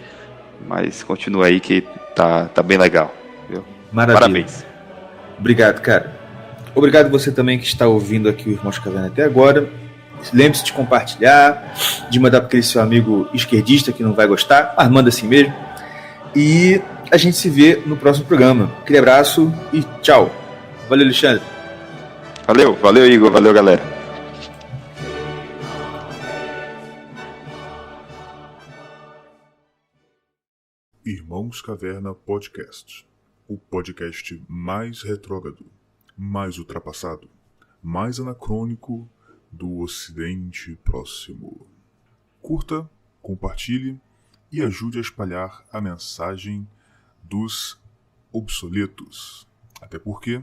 [SPEAKER 4] Mas continua aí que tá bem legal. Viu?
[SPEAKER 1] Maravilha.
[SPEAKER 4] Parabéns.
[SPEAKER 1] Obrigado, cara. Obrigado você também que está ouvindo aqui o Irmãos Caverna até agora. Lembre-se de compartilhar, de mandar para aquele seu amigo esquerdista que não vai gostar, mas manda assim mesmo. E a gente se vê no próximo programa. Aquele abraço e tchau. Valeu, Alexandre.
[SPEAKER 4] Valeu, Igor. Valeu, galera.
[SPEAKER 5] Irmãos Caverna Podcast. O podcast mais retrógrado, mais ultrapassado, mais anacrônico do Ocidente Próximo. Curta, compartilhe e ajude a espalhar a mensagem dos obsoletos. Até porque,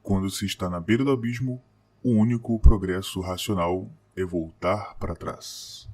[SPEAKER 5] quando se está na beira do abismo, o único progresso racional é voltar para trás.